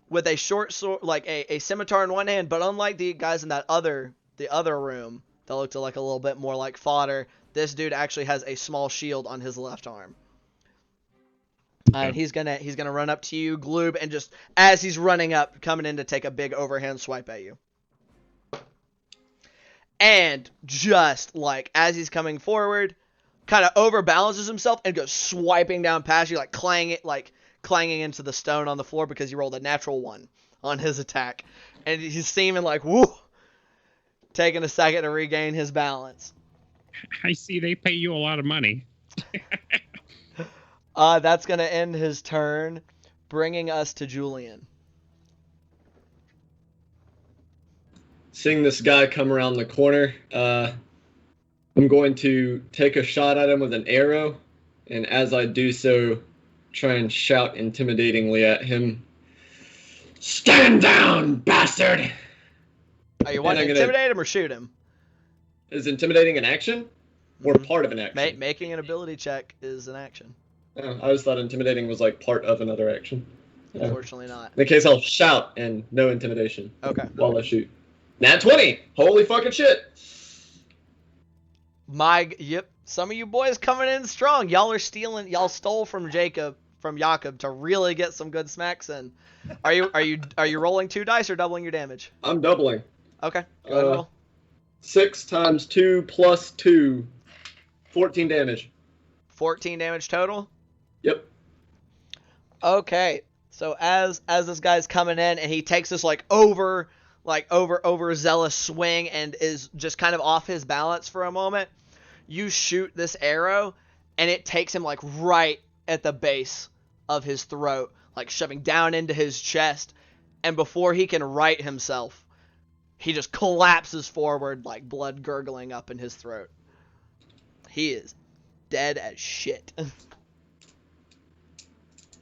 with a short sword, like a scimitar in one hand, but unlike the guys in the other room that looked like a little bit more like fodder, this dude actually has a small shield on his left arm. And he's gonna run up to you, Gloob, and just as he's running up, coming in to take a big overhand swipe at you. And just like as he's coming forward, kind of overbalances himself and goes swiping down past you, like clanging into the stone on the floor because he rolled a natural 1 on his attack. And he's seeming like, woo, taking a second to regain his balance. I see they pay you a lot of money. That's going to end his turn, bringing us to Julian. Seeing this guy come around the corner, I'm going to take a shot at him with an arrow, and as I do so, try and shout intimidatingly at him, "Stand down, bastard!" Are you wanting to intimidate him or shoot him? Is intimidating an action? Or part of an action? Making an ability check is an action. Oh, I always thought intimidating was like part of another action. Unfortunately not. In the case, I'll shout and no intimidation. Okay. While I shoot. Nat 20! Holy fucking shit! Yep. Some of you boys coming in strong. Y'all stole from Jacob to really get some good smacks in. Are you rolling 2 dice or doubling your damage? I'm doubling. Okay. Go ahead and roll. 6 times 2 plus 2. 14 damage. 14 damage total? Yep. Okay. So as this guy's coming in and he takes this overzealous swing and is just kind of off his balance for a moment, you shoot this arrow and it takes him like right at the base of his throat, like shoving down into his chest, and before he can right himself, he just collapses forward, like blood gurgling up in his throat. He is dead as shit.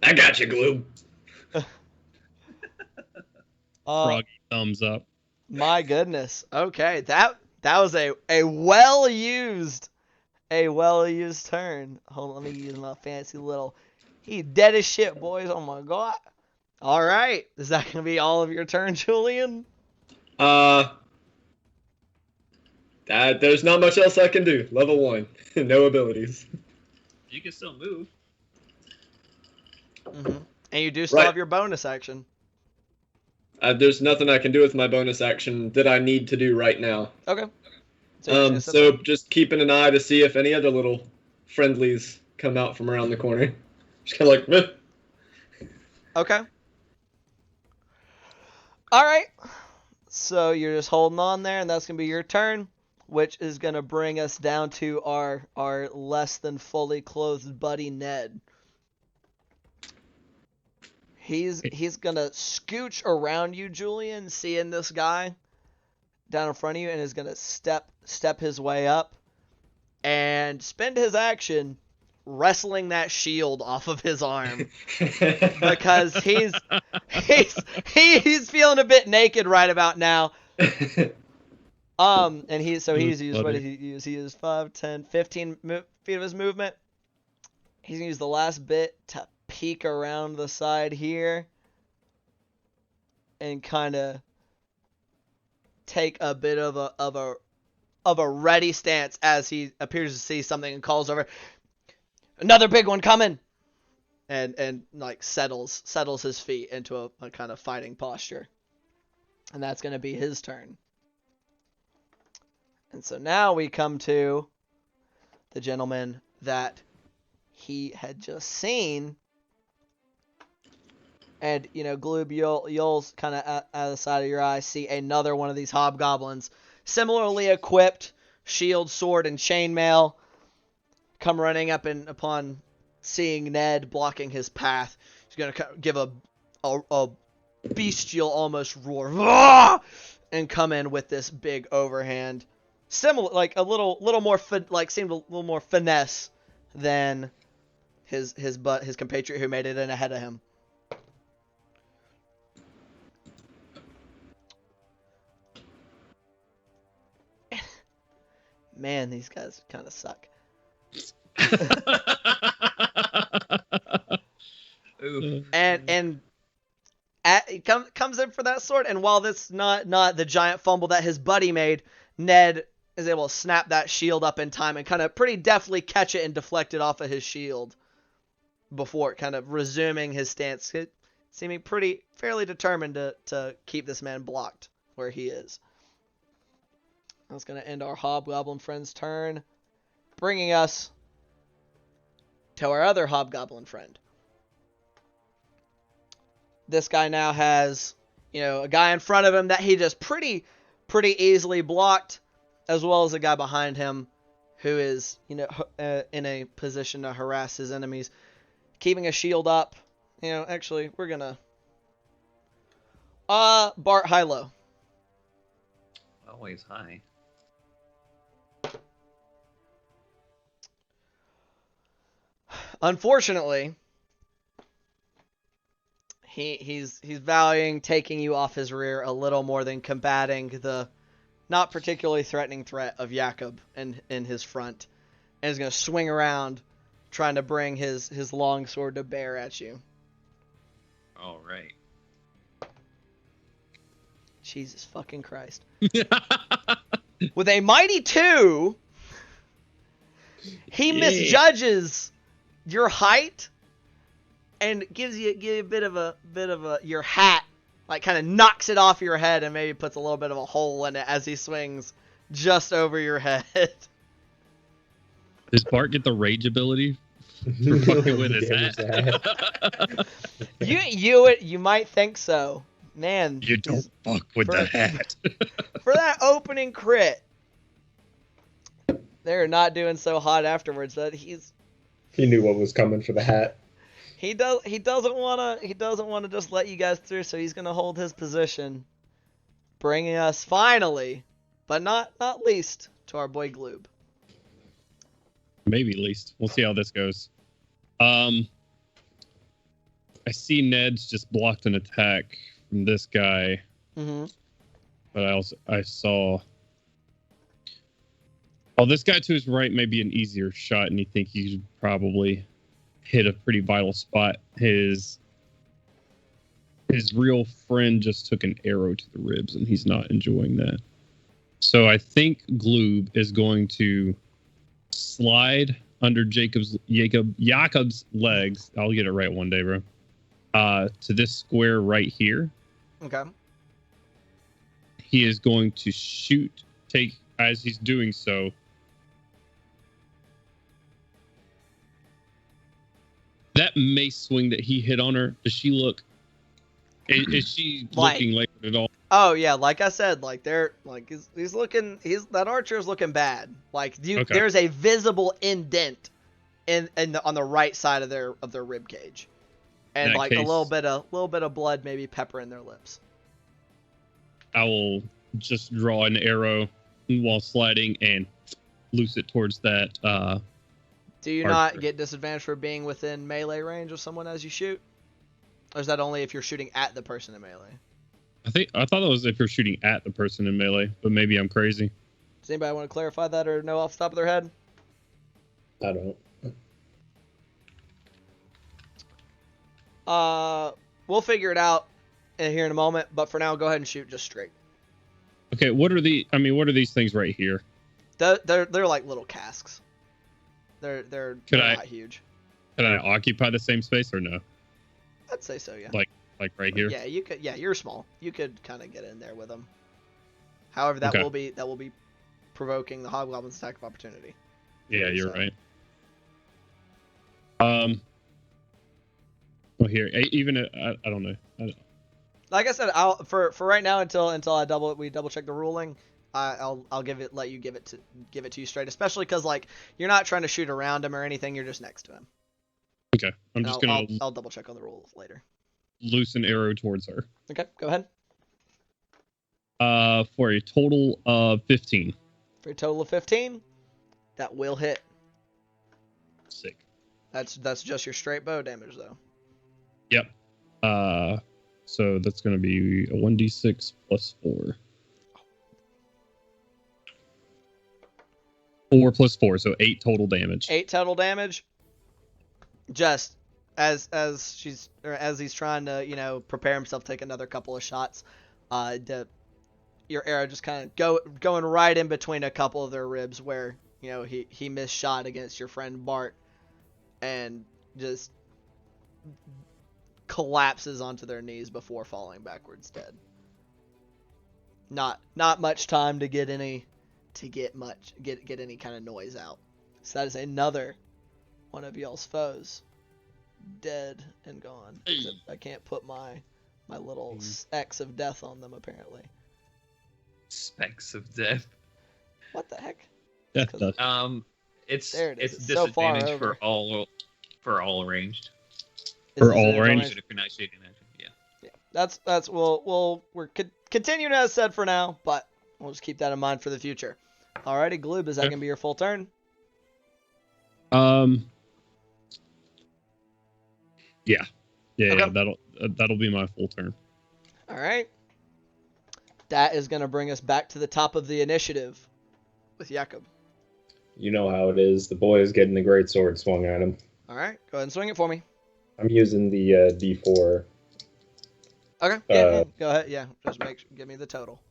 I got you, Gloob. Froggy thumbs up. My goodness. Okay, that was a well used turn. Hold on, let me use my fancy little. He's dead as shit, boys. Oh my god. All right. Is that going to be all of your turn, Julian? There's not much else I can do. Level 1. No abilities. You can still move. Mm-hmm. And you do still Right. have your bonus action. There's nothing I can do with my bonus action that I need to do right now. Okay. So, you're just gonna sit So there? just keeping an eye to see if any other little friendlies come out from around the corner. Just kind of like, meh. Okay. All right. So you're just holding on there, and that's gonna be your turn, which is gonna bring us down to our less than fully clothed buddy Ned. He's gonna scooch around you, Julian, seeing this guy down in front of you, and is gonna step his way up and spend his action wrestling that shield off of his arm because he's feeling a bit naked right about now. And he's used, what did he use? He used 5, 10, 15 feet of his movement. He's gonna use the last bit to peek around the side here and kind of take a bit of a ready stance as he appears to see something and calls over, "Another big one coming!" and like settles his feet into a kind of fighting posture. And that's going to be his turn. And so now we come to the gentleman that he had just seen. And, Gloob, you'll kind of out of the side of your eye see another one of these hobgoblins, similarly equipped, shield, sword, and chainmail, come running up and upon seeing Ned blocking his path. He's going to give a bestial almost roar and come in with this big overhand. Similar, like a little more, seemed a little more finesse than his compatriot who made it in ahead of him. Man, these guys kind of suck. and comes in for that sword, and while this not the giant fumble that his buddy made, Ned is able to snap that shield up in time and kind of pretty deftly catch it and deflect it off of his shield before kind of resuming his stance, seeming fairly determined to keep this man blocked where he is. That's going to end our hobgoblin friend's turn, bringing us to our other hobgoblin friend. This guy now has, a guy in front of him that he just pretty easily blocked, as well as a guy behind him who is, in a position to harass his enemies, keeping a shield up. Actually, we're gonna Bart high-low. Always high. Unfortunately, he's valuing taking you off his rear a little more than combating the not particularly threatening threat of Jakob in his front, and is going to swing around trying to bring his long sword to bear at you. All right. Jesus fucking Christ. With a mighty 2, he misjudges your height and gives you a bit of a your hat, like kind of knocks it off your head and maybe puts a little bit of a hole in it as he swings just over your head. Does Bart get the rage ability for fucking with his hat? You might think so. Man, you don't fuck with the hat. For that opening crit, they're not doing so hot afterwards. That he knew what was coming for the hat. He doesn't want to just let you guys through, so he's going to hold his position, bringing us finally, but not least, to our boy Gloob. Maybe least. We'll see how this goes. I see Ned's just blocked an attack from this guy. Mm-hmm. But I saw. Oh, this guy to his right may be an easier shot, and you think he should probably hit a pretty vital spot. His His real friend just took an arrow to the ribs, and he's not enjoying that. So I think Gloob is going to slide under Jacob's legs. I'll get it right one day, bro. To this square right here. Okay. He is going to as he's doing so. That mace swing that he hit on her, does she look? Is she looking like it at all? Oh yeah, like I said, like they're like that archer is looking bad. Like there's a visible indent on the right side of their rib cage, and like a little bit of blood maybe peppering their lips. I will just draw an arrow while sliding and loose it towards that. Do you not get disadvantage for being within melee range of someone as you shoot? Or is that only if you're shooting at the person in melee? I thought that was if you're shooting at the person in melee, but maybe I'm crazy. Does anybody want to clarify that or know off the top of their head? I don't. We'll figure it out here in a moment, but for now, go ahead and shoot just straight. Okay, what are these things right here? They're like little casks. They're not huge. Can I occupy the same space or no? I'd say so, yeah. Like right here. Yeah, you could. Yeah, you're small. You could kind of get in there with them. However, that will be provoking the hobgoblin's attack of opportunity. Yeah, you're right. Well, here, even I don't know. Like I said, for right now until we double check the ruling, I'll let you give it to you straight, especially because like you're not trying to shoot around him or anything. You're just next to him. Okay, I'll double check on the rules later. Loose an arrow towards her. Okay, go ahead. For a total of 15. For a total of 15, that will hit. Sick. That's just your straight bow damage though. Yep. So that's going to be a 1d6 plus 4. 4 plus 4, so 8 total damage. 8 total damage. Just as he's trying to prepare himself to take another couple of shots, your arrow just kind of going right in between a couple of their ribs where he missed shot against your friend Bart, and just collapses onto their knees before falling backwards dead. Not much time to get any kind of noise out. So that is another one of y'all's foes dead and gone. I can't put my little X of death on them apparently. Specks of death. What the heck? Death. It's It's disadvantage so for all arranged. For all range. Yeah. That's we're continuing as said for now, but we'll just keep that in mind for the future. Alrighty, Gloob, is that gonna be your full turn? Yeah. Okay. That'll be my full turn. All right. That is gonna bring us back to the top of the initiative with Jakob. You know how it is. The boy is getting the great sword swung at him. All right, go ahead and swing it for me. I'm using the D4. Okay. Yeah, go ahead. Yeah, just give me the total.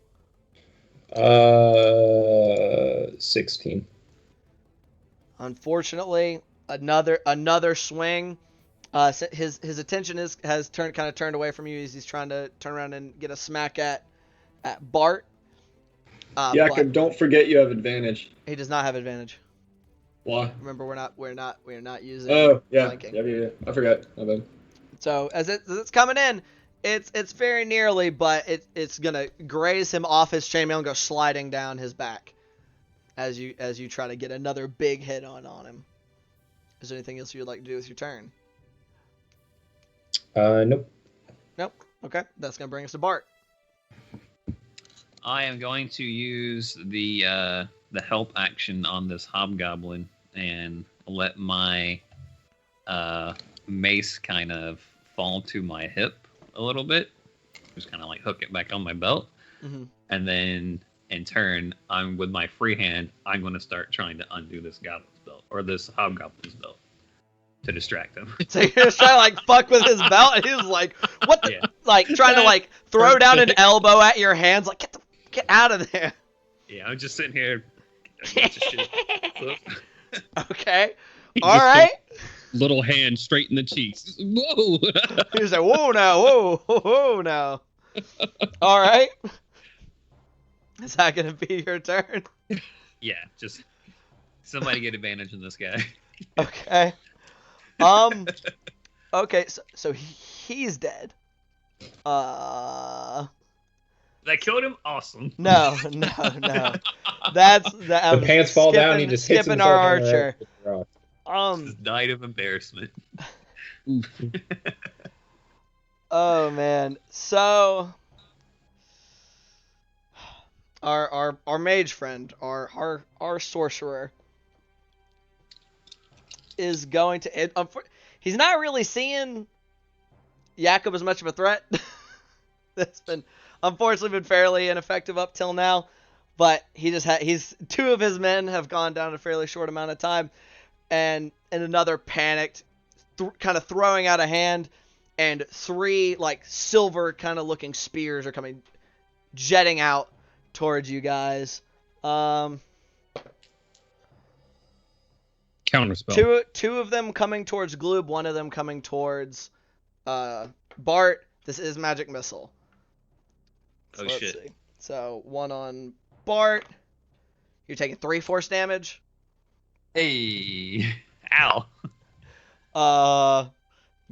16. Unfortunately, another swing. His attention has turned away from you as he's trying to turn around and get a smack at Bart. Jakob, don't forget you have advantage. He does not have advantage. Why? Remember, we're not using. Oh yeah. Flanking. Yeah. I forgot. My bad. So as it's coming in, it's very nearly, but it's gonna graze him off his chainmail and go sliding down his back as you try to get another big hit on him. Is there anything else you'd like to do with your turn? Nope. Nope. Okay, that's gonna bring us to Bart. I am going to use the help action on this hobgoblin and let my mace kind of fall to my hip a little bit. Just kind of like hook it back on my belt. Mm-hmm. And then in turn, I'm with my free hand, I'm going to start trying to undo this goblin's belt or this hobgoblin's belt. to distract him. So you're just trying to like fuck with his belt, and he was like, "What?" The, Yeah. like trying to like throw down an elbow at your hands, like get out of there. Yeah, I'm just sitting here. A bunch of shit. Okay. He All just right. Little hand straight in the cheeks. Whoa. He was like, "Whoa now, whoa now." All right. Is that gonna be your turn? Yeah, just somebody get advantage on this guy. Okay. Okay. So he's dead. That killed him. Awesome. No. That's The pants fall down. He just hits skipping himself our on the head archer. with the rock. Just died of embarrassment. Oh man. So our mage friend, our sorcerer is going to he's not really seeing Jakob as much of a threat. That's been unfortunately been fairly ineffective up till now, but he's two of his men have gone down in a fairly short amount of time, and another panicked, kind of throwing out a hand, and three like silver kind of looking spears are coming jetting out towards you guys. Counterspell. Two of them coming towards Gloob, one of them coming towards Bart. This is magic missile. So Oh shit. See. So one on Bart. You're taking 3 force damage. Hey. Ow.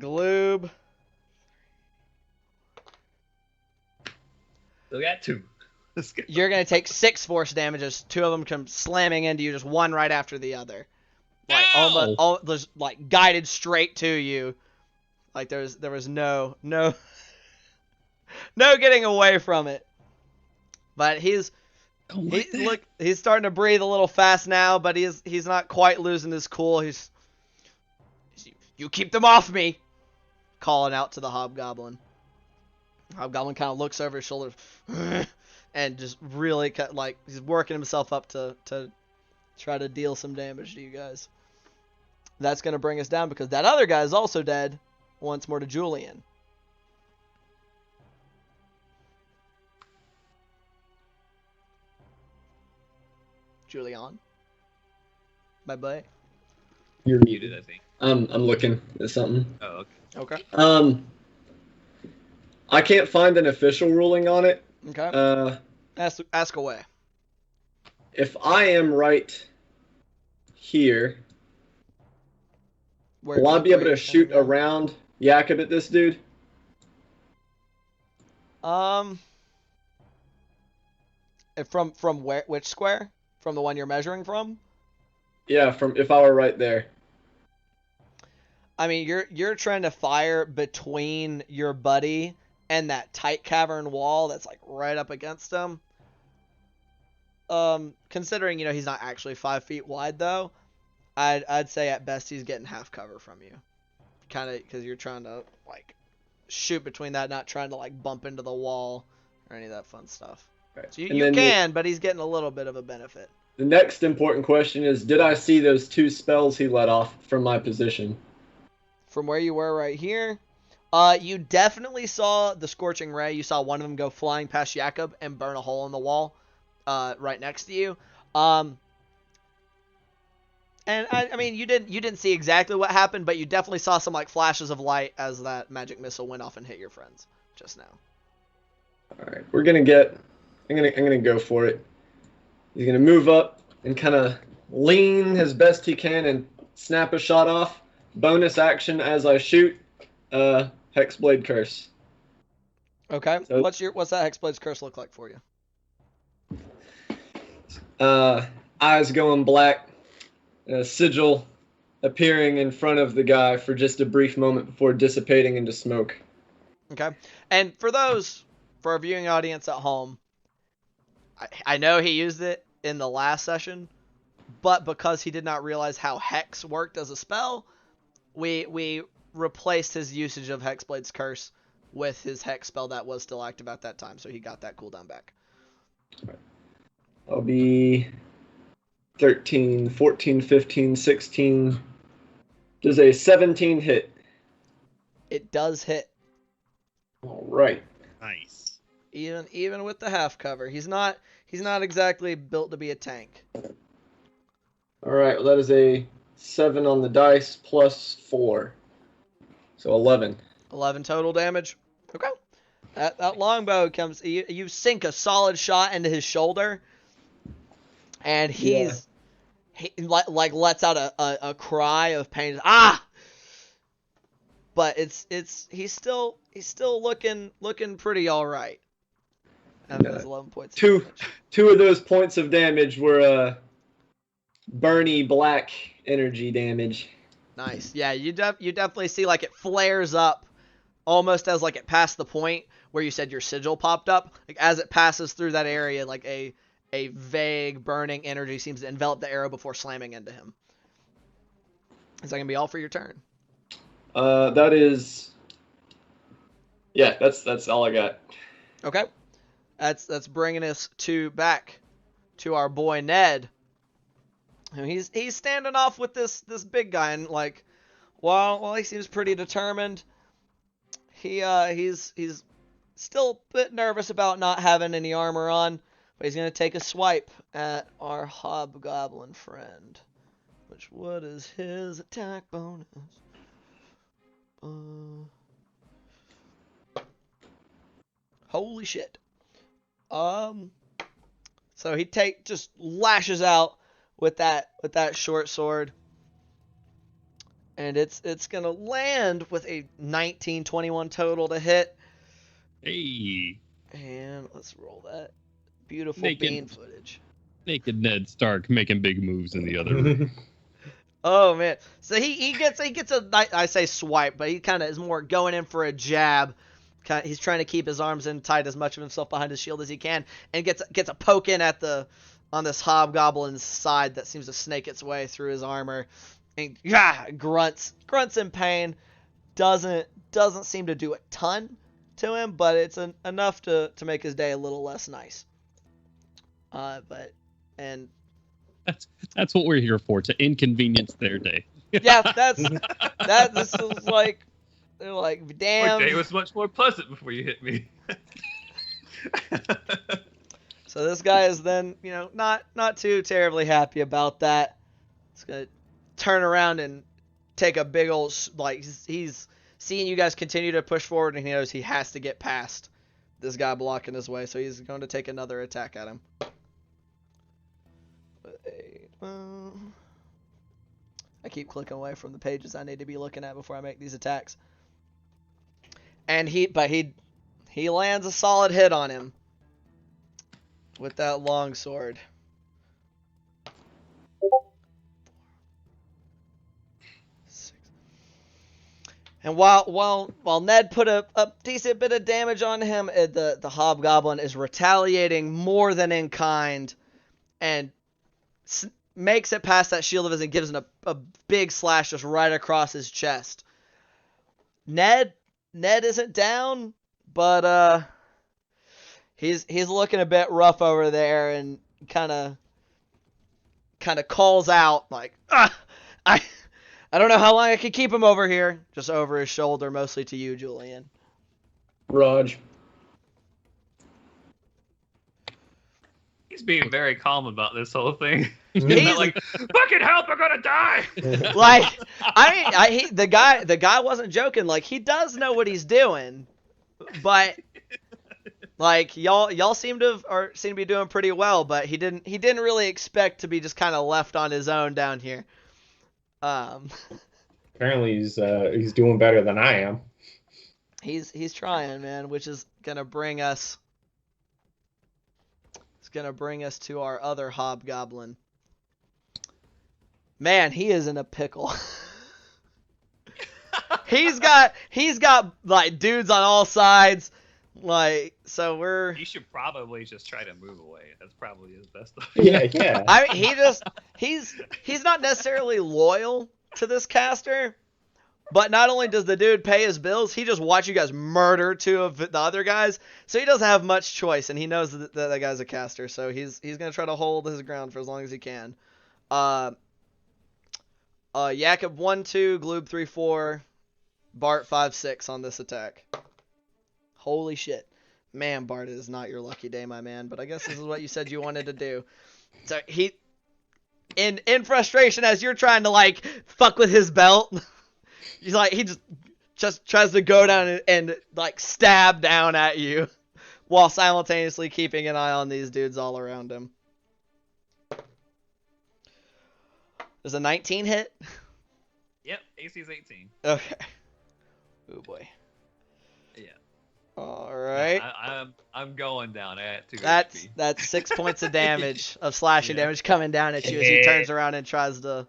Gloob. Still got 2. Let's go. You're gonna take 6 force damage as 2 of them come slamming into you, just one right after the other. Like almost like guided straight to you. Like there was no getting away from it. But he's starting to breathe a little fast now, but he's not quite losing his cool. He's you keep them off me, calling out to the hobgoblin. Hobgoblin kind of looks over his shoulder and just really like he's working himself up to try to deal some damage to you guys. That's going to bring us down because that other guy is also dead. Once more to Julian. Julian? My boy? You're muted, I think. I'm looking at something. Oh, okay. Okay. I can't find an official ruling on it. Okay. Ask away. If I am right here, will I be able to shoot around Jakob at this dude? From where? Which square? From the one you're measuring from? Yeah, from if I were right there. I mean, you're trying to fire between your buddy and that tight cavern wall that's like right up against him. Considering he's not actually 5 feet wide though, I'd say at best he's getting half cover from you, kind of because you're trying to like shoot between that, not trying to like bump into the wall or any of that fun stuff. Right. So you can, but he's getting a little bit of a benefit. The next important question is, did I see those 2 spells he let off from my position? From where you were right here, you definitely saw the Scorching Ray. You saw one of them go flying past Jakob and burn a hole in the wall right next to you. And I mean, you didn't see exactly what happened, but you definitely saw some like flashes of light as that magic missile went off and hit your friends just now. All right, I'm gonna go for it. He's gonna move up and kind of lean as best he can and snap a shot off. Bonus action as I shoot. Hexblade Curse. Okay. So, what's that Hexblade's Curse look like for you? Eyes going black. Sigil appearing in front of the guy for just a brief moment before dissipating into smoke. Okay. And for our viewing audience at home, I know he used it in the last session, but because he did not realize how Hex worked as a spell, we replaced his usage of Hexblade's Curse with his Hex spell that was still active at that time, so he got that cooldown back. I'll be 13, 14, 15, 16, Does a 17 hit? It does hit. All right. Nice. Even with the half cover. He's not exactly built to be a tank. All right. Well, that is a 7 on the dice plus 4. So 11. 11 total damage. Okay. That longbow comes. You sink a solid shot into his shoulder, and he like lets out a cry of pain. Ah! But he's still looking pretty all right. And that's 11 points. Two of those points of damage were Bernie black energy damage. Nice. Yeah, you definitely see like it flares up almost as like it passed the point where you said your sigil popped up. Like as it passes through that area, like a vague burning energy seems to envelop the arrow before slamming into him. Is that gonna be all for your turn? That is. Yeah, that's all I got. Okay. That's bringing us back to our boy Ned. And he's standing off with this big guy, and like while he seems pretty determined, he's still a bit nervous about not having any armor on, but he's gonna take a swipe at our hobgoblin friend. What is his attack bonus? Holy shit. So he just lashes out with that short sword, and it's gonna land with a 19-21 total to hit. Hey. And let's roll that beautiful bean footage. Naked Ned Stark making big moves in the other room. Oh man, so he gets I say swipe, but he kind of is more going in for a jab. He's trying to keep his arms in tight, as much of himself behind his shield as he can, and gets a poke in on this hobgoblin's side that seems to snake its way through his armor, and grunts in pain. Doesn't seem to do a ton to him, but it's enough to make his day a little less nice. That's what we're here for, to inconvenience their day. Yeah, this is like, they're like, damn. My day was much more pleasant before you hit me. So this guy is then, not too terribly happy about that. He's gonna turn around and take a big old, like, he's seeing you guys continue to push forward, and he knows he has to get past this guy blocking his way, so he's going to take another attack at him. I keep clicking away from the pages I need to be looking at before I make these attacks. And he lands a solid hit on him with that long sword. And while Ned put a decent bit of damage on him, the hobgoblin is retaliating more than in kind, and makes it past that shield of his and gives him a big slash just right across his chest. Ned isn't down, but he's looking a bit rough over there, and kind of calls out like, I don't know how long I can keep him over here. Just over his shoulder, mostly to you, Julian. Raj. He's being very calm about this whole thing. He's not like, fucking help, I'm gonna die. Like, the guy wasn't joking. Like, he does know what he's doing, but like y'all seem to be doing pretty well. But he didn't really expect to be just kind of left on his own down here. Apparently he's doing better than I am. He's trying, man, which is gonna bring us. It's gonna bring us to our other hobgoblin. Man, he is in a pickle. he's got like dudes on all sides, like, so we're. He should probably just try to move away. That's probably his best option. Yeah. I mean, he's not necessarily loyal to this caster, but not only does the dude pay his bills, he just watched you guys murder two of the other guys, so he doesn't have much choice, and he knows that that guy's a caster, so he's gonna try to hold his ground for as long as he can. Jakob 1-2, Gloob 3-4, Bart 5-6 on this attack. Holy shit. Man, Bart, it is not your lucky day, my man, but I guess this is what you said you wanted to do. So he, in frustration, as you're trying to, like, fuck with his belt, he's like, he just tries to go down and like, stab down at you while simultaneously keeping an eye on these dudes all around him. There's a 19 hit? Yep, AC's 18. Okay. Oh, boy. Yeah. All right. I'm going down at 2 That's HP. 6 points of damage, of slashing Yeah. damage coming down at you as he turns around and tries to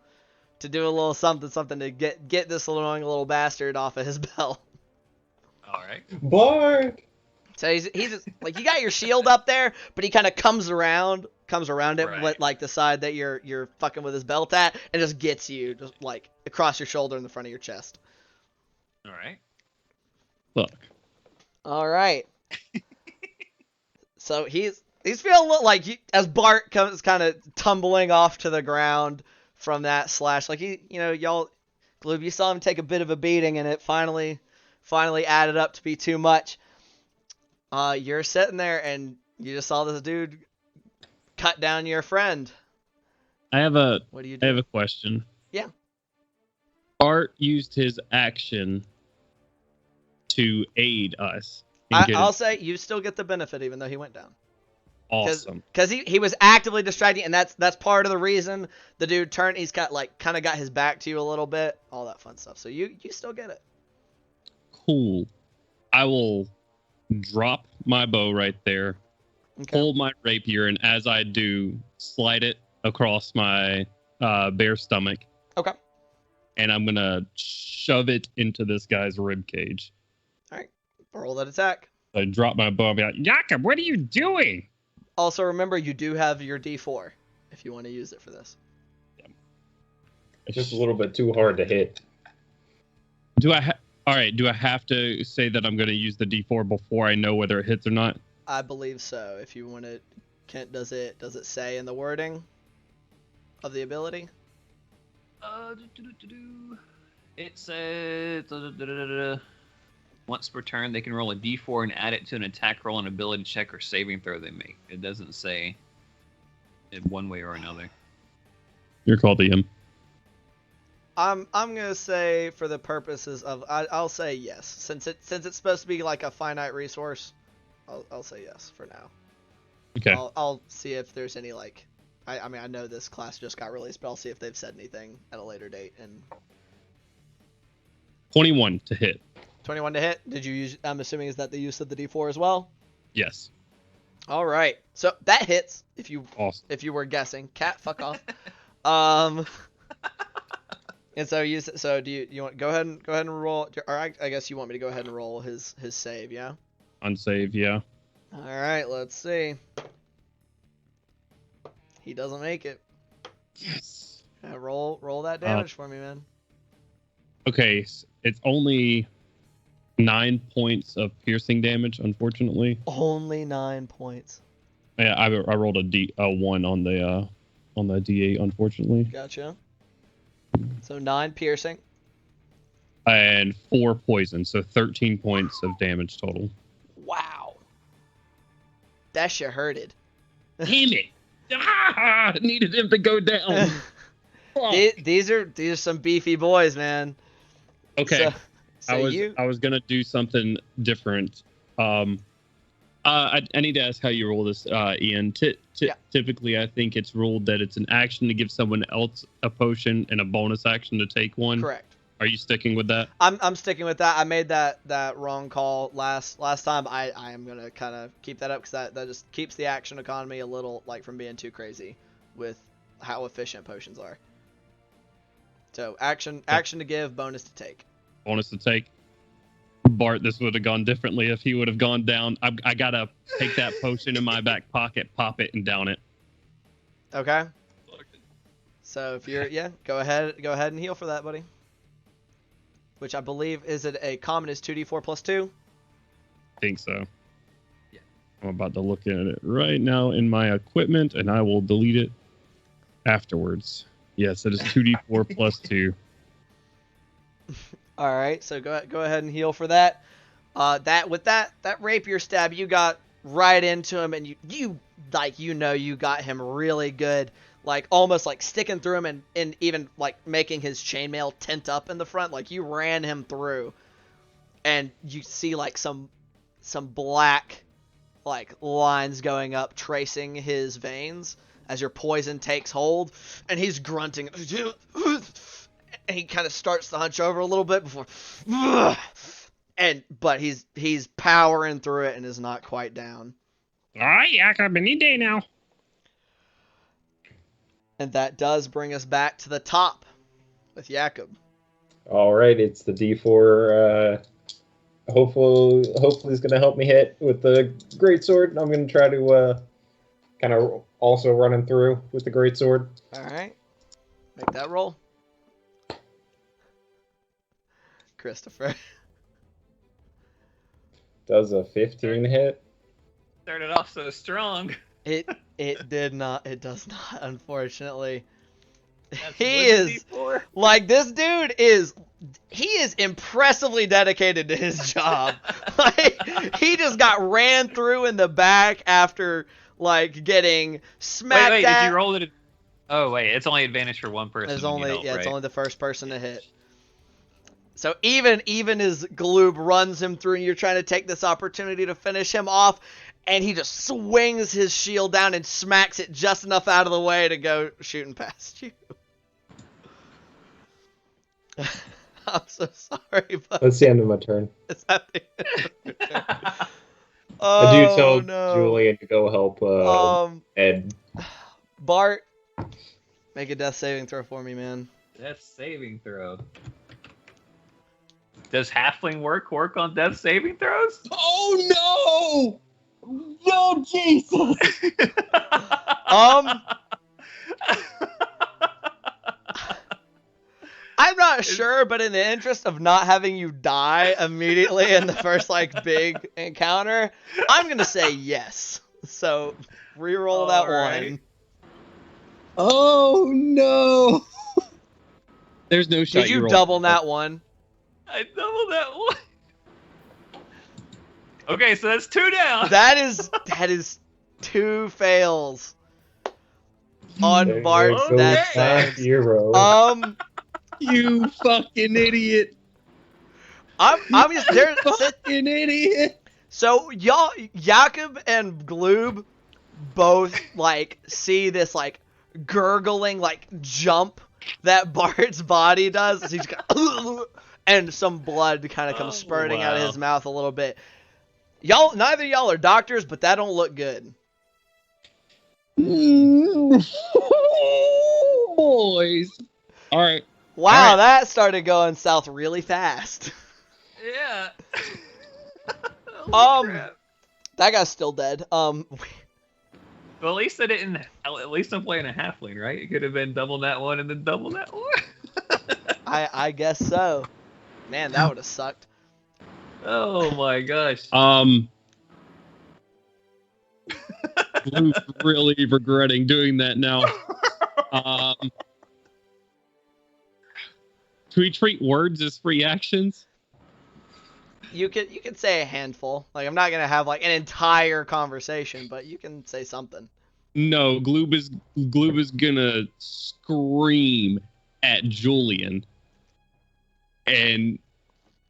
do a little something to get this annoying little bastard off of his belt. All right. Bart! So he's just, like, you got your shield up there, but he kind of comes around it Right. with, like, the side that you're fucking with his belt at, and just gets you just like across your shoulder in the front of your chest. All right. Look. All right. So he's feeling a little like as Bart comes kind of tumbling off to the ground from that slash. Like y'all, Gloob, you saw him take a bit of a beating, and it finally added up to be too much. You're sitting there, and you just saw this dude cut down your friend. I have a What do you I do? have a question. Yeah. Art used his action to aid us. I'll say you still get the benefit even though he went down. Awesome. Because he was actively distracting, and that's part of the reason the dude turned. He's got kind of got his back to you a little bit, all that fun stuff. So you still get it. Cool. I will drop my bow right there, Okay. pull my rapier, and as I do, slide it across my bare stomach. Okay. And I'm gonna shove it into this guy's rib cage. Roll that attack. I drop my bow and be like, Jakob, what are you doing? Also, remember you do have your D4 if you want to use it for this. It's just a little bit too hard to hit. Do I have to say that I'm going to use the D4 before I know whether it hits or not? I believe so. If you want to, does it say in the wording of the ability? It says once per turn they can roll a D4 and add it to an attack roll, an ability check, or saving throw they make. It doesn't say in one way or another. You're called DM. I'm gonna say for the purposes of I'll say yes since it's supposed to be like a finite resource. I'll say yes for now. Okay. I'll see if there's any like I mean I know this class just got released, but I'll see if they've said anything at a later date. And 21 to hit. 21 to hit. Did you use? I'm assuming is that the use of the D4 as well. Yes. All right. So that hits. Awesome. If you were guessing, cat, fuck off. And so do you want go ahead and roll? Or I guess you want me to go ahead and roll his save, yeah. On save, yeah. All right. Let's see. He doesn't make it. Yes. Roll that damage for me, man. Okay, it's only 9 points of piercing damage, unfortunately. Only 9 points. Yeah, I rolled a 1 on the D8, unfortunately, Gotcha. So 9 piercing. and 4 poison, so 13 points of damage total. Wow. That shit hurted. Damn it! I needed him to go down. These are some beefy boys, man. Okay. So I was gonna do something different. I need to ask how you roll this, Ian. Yeah. Typically, I think it's ruled that it's an action to give someone else a potion and a bonus action to take one. correct. Are you sticking with that? I'm sticking with that. I made that wrong call last time. I am gonna kind of keep that up because that just keeps the action economy a little like from being too crazy with how efficient potions are. So action to give, bonus to take. Bonus to take. Bart, this would have gone differently if he would have gone down. I gotta take that potion in my back pocket, pop it, and down it. Okay. So if you're go ahead and heal for that, buddy. Which I believe is it a common is 2d4 plus 2. I think so. Yeah. I'm about to look at it right now in my equipment, and I will delete it afterwards. Yes, it is 2d4 plus 2. All right, so go ahead and heal for that. That rapier stab, you got right into him, and you got him really good, like almost like sticking through him and even like making his chainmail tent up in the front, like you ran him through, and you see like some black like lines going up tracing his veins as your poison takes hold, and he's grunting. And he kind of starts to hunch over a little bit before, but he's powering through it and is not quite down. All right, Jakob, any day now. And that does bring us back to the top with Jakob. All right, it's the D4. Hopefully it's going to help me hit with the greatsword. I'm going to try to kind of also run him through with the greatsword. All right, make that roll. Christopher. Does a 15 hit? Started off so strong. It did not. It does not, unfortunately. That's He is D4. like, this dude is. He is impressively dedicated to his job. Like, he just got ran through in the back after like getting smacked. Wait, at. did you roll it? Oh wait, it's only advantage for one person. It's when only you help, it's right? only the first person to hit. So even as Gloob runs him through, and you're trying to take this opportunity to finish him off, and he just swings his shield down and smacks it just enough out of the way to go shooting past you. I'm so sorry, but That's the end of my turn. it's at the end of your turn. I do tell no. Julian to go help Ed. Bart, make a death saving throw for me, man. Death saving throw. Does halfling work on death saving throws? Oh no! No, Jesus! I'm not sure, but in the interest of not having you die immediately in the first like big encounter, I'm gonna say yes. So reroll that Alright. one. Oh no! There's no shot. Did you rolled. double that one? I doubled that one. Okay, so that's 2 down. That is 2 fails on Bart's Okay. death save. Hero. You fucking idiot! I'm just there. Fucking idiot! So y'all, Jakob and Gloob, both like see this like gurgling like jump that Bart's body does. So he's got, and some blood kind of comes spurting out of his mouth a little bit. Y'all, neither of y'all are doctors, but that don't look good. Boys. All right. Wow, All right. that started going south really fast. Yeah. That guy's still dead. Well, at least I didn't. At least I'm playing a halfling, right? It could have been double that one and then double that one. I guess so. Man, that would have sucked. Oh my gosh. Blue's really regretting doing that now. Can we treat words as free actions? You could say a handful. Like, I'm not gonna have like an entire conversation, but you can say something. No, Gloob is gonna scream at Julian, and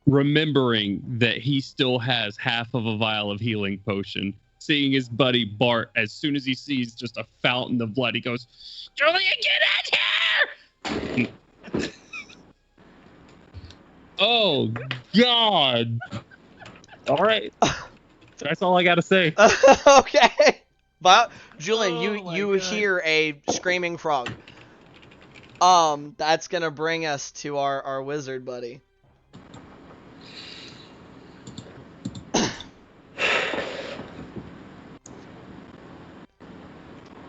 remembering that he still has half of a vial of healing potion, seeing his buddy Bart, as soon as he sees just a fountain of blood, he goes, "Julian, get out here!" Oh God! All right, that's all I gotta say. Okay. But Julian, Oh my you God. hear a screaming frog. That's gonna bring us to our wizard buddy.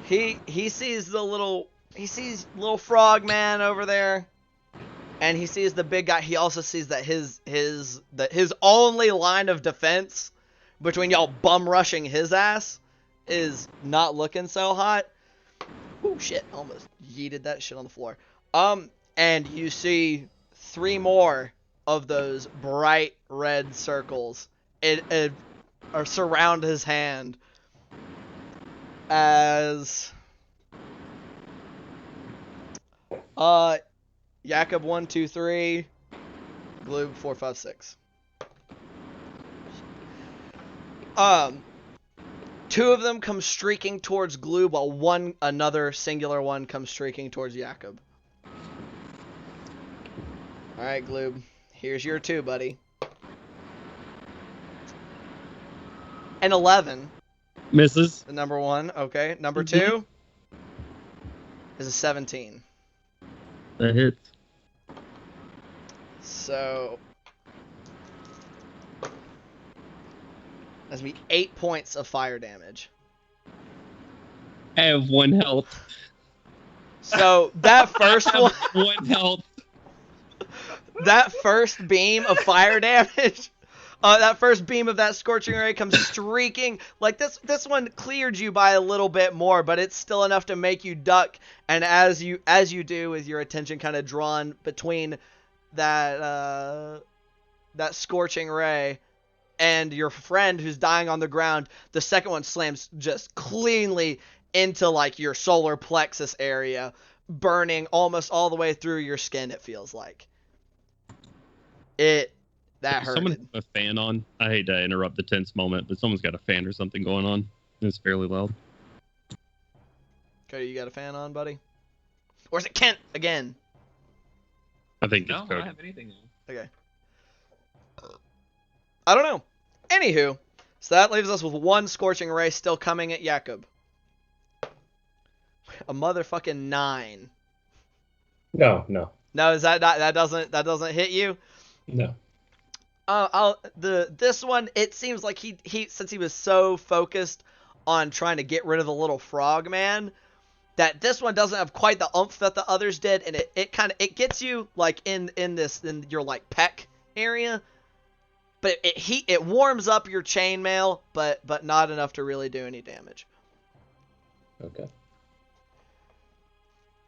He sees little frog man over there, and he sees the big guy. He also sees that his only line of defense between y'all bum rushing his ass is not looking so hot. Oh shit! Almost yeeted that shit on the floor. And you see 3 more of those bright red circles. It or surround his hand as Jakob 1, 2, 3, Gloob 4, 5, 6. 2 of them come streaking towards Gloob, while another singular one comes streaking towards Jakob. All right, Gloob, here's your 2, buddy. An 11. Misses. The number 1, okay. Number 2 is a 17. That hits. So that's me 8 points of fire damage. I have 1 health. So that first one, 1 health. that first beam of fire damage, that first beam of that scorching ray comes streaking. Like this one cleared you by a little bit more, but it's still enough to make you duck. And as you do, with your attention kind of drawn between that scorching ray and your friend who's dying on the ground, the second one slams just cleanly into like your solar plexus area, burning almost all the way through your skin. It feels like that hurt. Someone have a fan on. I hate to interrupt the tense moment, but someone's got a fan or something going on. It's fairly loud. Cody, you got a fan on, buddy? Or is it Kent again? I think No, it's I Cody. don't have anything. Okay. I don't know. Anywho, so that leaves us with 1 scorching ray still coming at Jakob. A motherfucking 9. No. No, is that not, that doesn't hit you? No. This one, it seems like he since he was so focused on trying to get rid of the little frog man, that this one doesn't have quite the oomph that the others did, and it gets you like in your like pec area, but it warms up your chainmail, but not enough to really do any damage. Okay.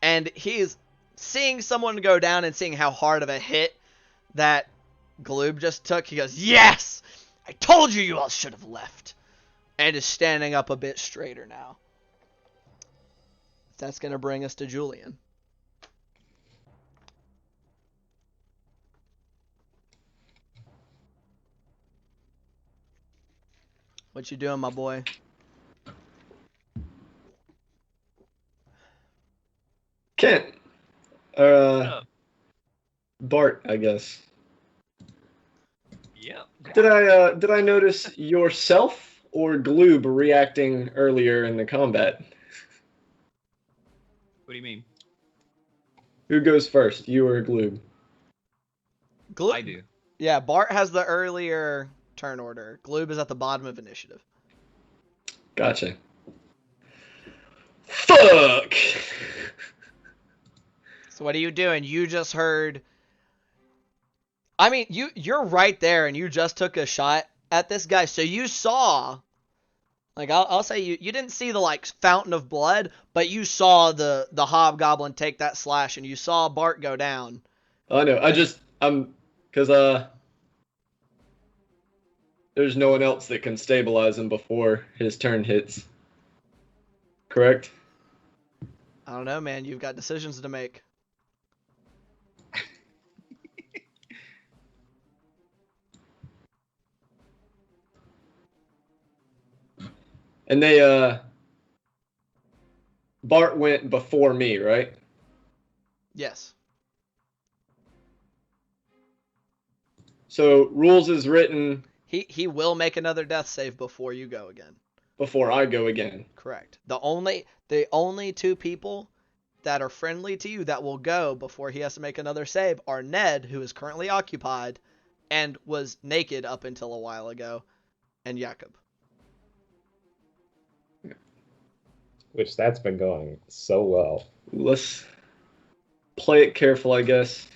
And he's seeing someone go down and seeing how hard of a hit that Gloob just took. He goes, "Yes! I told you you all should have left." And is standing up a bit straighter now. That's going to bring us to Julian. What you doing, my boy? Kent. Bart, I guess. Yep. Did I notice yourself or Gloob reacting earlier in the combat? What do you mean? Who goes first, you or Gloob? I do. Yeah, Bart has the earlier turn order. Gloob is at the bottom of initiative. Gotcha. Fuck! So what are you doing? You just heard... I mean, you're right there, and you just took a shot at this guy. So you saw... Like, I'll say you didn't see the, like, fountain of blood, but you saw the hobgoblin take that slash, and you saw Bart go down. I know. Because there's no one else that can stabilize him before his turn hits. Correct? I don't know, man. You've got decisions to make. And Bart went before me, right? Yes. So rules is written He will make another death save before you go again. before I go again. Correct. The only 2 people that are friendly to you that will go before he has to make another save are Ned, who is currently occupied and was naked up until a while ago, and Jakob. Which that's been going so well. Let's play it careful, I guess.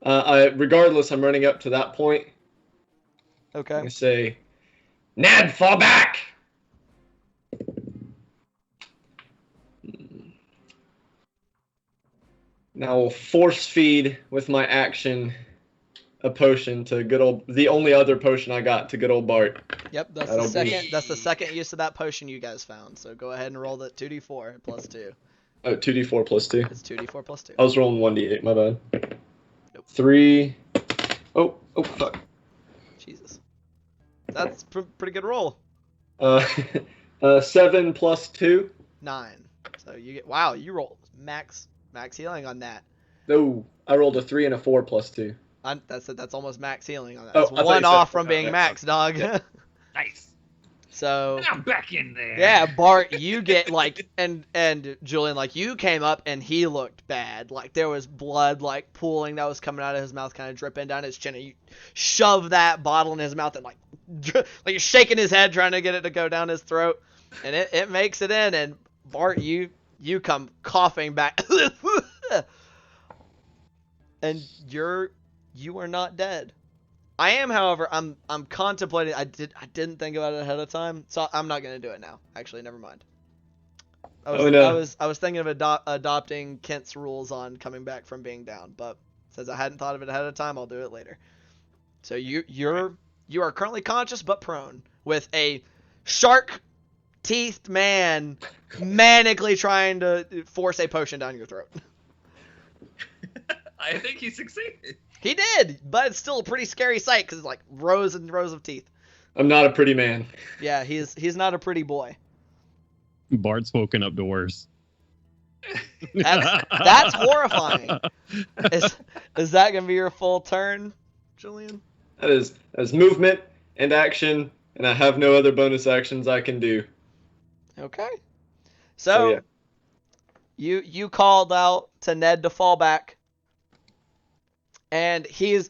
Regardless, I'm running up to that point. Okay. I say, Ned, fall back! Now we'll force feed with my action a potion to the only other potion I got to good old Bart. Yep, that's That'll the be- second. That's the second use of that potion you guys found. So go ahead and roll the 2d4 plus 2. Oh, 2d4 plus 2. It's 2d4 plus 2. I was rolling 1d8, my bad. Nope. 3. Oh, fuck. Jesus, that's pretty good roll. 7 plus 2. 9. So you get you roll max healing on that. No, I rolled a 3 and a 4 plus 2. That's almost max healing on that. Oh, That's I thought you one said- off from okay, being yeah, max, dog. yeah. Nice. So I'm back in there. yeah, Bart, you get like and Julian, like you came up and he looked bad. Like there was blood like pooling that was coming out of his mouth, kind of dripping down his chin. And you shove that bottle in his mouth and like you're shaking his head trying to get it to go down his throat, and it makes it in. And Bart, you come coughing back, and you are not dead. I am, however, I'm contemplating. I didn't think about it ahead of time, so I'm not gonna do it now. Actually, never mind. I was thinking of adopting Kent's rules on coming back from being down, but since I hadn't thought of it ahead of time, I'll do it later. So you are currently conscious but prone, with a shark-teethed man manically trying to force a potion down your throat. I think he succeeded. He did, but it's still a pretty scary sight because it's like rows and rows of teeth. I'm not a pretty man. Yeah, he's not a pretty boy. Bart's woken up to worse. That's horrifying. Is that gonna be your full turn, Julian? That is movement and action, and I have no other bonus actions I can do. Okay. So, So you called out to Ned to fall back. And as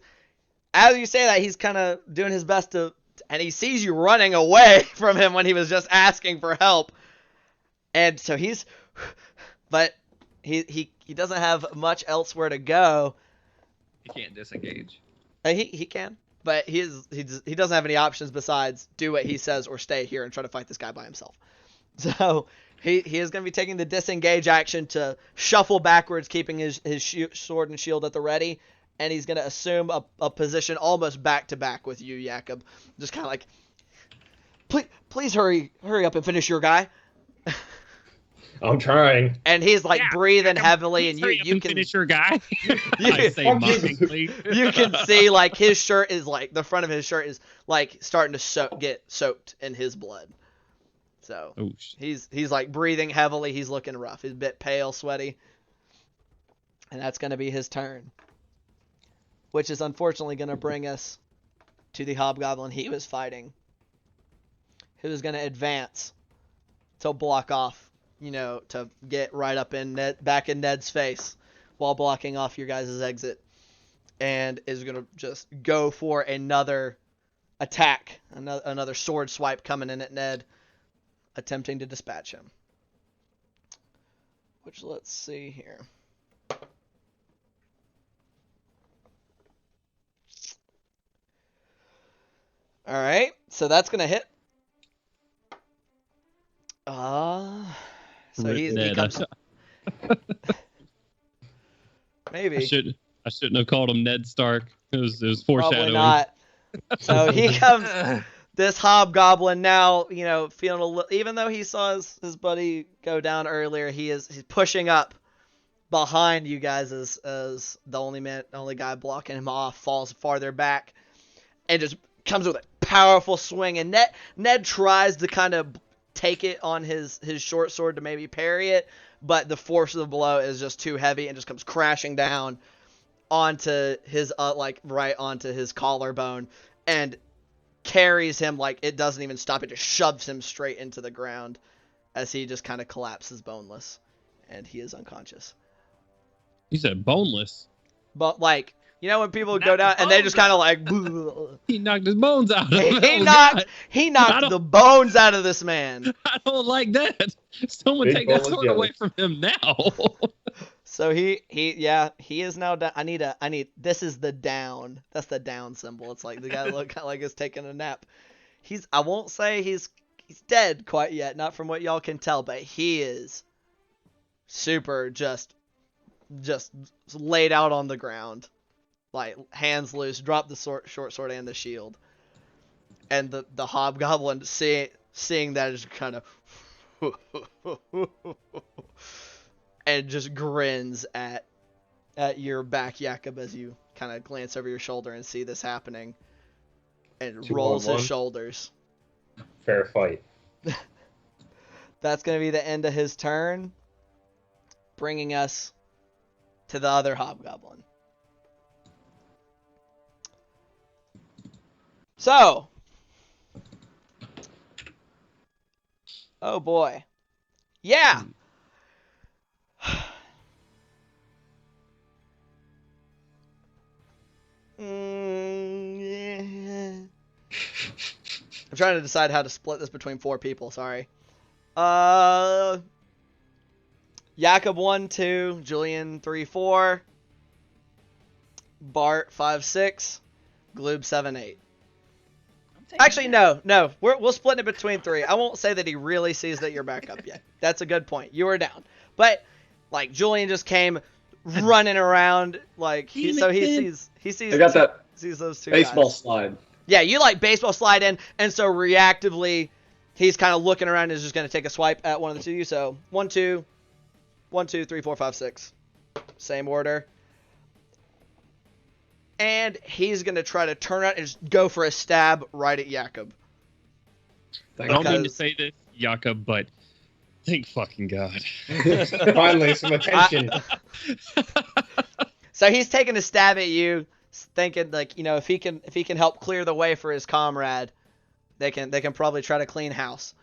you say that, he's kind of doing his best and he sees you running away from him when he was just asking for help. And so but he doesn't have much elsewhere to go. He can't disengage. He can, but he doesn't have any options besides do what he says or stay here and try to fight this guy by himself. So he is going to be taking the disengage action to shuffle backwards, keeping his sword and shield at the ready. And he's going to assume a position almost back-to-back with you, Jakob. Just kind of like, please hurry up and finish your guy. I'm trying. And he's like breathing heavily, and you can finish your guy. I say mockingly. You can see like his shirt is like the front of his shirt is like starting to get soaked in his blood. So he's like breathing heavily. He's looking rough. He's a bit pale, sweaty, and that's going to be his turn. Which is unfortunately going to bring us to the hobgoblin he was fighting, who is going to advance to block off, to get right up back in Ned's face while blocking off your guys' exit, and is going to just go for another attack, another sword swipe coming in at Ned, attempting to dispatch him. Which, let's see here. All right, so that's gonna hit. So he comes. Maybe I shouldn't have called him Ned Stark. It was foreshadowing. Probably not. So he comes. This hobgoblin now, feeling a little. Even though he saw his buddy go down earlier, he's pushing up behind you guys as the only guy blocking him off falls farther back, and just comes with a powerful swing. And Ned tries to kind of take it on his short sword to maybe parry it, but the force of the blow is just too heavy and just comes crashing down onto his right onto his collarbone and carries him. Like it doesn't even stop, it just shoves him straight into the ground as he just kind of collapses boneless, and he is unconscious. You said boneless. But when people go down and they just kind of like he knocked his bones out. He knocked the bones out of this man. I don't like that. Someone Big take that bones, sword yeah. away from him now. So he is now down. This is the down. That's the down symbol. It's like the guy look kind of like he's taking a nap. I won't say he's dead quite yet, not from what y'all can tell, but he is super just just laid out on the ground, like hands loose, drop the short sword and the shield. And the hobgoblin seeing that is kind of and just grins at your back, Jakob, as you kind of glance over your shoulder and see this happening, and rolls his shoulders. Fair fight. That's going to be the end of his turn, bringing us to the other hobgoblin. So, oh boy. Yeah. Yeah. I'm trying to decide how to split this between 4 people, sorry. Jakob 1, 2, Julian 3, 4, Bart 5, 6, Gloob 7, 8. Actually, no. We'll split it between 3. I won't say that he really sees that you're back up yet. That's a good point. You are down, but like Julian just came running around, like he sees. I got that sees those 2 baseball guys. slide. Yeah, you like baseball slide in, and so reactively, he's kind of looking around and is just going to take a swipe at one of the 2 of you. So 1, 2, 1, 2, 3, 4, 5, 6, same order. And he's going to try to turn out and just go for a stab right at Jakob. I don't mean to say this, Jakob, but thank fucking God. Finally, some attention. So he's taking a stab at you, thinking like, you know, if he can help clear the way for his comrade, they can probably try to clean house.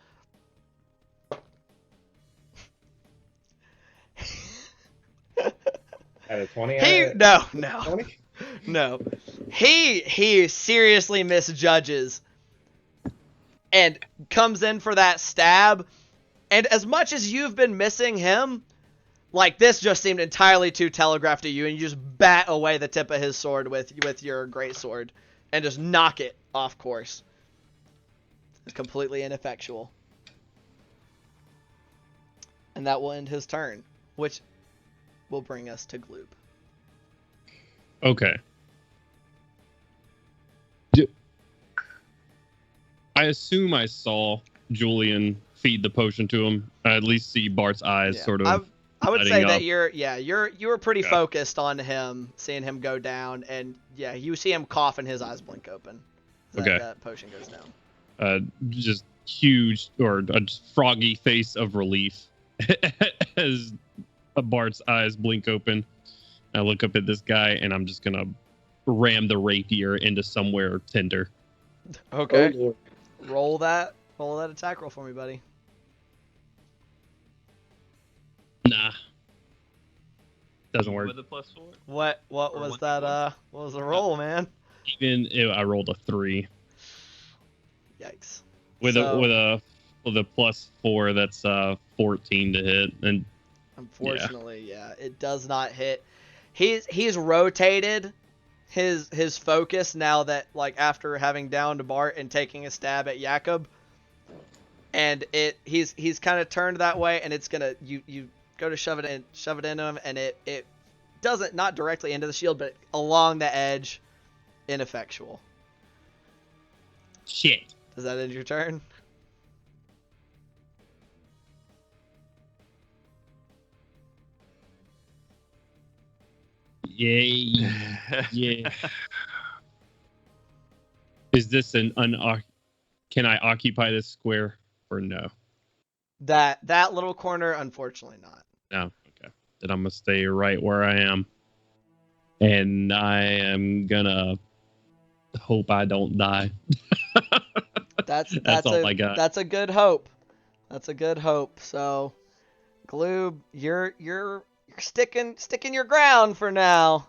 At a 20? No. 20? No. He seriously misjudges and comes in for that stab. And as much as you've been missing him, like this just seemed entirely too telegraphed to you, and you just bat away the tip of his sword with your great sword and just knock it off course. It's completely ineffectual. And that will end his turn, which will bring us to Gloob. Okay. I assume I saw Julian feed the potion to him. I at least see Bart's eyes sort of. I would say that up. you were pretty focused on him, seeing him go down, and yeah, you see him cough and his eyes blink open. That potion goes down. Just huge or a froggy face of relief as Bart's eyes blink open. I look up at this guy, and I'm just gonna ram the rapier into somewhere tender. Okay. Oh, Roll that attack roll for me, buddy. Nah. Doesn't work. With a +4? What was that? What was the roll, man? Even if I rolled a 3 Yikes. with a +4, that's 14 to hit, and unfortunately, yeah, it does not hit. He's rotated his focus now that, like, after having downed Bart and taking a stab at Jakob, and he's kind of turned that way, and it's gonna you go to shove it into him, and it doesn't, not directly into the shield, but along the edge, ineffectual. shit. Does that end your turn? Yay. Yeah. Is this can I occupy this square or no? That little corner, unfortunately not. No. Okay. Then I'm gonna stay right where I am. And I am gonna hope I don't die. That's all I got. That's a good hope. That's a good hope. So, Gloob, you're sticking your ground for now,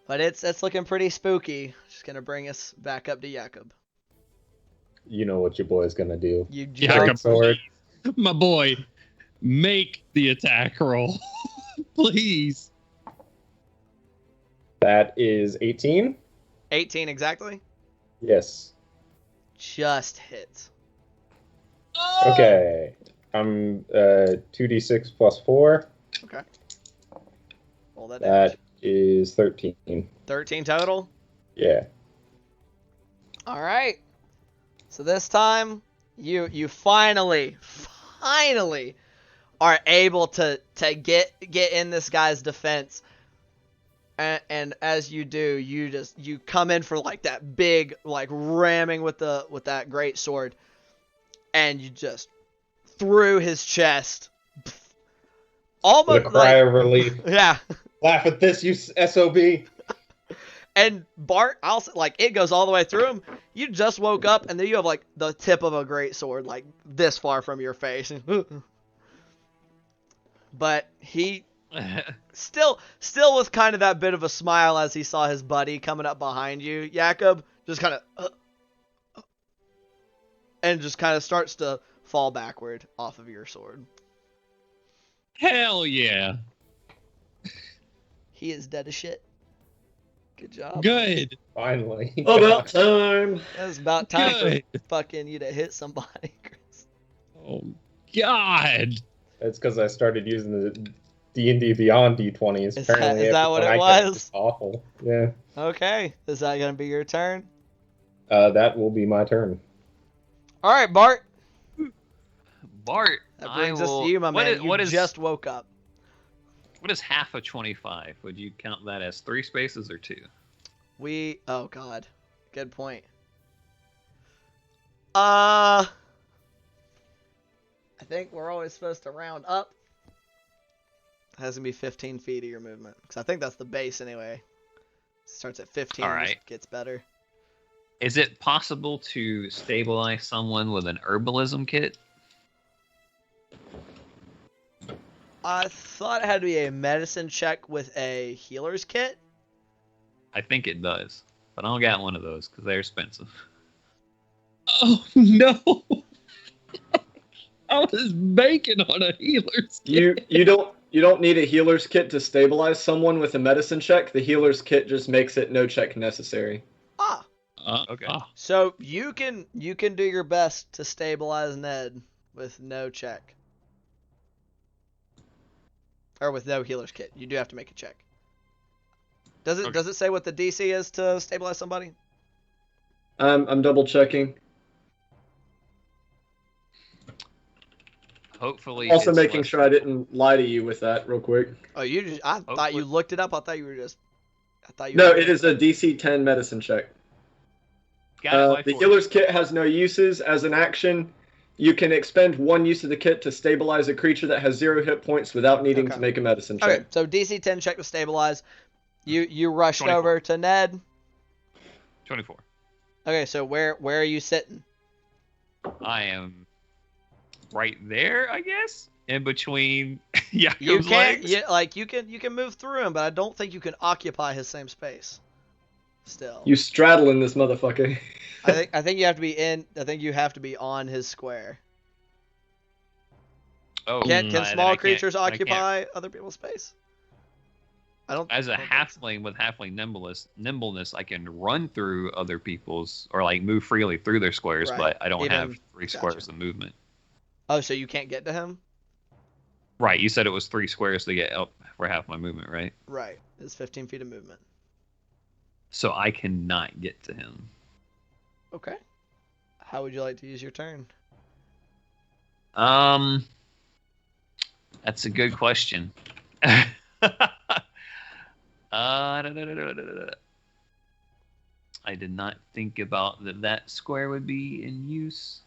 but it's looking pretty spooky. Just gonna bring us back up to Jakob. You know what your boy's gonna do. You Jakob, sword. my boy, make the attack roll, please. That is 18. 18 exactly. Yes. Just hits. Okay. I'm 2d6 plus 4. Okay. that damage. That is 13. 13 total. Yeah. All right. So this time, you finally are able to get in this guy's defense, and as you do, you come in for like that big like ramming with that great sword, and you just through his chest. Almost With a cry of relief. Yeah. Laugh at this, you SOB. And Bart, it goes all the way through him. You just woke up, and then you have like the tip of a great sword, like this far from your face. But he still with kind of that bit of a smile as he saw his buddy coming up behind you, Jakob, just kind of, and just kind of starts to fall backward off of your sword. Hell yeah. He is dead as shit. Good job. Good. Finally. About time. It's about time Good. for fucking you to hit somebody, Chris. Oh, God. That's because I started using the D&D Beyond D20s. Is Apparently, that what it everyone I get was? is awful. Yeah. Okay. Is that going to be your turn? That will be my turn. All right, Bart. Bart, That brings us to you, my man. You just woke up. What is half of 25? Would you count that as 3 spaces or 2? Oh God, good point. I think we're always supposed to round up. It has to be 15 feet of your movement, because I think that's the base anyway. Starts at 15. All right. Just gets better. Is it possible to stabilize someone with an herbalism kit? I thought it had to be a medicine check with a healer's kit. I think it does, but I don't got one of those because they're expensive. Oh, no. I was banking on a healer's kit. You don't need a healer's kit to stabilize someone with a medicine check. The healer's kit just makes it no check necessary. Ah. Okay. So you can do your best to stabilize Ned with no check. Or with no healer's kit. You do have to make a check. Does it say what the DC is to stabilize somebody? I'm double checking. Hopefully. Also it's making less- sure I didn't lie to you with that real quick. Oh, I thought you looked it up. I thought you were just. No, it is a DC 10 medicine check. Got it by The 40. healer's kit has no uses. As an action, you can expend 1 use of the kit to stabilize a creature that has 0 hit points without needing Okay. to make a medicine check. Okay, so DC 10 check to stabilize. You rushed 24. over to Ned. 24. Okay, so where are you sitting? I am right there, I guess, in between You Jakob's can't. legs. You can move through him, but I don't think you can occupy his same space. Still. You straddling this motherfucker. I think you have to be in. I think you have to be on his square. Oh, Can then I small can't- creatures I can't. occupy other people's space? I don't. As a I don't think so. halfling with halfling nimbleness, I can run through other people's or like move freely through their squares, Right. but I don't Even- have 3 squares gotcha. of movement. Oh, so you can't get to him? Right, you said it was 3 squares to get up for half my movement, right? Right. It's 15 feet of movement. So I cannot get to him. Okay. How would you like to use your turn? That's a good question. I did not think about that square would be in use.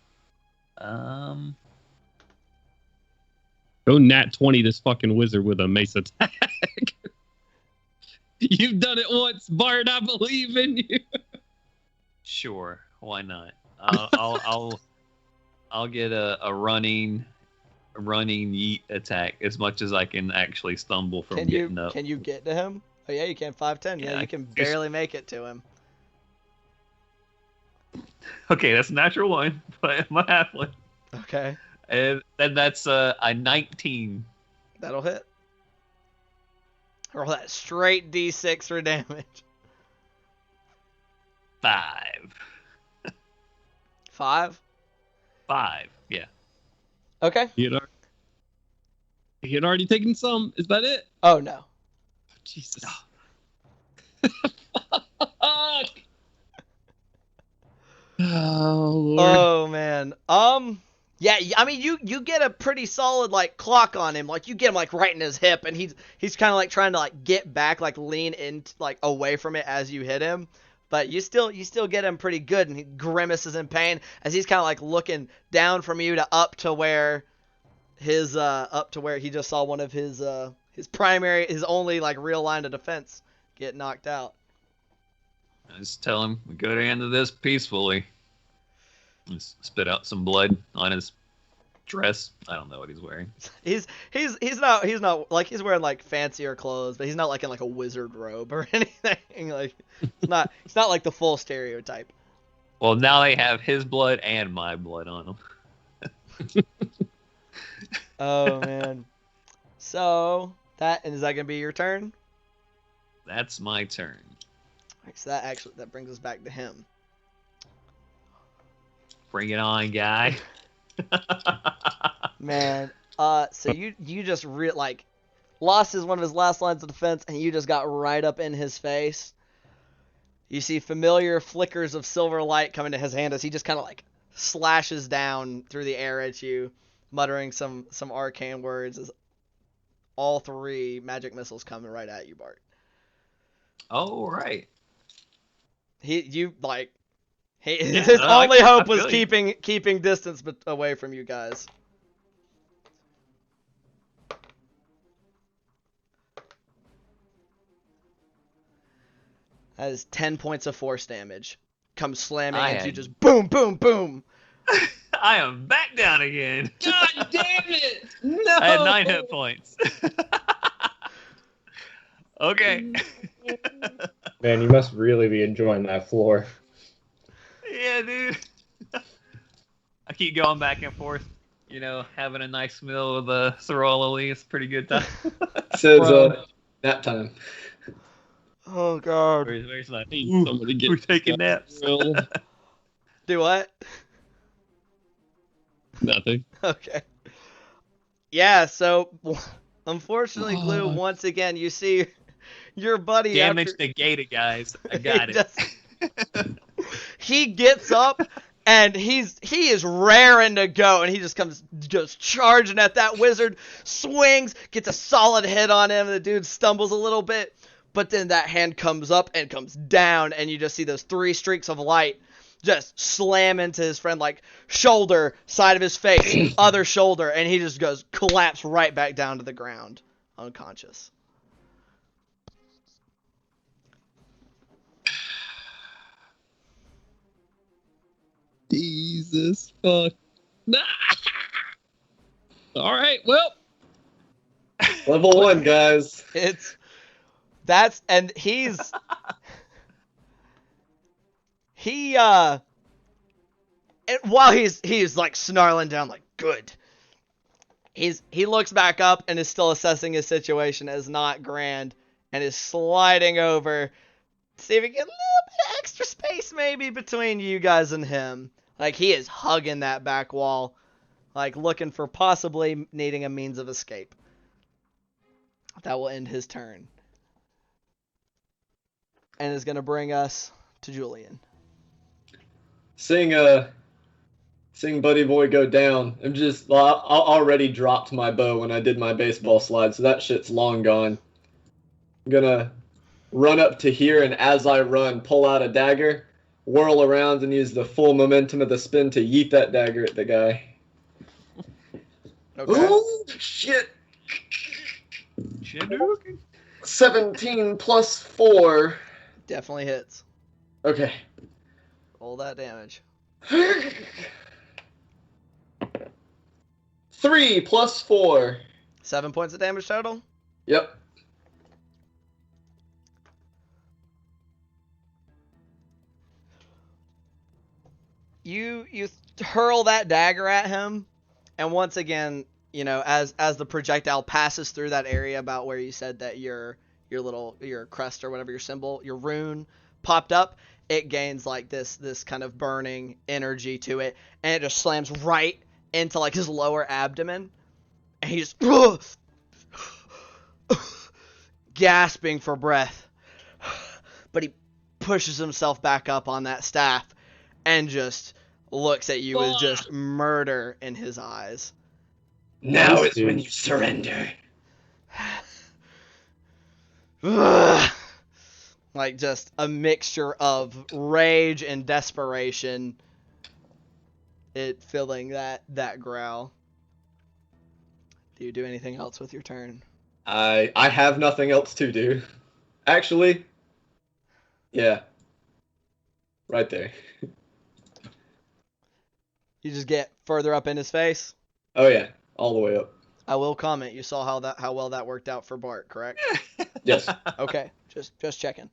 Go nat 20 this fucking wizard with a mace attack. You've done it once, Bart. I believe in you. Sure, why not? I'll get a running yeet attack as much as I can actually stumble from getting up. Can you get to him? Oh yeah, you can. 5'10". Yeah, Yeah, you can just- barely make it to him. Okay, that's a natural one, but I'm a halfling. Okay, And then that's a 19. that'll hit. Roll that straight D6 for damage. 5. 5. 5, yeah. Okay. He had already taken some. Is that it? Oh no. Jesus. Oh Lord. Oh man. Yeah, I mean you get a pretty solid like clock on him. Like you get him like right in his hip, and he's kind of like trying to like get back, like lean in like away from it as you hit him. But you still get him pretty good, and he grimaces in pain as he's kind of like looking down from you to up to where he just saw one of his only like real line of defense get knocked out. I just tell him we go to end of this peacefully. Just spit out some blood on his dress. I don't know what he's wearing. He's not like he's wearing like fancier clothes, but he's not like in like a wizard robe or anything. Like it's not like the full stereotype. Well, now they have his blood and my blood on them. Oh man. So is that gonna be your turn? That's my turn. Right, so that brings us back to him. Bring it on, guy. Man, so you just lost one of his last lines of defense, and you just got right up in his face. You see familiar flickers of silver light coming to his hand as he just kind of like slashes down through the air at you, muttering some arcane words as all 3 magic missiles coming right at you, Bart. Oh, right. His only hope was keeping distance away from you guys. That is 10 points of force damage. Comes slamming into you, just boom, boom, boom. I am back down again. God damn it! No. I had 9 hit points. Okay. Man, you must really be enjoying that floor. Yeah, dude. I keep going back and forth, having a nice meal with a Sorololi. It's a pretty good time. Says nap time. Oh god. Where's my Somebody get We're taking naps. Do what? Nothing. Okay. Yeah, so unfortunately, Glue, once again, you see your buddy Damage negated, guys. I got it. He gets up and he is raring to go, and he just comes charging at that wizard, swings, gets a solid hit on him, and the dude stumbles a little bit, but then that hand comes up and comes down, and you just see those 3 streaks of light just slam into his friend, like shoulder, side of his face, other shoulder, and he just goes collapse right back down to the ground, unconscious. Jesus fuck. All right, well. Level 1, guys. While he's like snarling down like good, he looks back up and is still assessing his situation as not grand, and is sliding over to see if he can get a little bit of extra space maybe between you guys and him. Like he is hugging that back wall, like looking for possibly needing a means of escape. That will end his turn. And is going to bring us to Julian. Seeing Buddy Boy go down, I already dropped my bow when I did my baseball slide, so that shit's long gone. I'm gonna run up to here, and as I run, pull out a dagger, whirl around, and use the full momentum of the spin to yeet that dagger at the guy. Okay. Oh, shit! 17 plus 4. Definitely hits. Okay. Roll that damage. 3 plus 4. 7 points of damage total? Yep. You hurl that dagger at him, and once again, as the projectile passes through that area about where you said that your crest or whatever, your symbol, your rune popped up, it gains like this kind of burning energy to it, and it just slams right into like his lower abdomen, and he just gasping for breath. But he pushes himself back up on that staff and just looks at you with just murder in his eyes. Now is when you surrender. Like just a mixture of rage and desperation, it filling that growl. Do you do anything else with your turn? I have nothing else to do. Actually, yeah. Right there. You just get further up in his face? Oh yeah, all the way up. I will comment. You saw how well that worked out for Bart, correct? Yes. Okay, just checking.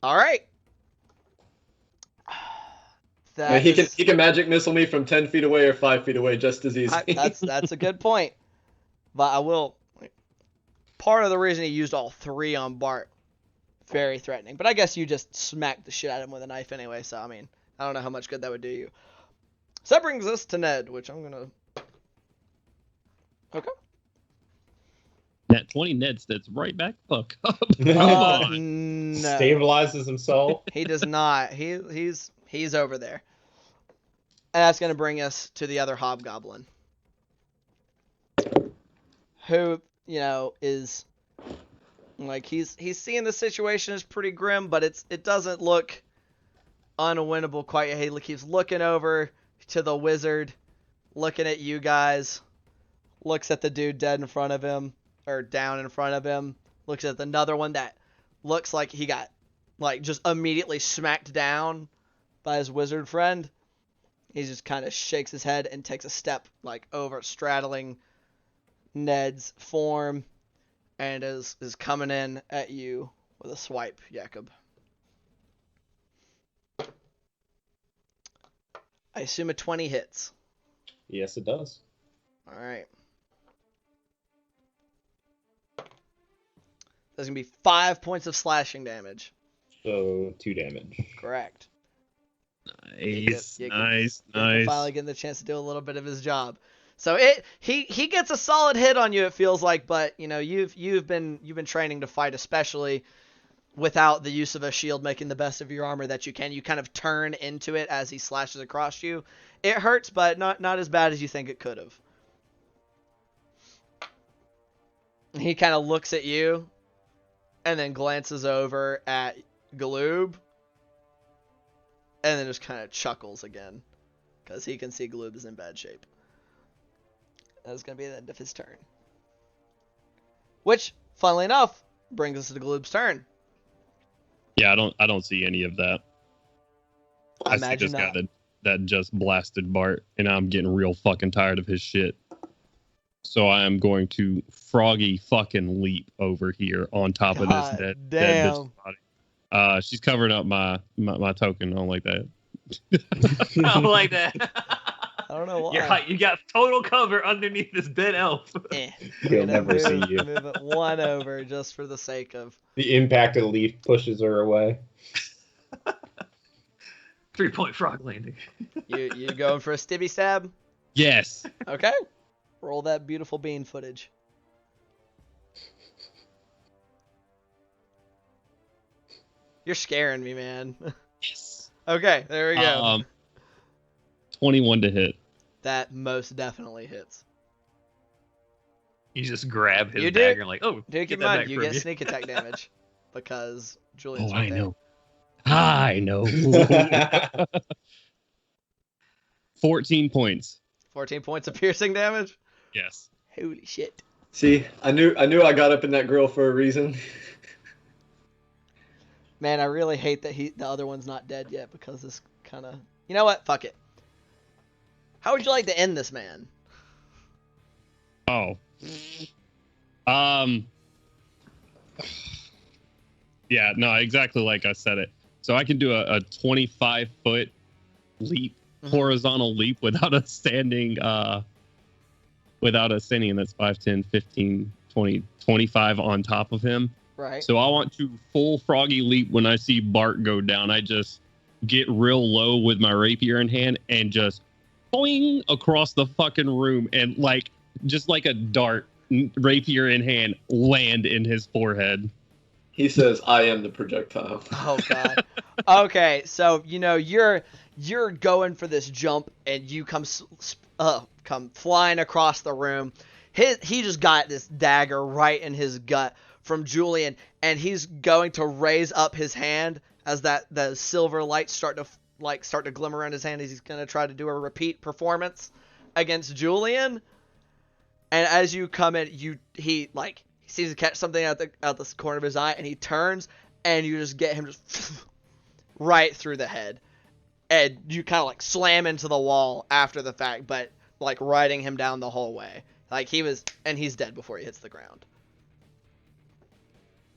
All right. He can magic missile me from 10 feet away or 5 feet away just as easy. That's a good point. But I will. Part of the reason he used all three on Bart, very threatening. But I guess you just smacked the shit out of him with a knife anyway. So I mean, I don't know how much good that would do you. So that brings us to Ned, which I'm gonna. Okay. That 20 Ned steps right back fuck up. Come No. Stabilizes himself. He does not. He's over there. And that's going to bring us to the other hobgoblin. Who, is like he's seeing the situation is pretty grim, but it doesn't look unwinnable quite yet. He keeps looking over to the wizard, looking at you guys, looks at the dude dead in front of him, or down in front of him, looks at another one that looks like he got just immediately smacked down by his wizard friend. He just kind of shakes his head and takes a step over, straddling Ned's form, and is coming in at you with a swipe, Jakob. I assume a 20 hits. Yes, it does. All right. There's going to be 5 points of slashing damage. So 2 damage. Correct. Nice, You nice. finally getting the chance to do a little bit of his job. So he gets a solid hit on you, it feels like, but you've been training to fight, especially without the use of a shield, making the best of your armor that you can. You kind of turn into it as he slashes across you. It hurts, but not as bad as you think it could have. He kind of looks at you and then glances over at Gloob and then just kind of chuckles again because he can see Gloob is in bad shape. That's going to be the end of his turn. Which, funnily enough, brings us to Gloob's turn. Yeah, I don't see any of that. I see this guy that just blasted Bart, and I'm getting real fucking tired of his shit. So I am going to froggy fucking leap over here on top of this dead bitch's body. She's covering up my token. I don't like that. I don't like that. I don't know why. You got total cover underneath this dead elf. He'll never see you. Move it one over just for the sake of... The impact of the leaf pushes her away. 3-point frog landing. You going for a stibby stab? Yes. Okay. Roll that beautiful bean footage. You're scaring me, man. Yes. Okay, there we go. 21 to hit. That most definitely hits. You just grab his You do. dagger and like, oh, Do keep get in that mind, back you from get sneak attack damage because Julian's Oh, right I there. know. I know. 14 points. 14 points of piercing damage? Yes. Holy shit. See, I knew I got up in that grill for a reason. Man, I really hate that the other one's not dead yet because this kind of... You know what? Fuck it. How would you like to end this man? Oh. Yeah, no, exactly like I said it. So I can do a 25-foot leap, horizontal leap without a standing, and that's 5, 10, 15, 20, 25 on top of him. Right. So I want to full froggy leap when I see Bart go down. I just get real low with my rapier in hand and just boing across the fucking room and just like a dart, rapier in hand, land in his forehead. He says, "I am the projectile." Oh god. Okay, so you're going for this jump, and you come flying across the room. He just got this dagger right in his gut from Julian, and he's going to raise up his hand as the silver lights start to glimmer around his hand. He's going to try to do a repeat performance against Julian. And as you come in, he seems to catch something out the corner of his eye, and he turns, and you just get him just right through the head, and you kind of like slam into the wall after the fact, but like riding him down the whole way. Like he's dead before he hits the ground.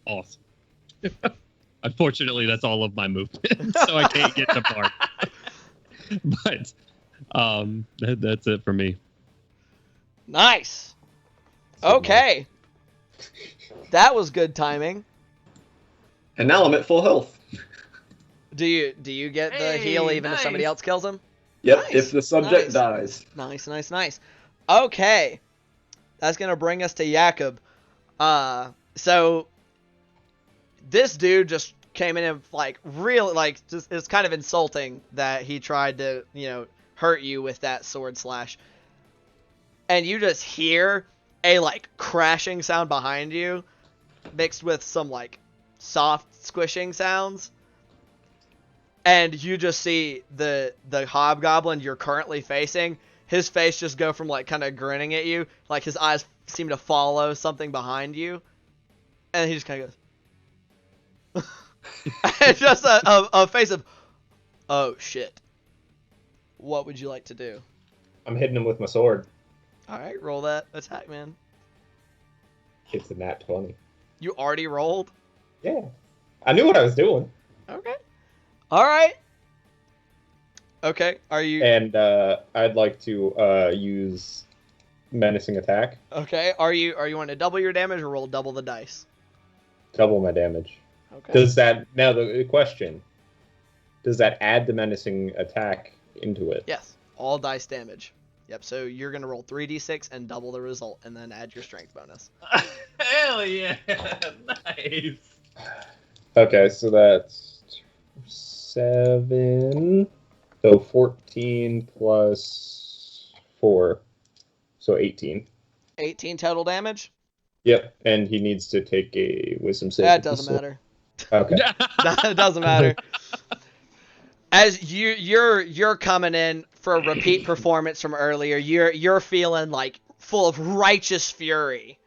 Awesome. Unfortunately, that's all of my movement, so I can't get to Bart. But that's it for me. Nice. Okay. That was good timing. And now I'm at full health. Do you get the heal even if somebody else kills him? Yep, Nice, if the subject dies. Nice. Okay. That's going to bring us to Jakob. So this dude just came in and really just it's kind of insulting that he tried to, hurt you with that sword slash. And you just hear a crashing sound behind you mixed with some soft squishing sounds. And you just see the hobgoblin you're currently facing, his face just go from kind of grinning at you, his eyes seem to follow something behind you, and he just kind of goes it's just a face of, oh shit. What would you like to do? I'm hitting him with my sword. Alright, roll that attack, man. It's a nat 20. You already rolled? Yeah. I knew what I was doing. Okay. Alright. Okay, are you... And I'd like to use menacing attack. Okay, are you wanting to double your damage or roll double the dice? Double my damage. Okay. Does that... Now the question. Does that add the menacing attack into it? Yes, all dice damage. Yep, so you're going to roll 3d6 and double the result, and then add your strength bonus. Hell yeah! Nice. Okay, so that's 7. So 14 plus 4. So 18. 18 total damage? Yep, and he needs to take a wisdom save. That doesn't matter. Okay. That doesn't matter. As you're coming in for a repeat performance from earlier, you're feeling full of righteous fury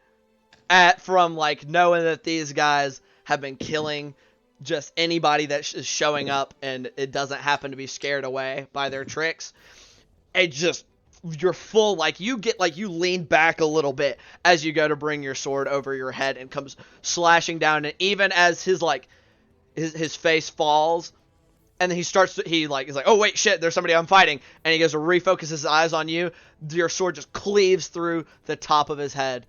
from knowing that these guys have been killing just anybody that is showing up, and it doesn't happen to be scared away by their tricks. It just, you're full, you lean back a little bit as you go to bring your sword over your head, and comes slashing down, and even as his face falls, and then he's like, oh wait, shit, there's somebody I'm fighting, and he goes to refocus his eyes on you, your sword just cleaves through the top of his head,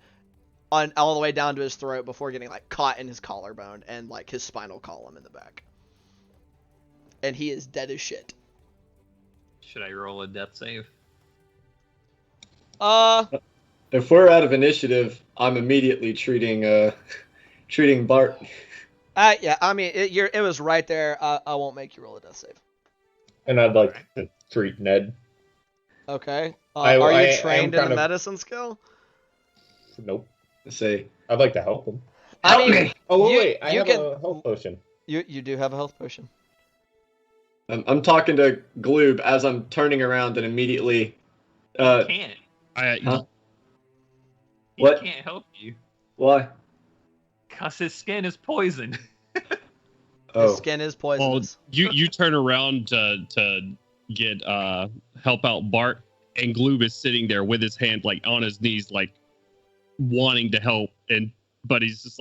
all the way down to his throat before getting caught in his collarbone and his spinal column in the back. And he is dead as shit. Should I roll a death save? If we're out of initiative, I'm immediately treating Bart. Yeah, I mean, it was right there. I won't make you roll a death save. And I'd like to treat Ned. Okay. Are you trained in the medicine skill? Nope. Say, I'd like to help him. I mean, Oh, wait, I have a health potion. You do have a health potion. I'm talking to Gloob as I'm turning around and immediately. Can't. Huh? He What? can't help you. Why? Cause his skin is poison. His skin is poisonous. Well, you turn around to get help out Bart, and Gloob is sitting there with his hand on his knees, wanting to help, but he's just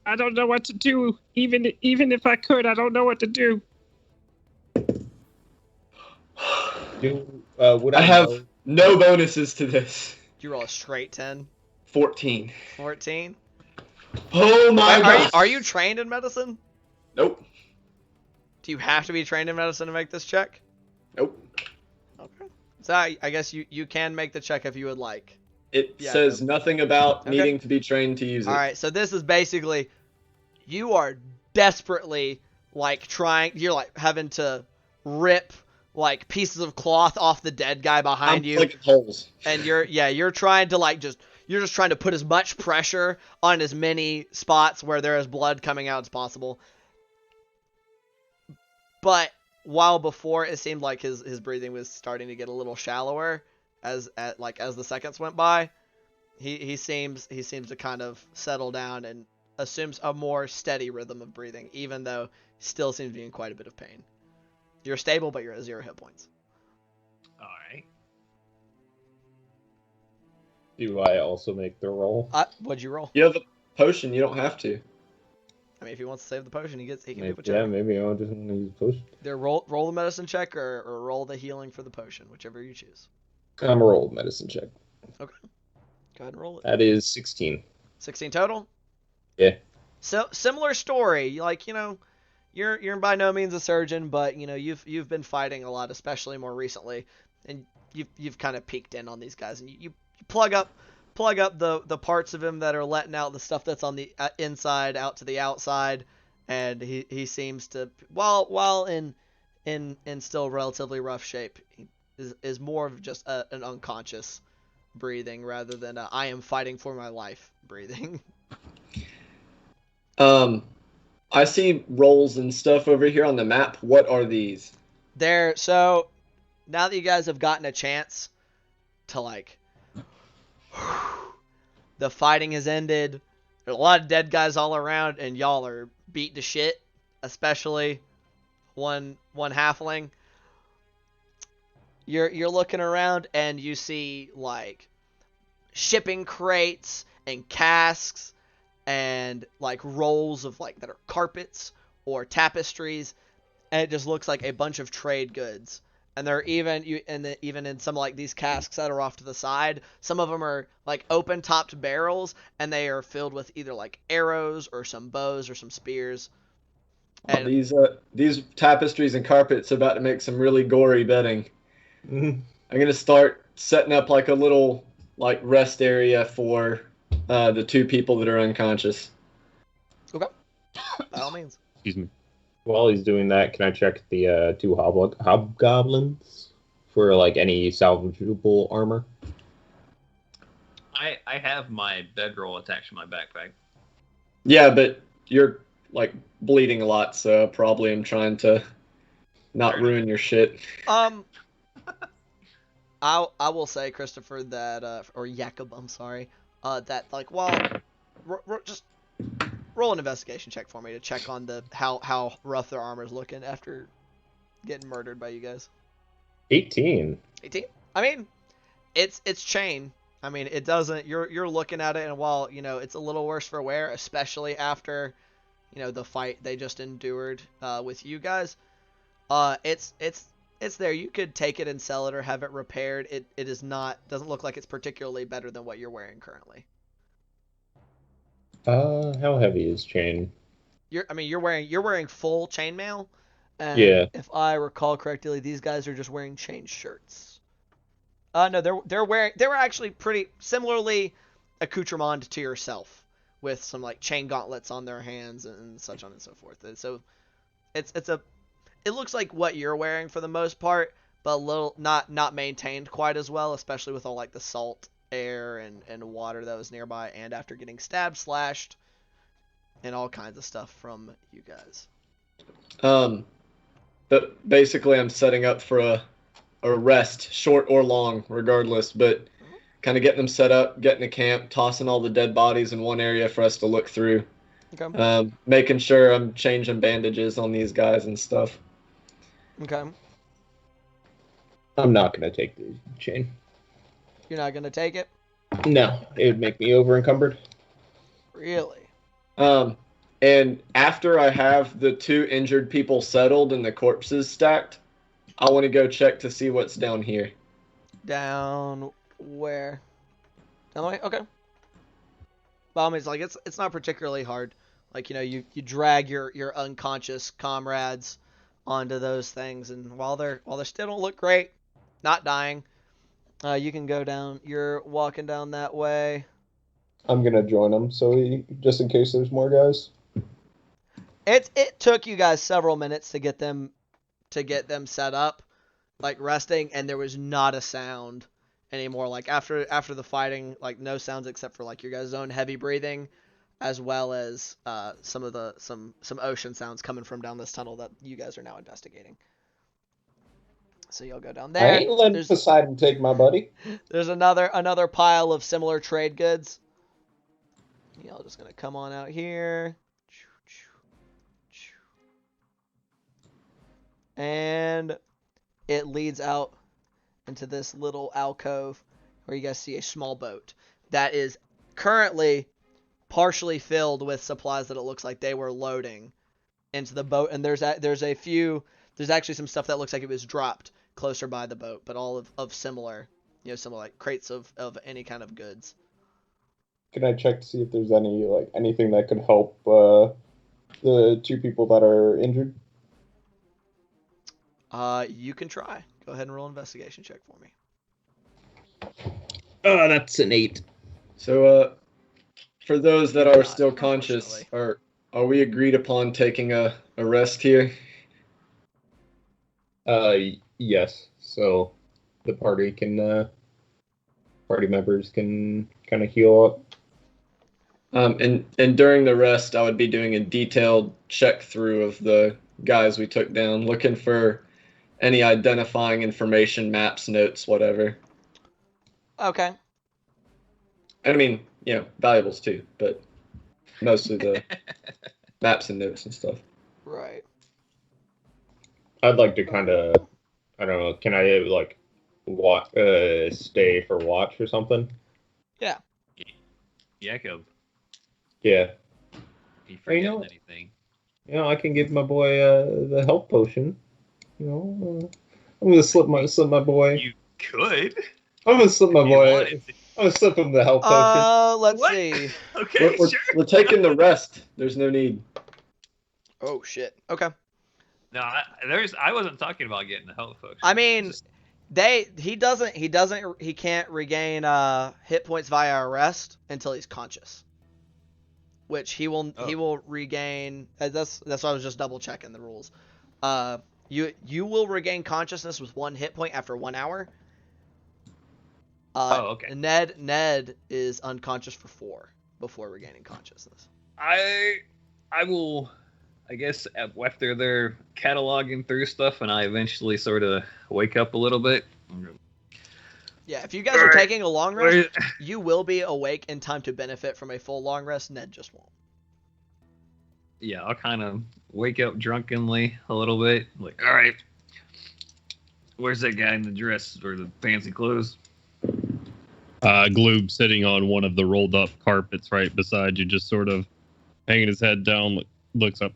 I don't know what to do. Even if I could, I don't know what to do. Would I have no bonuses to this. You roll a straight 10. 14. 14. Oh my god. Are you trained in medicine? Nope. Do you have to be trained in medicine to make this check? Nope. Okay. So I guess you can make the check if you would like. It Yeah, says no. nothing about Okay. needing to be trained to use it. All right, so this is basically you are desperately like trying. You're like having to rip like pieces of cloth off the dead guy behind I'm you, plugging holes. and you're trying to like you're just trying to put as much pressure on as many spots where there is blood coming out as possible. But while before it seemed like his breathing was starting to get a little shallower as the seconds went by, he seems to kind of settle down and assumes a more steady rhythm of breathing, even though he still seems to be in quite a bit of pain. You're stable, but you're at 0 hit points. All right. Do I also make the roll? What'd you roll? You have a potion. You don't have to. I mean, if he wants to save the potion, he can do Maybe, whichever. yeah, maybe I'll just use potion. Either roll the medicine check or roll the healing for the potion, whichever you choose. I'm a roll medicine check. Okay. Go ahead and roll it. That is 16. 16 total? Yeah. So similar story. Like, you're by no means a surgeon, but you've been fighting a lot, especially more recently, and you've kind of peeked in on these guys, and you plug up the parts of him that are letting out the stuff that's on the inside out to the outside, and he seems to, while in still relatively rough shape, he is more of just an unconscious breathing rather than a, I am fighting for my life breathing. I see rolls and stuff over here on the map. What are these? So now that you guys have gotten a chance to like, the fighting has ended. There's a lot of dead guys all around, and y'all are beat to shit, especially one halfling. You're looking around and you see like shipping crates and casks and like rolls of like that are carpets or tapestries, and it just looks like a bunch of trade goods. And they're even in some like these casks that are off to the side, some of them are like open topped barrels, and they are filled with either like arrows or some bows or some spears. And These tapestries and carpets are about to make some really gory bedding. I'm gonna start setting up like a little like rest area for the two people that are unconscious. okay, by all means. Excuse me. While he's doing that, can I check the two hobgoblins for like any salvageable armor? I have my bedroll attached to my backpack. Yeah, but you're like bleeding a lot, so probably I'm trying to not ruin your shit. I will say, Christopher, that or Jacob, I'm sorry, that like just roll an investigation check for me to check on the how rough their armor's looking after getting murdered by you guys. 18. 18. I mean, it's chain. I mean, it doesn't. You're looking at it, and while it's a little worse for wear, especially after the fight they just endured with you guys. It's there. You could take it and sell it or have it repaired. It is not, doesn't look like it's particularly better than what you're wearing currently. How heavy is chain? You're wearing full chainmail. And Yeah. if I recall correctly, these guys are just wearing chain shirts. No, they were actually pretty similarly accoutrement to yourself, with some like chain gauntlets on their hands and such on and so forth. And so it looks like what you're wearing for the most part, but a little not maintained quite as well, especially with all like the salt air and water that was nearby, and after getting stabbed, slashed, and all kinds of stuff from you guys. But basically I'm setting up for a rest, short or long, regardless, but kind of getting them set up, getting a camp, tossing all the dead bodies in one area for us to look through. Okay. Making sure I'm changing bandages on these guys and stuff. Okay. I'm not gonna take the chain. You're not gonna take it? No, it would make me over encumbered. Really? And after I have the two injured people settled and the corpses stacked, I want to go check to see what's down here. Down where? Down the way? Okay. By all means, like it's not particularly hard. Like you drag your unconscious comrades onto those things, and while they still don't look great, not dying, You can go down. You're walking down that way. I'm gonna join them, just in case there's more guys. It took you guys several minutes to get them set up, like resting, and there was not a sound anymore. Like after the fighting, like no sounds except for like your guys' own heavy breathing, as well as some ocean sounds coming from down this tunnel that you guys are now investigating. So you'll go down there. I ain't letting Poseidon take my buddy. There's another pile of similar trade goods. Y'all just gonna come on out here. And it leads out into this little alcove where you guys see a small boat that is currently partially filled with supplies that it looks like they were loading into the boat. And there's actually some stuff that looks like it was dropped closer by the boat, but all of similar, similar like crates of any kind of goods. Can I check to see if there's anything that could help the two people that are injured? You can try. Go ahead and roll an investigation check for me. Oh, that's an 8. So, for those that are Not, still conscious, are we agreed upon taking a rest here? Yes. So the party members can kind of heal up. And during the rest, I would be doing a detailed check through of the guys we took down, looking for any identifying information, maps, notes, whatever. Okay. I mean, valuables too, but mostly the maps and notes and stuff. Right. I'd like to kind of, I don't know, can I stay for watch or something? Yeah. Jacob, Yeah. you forgetting anything? I can give my boy the health potion. I'm gonna slip my boy. You could. I'm gonna slip my If you boy. wanted to. I'm gonna slip him the health potion. Let's What? see. Okay, We're, sure. we're taking the rest. There's no need. Oh shit. Okay. No, I wasn't talking about getting the health potion. I mean, Just- he can't regain hit points via arrest until he's conscious. Which he will regain. That's why I was just double checking the rules. You will regain consciousness with 1 hit point after 1 hour. okay. Ned is unconscious for 4 before regaining consciousness. I will, I guess, after they're cataloging through stuff and I eventually sort of wake up a little bit. Yeah, if you guys are taking a long rest, you will be awake in time to benefit from a full long rest. Ned just won't. Yeah, I'll kind of wake up drunkenly a little bit. Like, all right, where's that guy in the dress or the fancy clothes? Gloob sitting on one of the rolled up carpets right beside you, just sort of hanging his head down, looks up,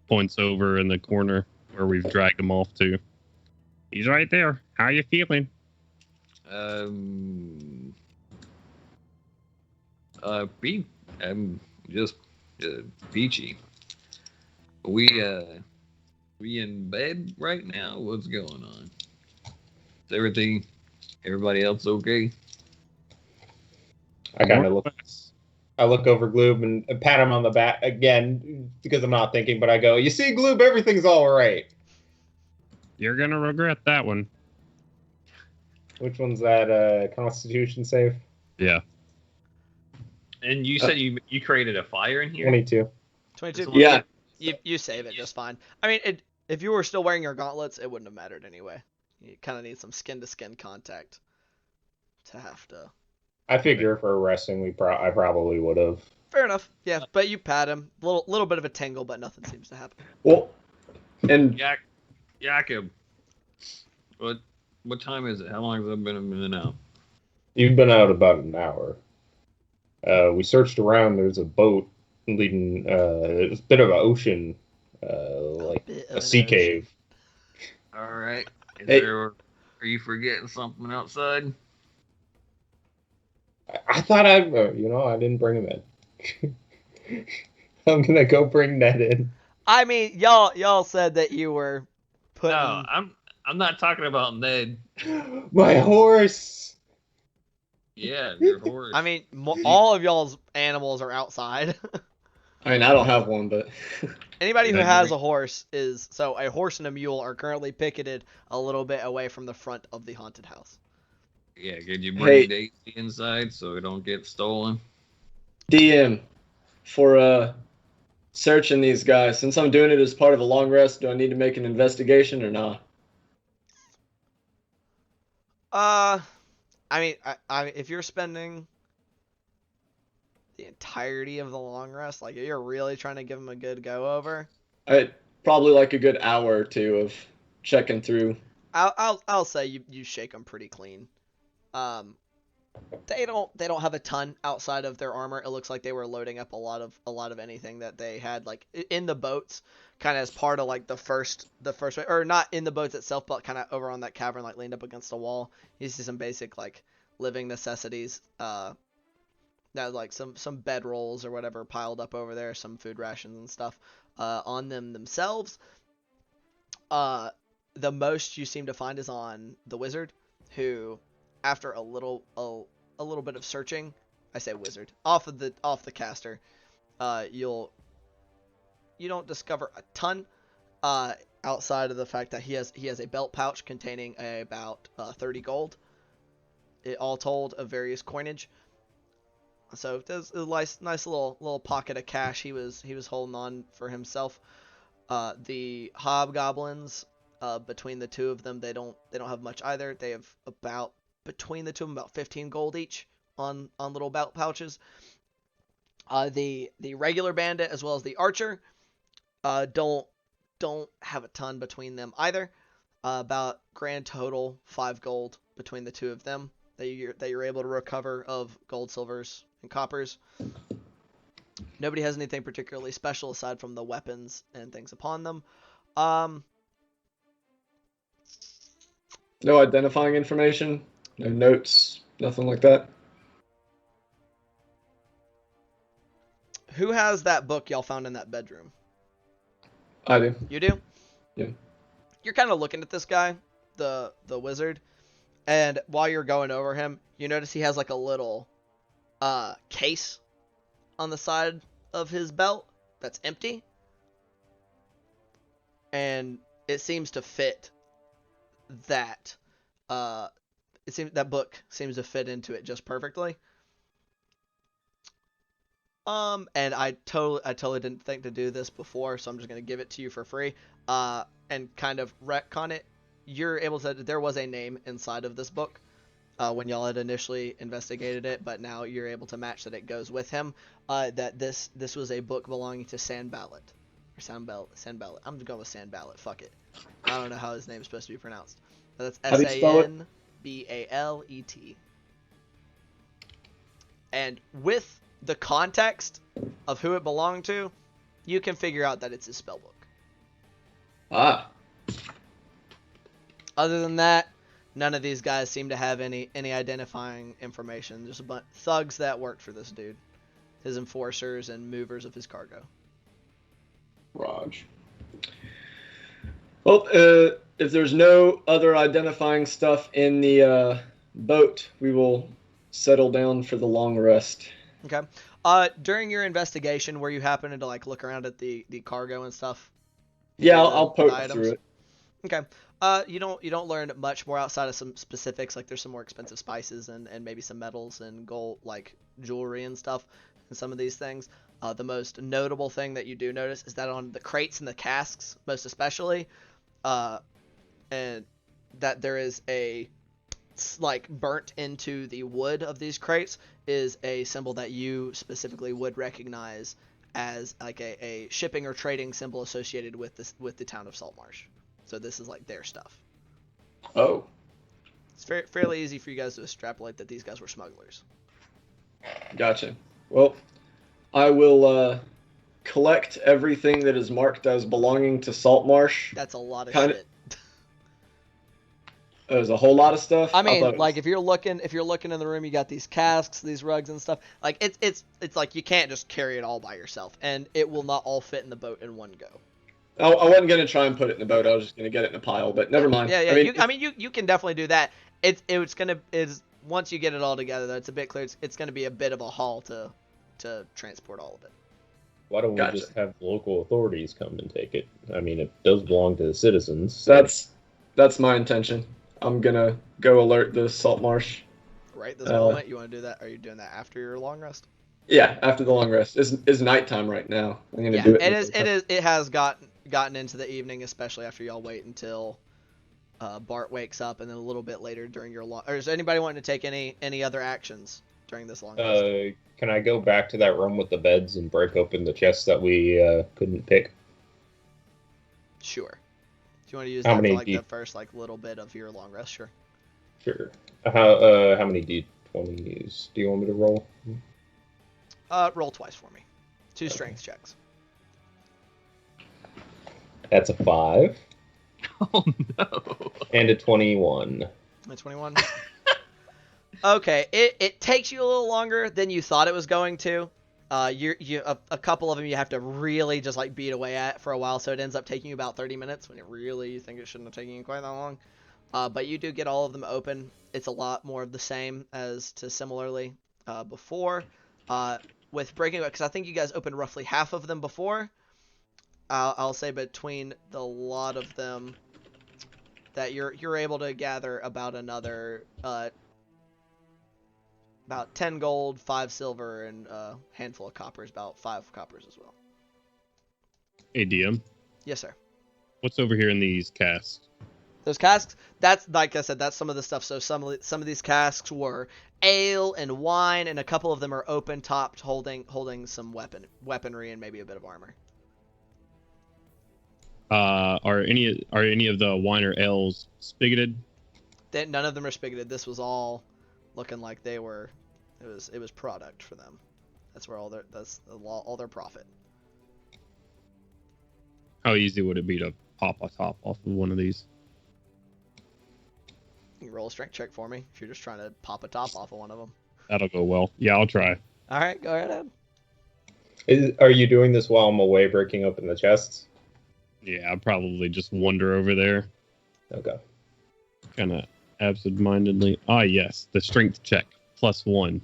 points over in the corner where we've dragged him off to. He's right there. How you feeling? I'm just peachy. We in bed right now? What's going on? Is everybody else okay? I kind of look over Gloob and pat him on the back again because I'm not thinking, but I go, you see, Gloob, everything's all right. You're gonna regret that one. Which one's that? Constitution save? Yeah. And you said you created a fire in here? 22. 22. Yeah. You save it just fine. I mean, if you were still wearing your gauntlets, it wouldn't have mattered anyway. You kind of need some skin-to-skin contact to have to. I figure for resting, I probably would have. Fair enough. Yeah, but you pat him. Little bit of a tingle, but nothing seems to happen. Well, and Jacob, what time is it? How long have I been in and out? You've been out about an hour. We searched around. There's a boat leading. It's a bit of an ocean, like a sea cave. All right. Hey. Are you forgetting something outside? I thought I didn't bring him in. I'm gonna go bring Ned in. I mean, y'all said that you were putting. No, I'm not talking about Ned. My horse. Yeah, your horse. I mean, all of y'all's animals are outside. I mean, I don't have one, but Anybody who Then has you're- a horse is so a horse and a mule are currently picketed a little bit away from the front of the haunted house. Yeah, could you Hey. bring Daisy inside so it don't get stolen? DM for searching these guys. Since I'm doing it as part of a long rest, do I need to make an investigation or not? I mean, if you're spending the entirety of the long rest, like you're really trying to give them a good go over, I probably like a good hour or two of checking through. I'll say you shake them pretty clean. They don't have a ton outside of their armor. It looks like they were loading up a lot of anything that they had like in the boats, kind of as part of like the first or not in the boats itself, but kind of over on that cavern, like leaned up against a wall. You see some basic like living necessities. That like some bed rolls or whatever piled up over there, some food rations and stuff on them themselves. The most you seem to find is on the wizard, who, after a little bit of searching, I say wizard, off the caster, you don't discover a ton outside of the fact that he has a belt pouch containing about 30 gold, all told, of various coinage. So there's a nice little pocket of cash he was holding on for himself. The hobgoblins, between the two of them, they don't have much either. They have about, between the two of them, about 15 gold each on little belt pouches. The regular bandit as well as the archer don't have a ton between them either. About grand total 5 gold between the two of them that you're able to recover of gold, silvers, and coppers. Nobody has anything particularly special aside from the weapons and things upon them. No identifying information, no notes, nothing like that. Who has that book y'all found in that bedroom? I do. You do? Yeah. You're kind of looking at this guy, the wizard, and while you're going over him, you notice he has like a little case on the side of his belt that's empty, and it seems to fit that. That book seems to fit into it just perfectly. And I totally didn't think to do this before, so I'm just gonna give it to you for free. And kind of retcon it. You're able to. There was a name inside of this book when y'all had initially investigated it, but now you're able to match that it goes with him. That this was a book belonging to Sanballat or Sanballat. I'm going with Sanballat. Fuck it. I don't know how his name is supposed to be pronounced. But How do that's you spell it? Sanballet. And with the context of who it belonged to, you can figure out that it's his spellbook. Ah, Other than that, none of these guys seem to have any identifying information. Just a bunch of thugs that worked for this dude, his enforcers and movers of his cargo. Raj. Well, if there's no other identifying stuff in the boat, we will settle down for the long rest. Okay. During your investigation, were you happening to like look around at the cargo and stuff? Yeah, The- I'll the poke items? through it. Okay. You don't learn much more outside of some specifics, like there's some more expensive spices and maybe some metals and gold, like jewelry and stuff, and some of these things. The most notable thing that you do notice is that on the crates and the casks, most especially, and that there is a like burnt into the wood of these crates is a symbol that you specifically would recognize as like a shipping or trading symbol associated with the town of Saltmarsh. So this is like their stuff. Oh, It's fairly easy for you guys to extrapolate that these guys were smugglers. gotcha. Well, I will collect everything that is marked as belonging to Saltmarsh. That's a lot of Kinda- shit. There's a whole lot of stuff. I thought mean, it was- like if you're looking in the room, you got these casks, these rugs and stuff. Like it's like you can't just carry it all by yourself, and it will not all fit in the boat in one go. I wasn't gonna try and put it in the boat. I was just gonna get it in a pile. But never mind. Yeah, yeah. I mean, You can definitely do that. It's gonna is once you get it all together, though, it's a bit clear. It's gonna be a bit of a haul to transport all of it. Why don't we Gotcha. just have local authorities come and take it? I mean, it does belong to the citizens. So. that's my intention. I'm gonna go alert the Saltmarsh. Right this moment, you want to do that? Are you doing that after your long rest? Yeah, after the long rest. It's nighttime right now. I'm gonna Yeah, do it. it has gotten into the evening, especially after y'all wait until Bart wakes up, and then a little bit later during your long. Or is anybody wanting to take any other actions during this long rest? Can I go back to that room with the beds and break open the chests that we couldn't pick? Sure. Do you want to use How that many for like do you- the first like little bit of your long rest? Sure. Sure. How many d20s do you want me to roll? Roll twice for me. 2 strength checks. That's a 5 Oh no. and a 21. A 21. Okay, it takes you a little longer than you thought it was going to. A couple of them you have to really just like beat away at for a while, so it ends up taking you about 30 minutes when you think it shouldn't have taken you quite that long. But you do get all of them open. It's a lot more of the same as to similarly before. With breaking, because I think you guys opened roughly half of them before. I'll say between the lot of them that you're able to gather about another about 10 gold, 5 silver, and a handful of coppers, about 5 coppers as well. Hey, DM, Yes, sir. what's over here in these casks? Those casks, that's, like I said, that's some of the stuff. So some of these casks were ale and wine, and a couple of them are open topped, holding some weaponry and maybe a bit of armor. Are any of the wine or ales spigoted? None of them are spigoted. This was all looking like they were. It was product for them. That's where all their profit. How easy would it be to pop a top off of one of these? You can roll a strength check for me if you're just trying to pop a top off of one of them. That'll go well. Yeah, I'll try. All right, go ahead. Are you doing this while I'm away breaking open the chests? Yeah, I'll probably just wander over there, Okay. kind of absent-mindedly. Ah, yes, the strength check +1.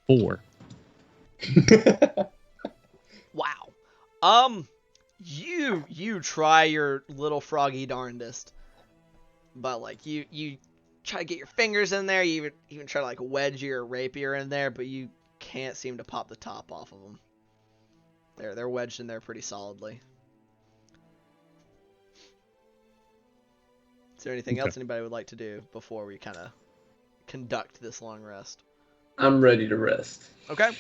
4. Wow. You try your little froggy darndest, but like you try to get your fingers in there. You even try to like wedge your rapier in there, but you can't seem to pop the top off of them. They're wedged in there pretty solidly. Is there anything else anybody would like to do before we kind of conduct this long rest? I'm ready to rest. Okay.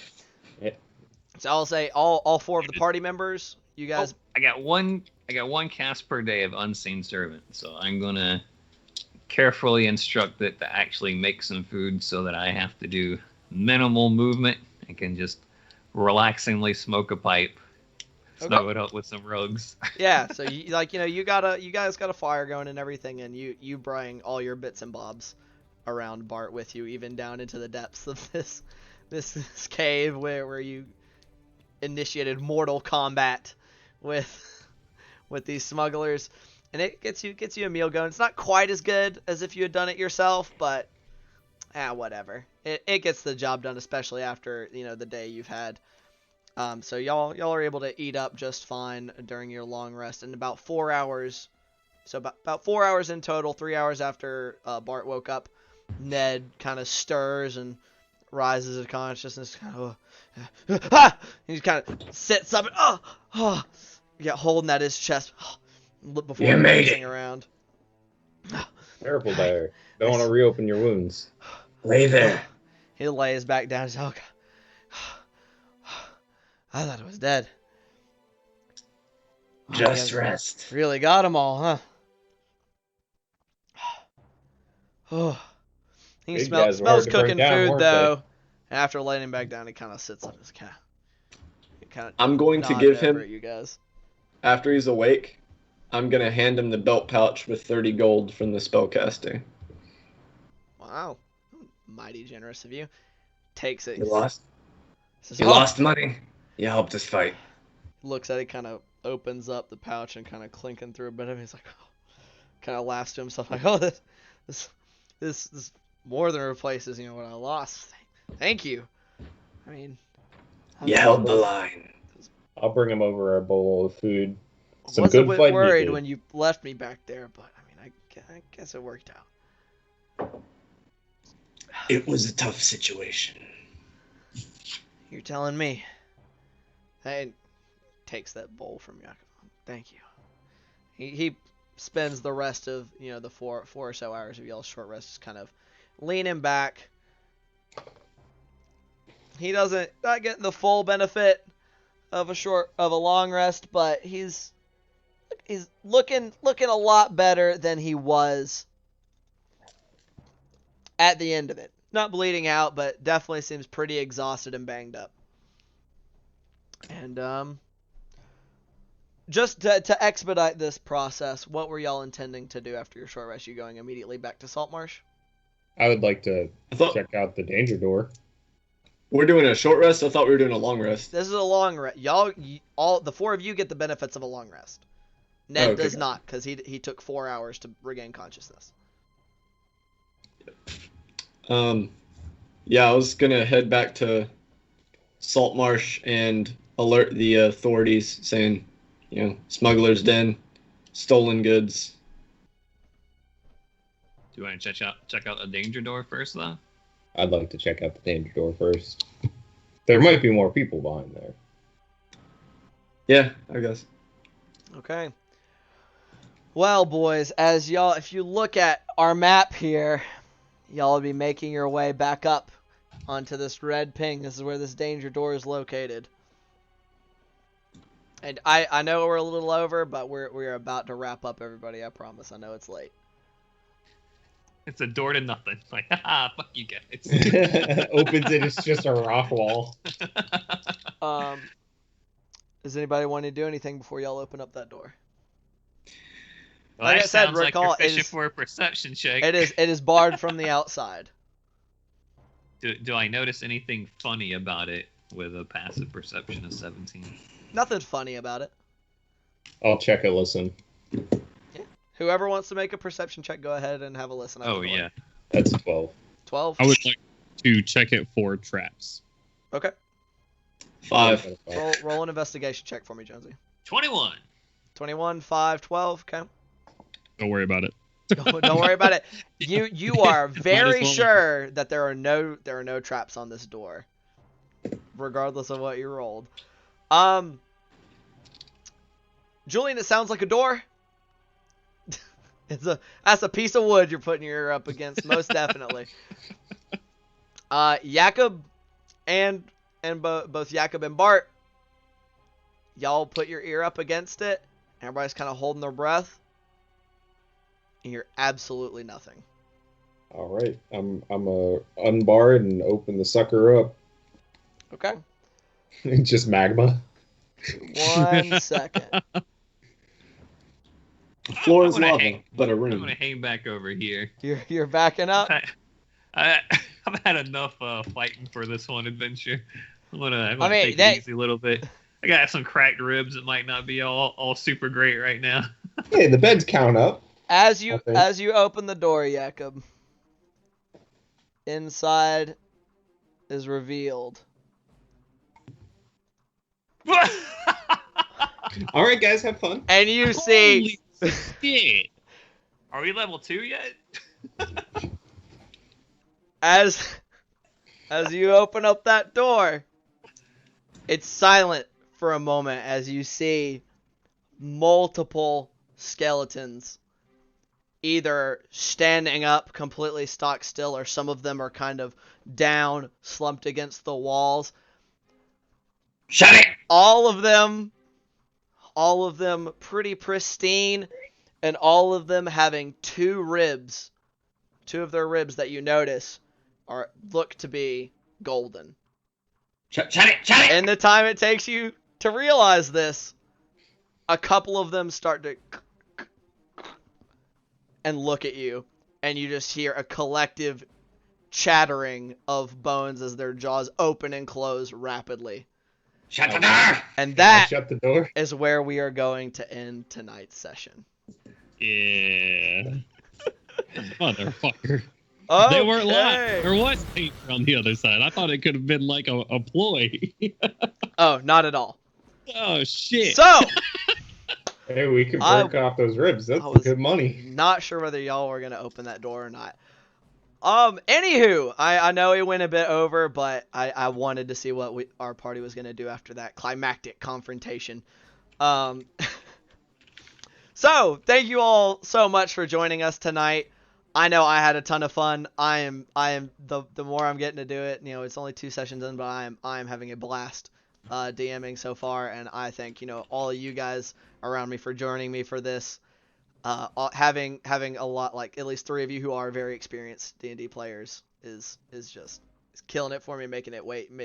Yeah. So I'll say all 4 of the party members. You guys. I got one cast per day of unseen servant, so I'm gonna carefully instruct it to actually make some food so that I have to do minimal movement. I can just relaxingly smoke a pipe, snow it up with some rugs. Yeah, so you guys got a fire going and everything, and you bring all your bits and bobs around Bart with you, even down into the depths of this cave where you initiated mortal combat with these smugglers, and it gets you a meal going. It's not quite as good as if you had done it yourself, but whatever. It gets the job done, especially after the day you've had. So y'all are able to eat up just fine during your long rest. In about 4 hours, so about 4 hours in total, 3 hours after Bart woke up, Ned kind of stirs and rises to consciousness. Kind of, he kind of sits up and holding at his chest before You made moving it. around. Careful there. Don't want to reopen your wounds. Lay there. He lays back down. He's like, I thought it was dead. Just You guys rest. really got them all, huh? Oh, he These smells guys were hard to bring cooking down, food weren't though. And after laying him back down, he kind of sits up. He's kind of. I'm going to give him, you guys. after he's awake, I'm going to hand him the belt pouch with 30 gold from the spellcaster. Wow, mighty generous of you. Takes it. You lost. Says, You lost money. You helped us fight. looks at it, kind of opens up the pouch and kind of clinking through a bit of it. He's like, oh, kind of laughs to himself like, oh, this more than replaces, what I lost. Thank you. I mean, You held the line. I'll bring him over a bowl of food. Some wasn't good fighting you worried did. when you left me back there, but I mean, I guess it worked out. It was a tough situation. You're telling me. Hey, takes that bowl from Jakob. Thank you. He spends the rest of the four or so hours of y'all's short rest just kind of leaning back. He not getting the full benefit of a long rest, but he's looking a lot better than he was at the end of it. Not bleeding out, but definitely seems pretty exhausted and banged up. And just to expedite this process, what were y'all intending to do after your short rest? You going immediately back to Saltmarsh? I would like to check out the danger door. We're doing a short rest? I thought we were doing a long rest. This is a long rest. All the four of you get the benefits of a long rest. Ned does not, because he took 4 hours to regain consciousness. Yeah, I was gonna head back to Saltmarsh and alert the authorities, saying, smuggler's den, stolen goods. Do you want to check out the danger door first, though? I'd like to check out the danger door first. There might be more people behind there. Yeah, I guess. Okay. Well, boys, if you look at our map here, y'all will be making your way back up onto this red ping. This is where this danger door is located. And I know we're a little over, but we're about to wrap up, everybody. I promise. I know it's late. It's a door to nothing. Like, haha, fuck you guys. Opens it, it's just a rock wall. Does anybody want to do anything before y'all open up that door? Well, Like that I said, sounds like recall, you're it fishing is- for a perception check. It is barred from the outside. Do I notice anything funny about it with a passive perception of 17? Nothing funny about it. I'll check it, listen. Whoever wants to make a perception check, go ahead and have a listen. Oh, yeah. That's 12. 12? I would like to check it for traps. Okay. 5. Roll an investigation check for me, Jonesy. 21. 21, 5, 12. Okay. Don't worry about it. Don't worry about it. You are very well. sure that there are no traps on this door, regardless of what you rolled. Julian, it sounds like a door. That's a piece of wood you're putting your ear up against, most definitely. Jakob and both Jakob and Bart, y'all put your ear up against it. Everybody's kind of holding their breath. And hear absolutely nothing. All right, I'm unbarred and open the sucker up. Okay. Just magma. 1 second. The floor is I'm gonna lava, hang- but a I'm room. gonna hang back over here. You're backing up. I've had enough fighting for this one adventure. I'm gonna I mean, take it easy a little bit. I got some cracked ribs that might not be all super great right now. Hey, the beds count up. As you Okay. open the door, Jakob, inside is revealed. All right, guys, have fun. And you see Holy shit! Are we level 2 yet? as you open up that door, it's silent for a moment as you see multiple skeletons either standing up completely stock still, or some of them are kind of down, slumped against the walls. Shut it! All of them pretty pristine, and all of them having two of their ribs that you notice look to be golden. Shut it! In the time it takes you to realize this, a couple of them start to and look at you, and you just hear a collective chattering of bones as their jaws open and close rapidly. Shut the door! And I that shut the door. is where we are going to end tonight's session. Yeah. Motherfucker. Okay. They weren't lying. There was paper on the other side. I thought it could have been like a ploy. Oh, not at all. Oh, shit. So, Hey, we can I- break off those ribs. That's I was- good money. not sure whether y'all were gonna open that door or not. Anywho, I know it went a bit over, but I wanted to see what our party was gonna do after that climactic confrontation. So thank you all so much for joining us tonight. I know I had a ton of fun. I am the more I'm getting to do it, you know, it's only 2 sessions in, but I am having a blast DMing so far, and I thank, you know, all of you guys around me for joining me for this. Having a lot, like at least 3 of you who are very experienced D&D players is killing it for me, making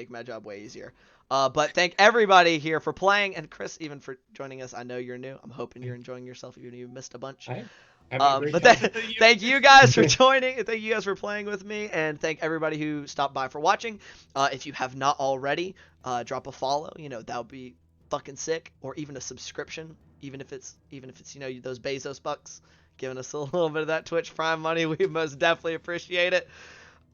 my job way easier. But thank everybody here for playing, and Chris, even for joining us. I know you're new. I'm hoping you're enjoying yourself, even if you missed a bunch. But thank you guys for joining. Thank you guys for playing with me, and thank everybody who stopped by for watching. If you have not already, drop a follow. You know, that would be fucking sick, or even a subscription. Even if it's you know, those Bezos bucks giving us a little bit of that Twitch Prime money, we most definitely appreciate it.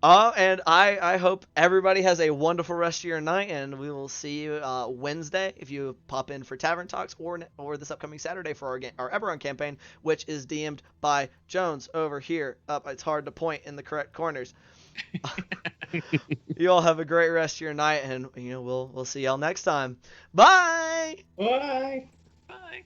And I hope everybody has a wonderful rest of your night, and we will see you Wednesday if you pop in for Tavern Talks, or this upcoming Saturday for our Eberron campaign, which is DM'd by Jones over here. It's hard to point in the correct corners. You all have a great rest of your night, and you know we'll see y'all next time. Bye. Bye. Bye.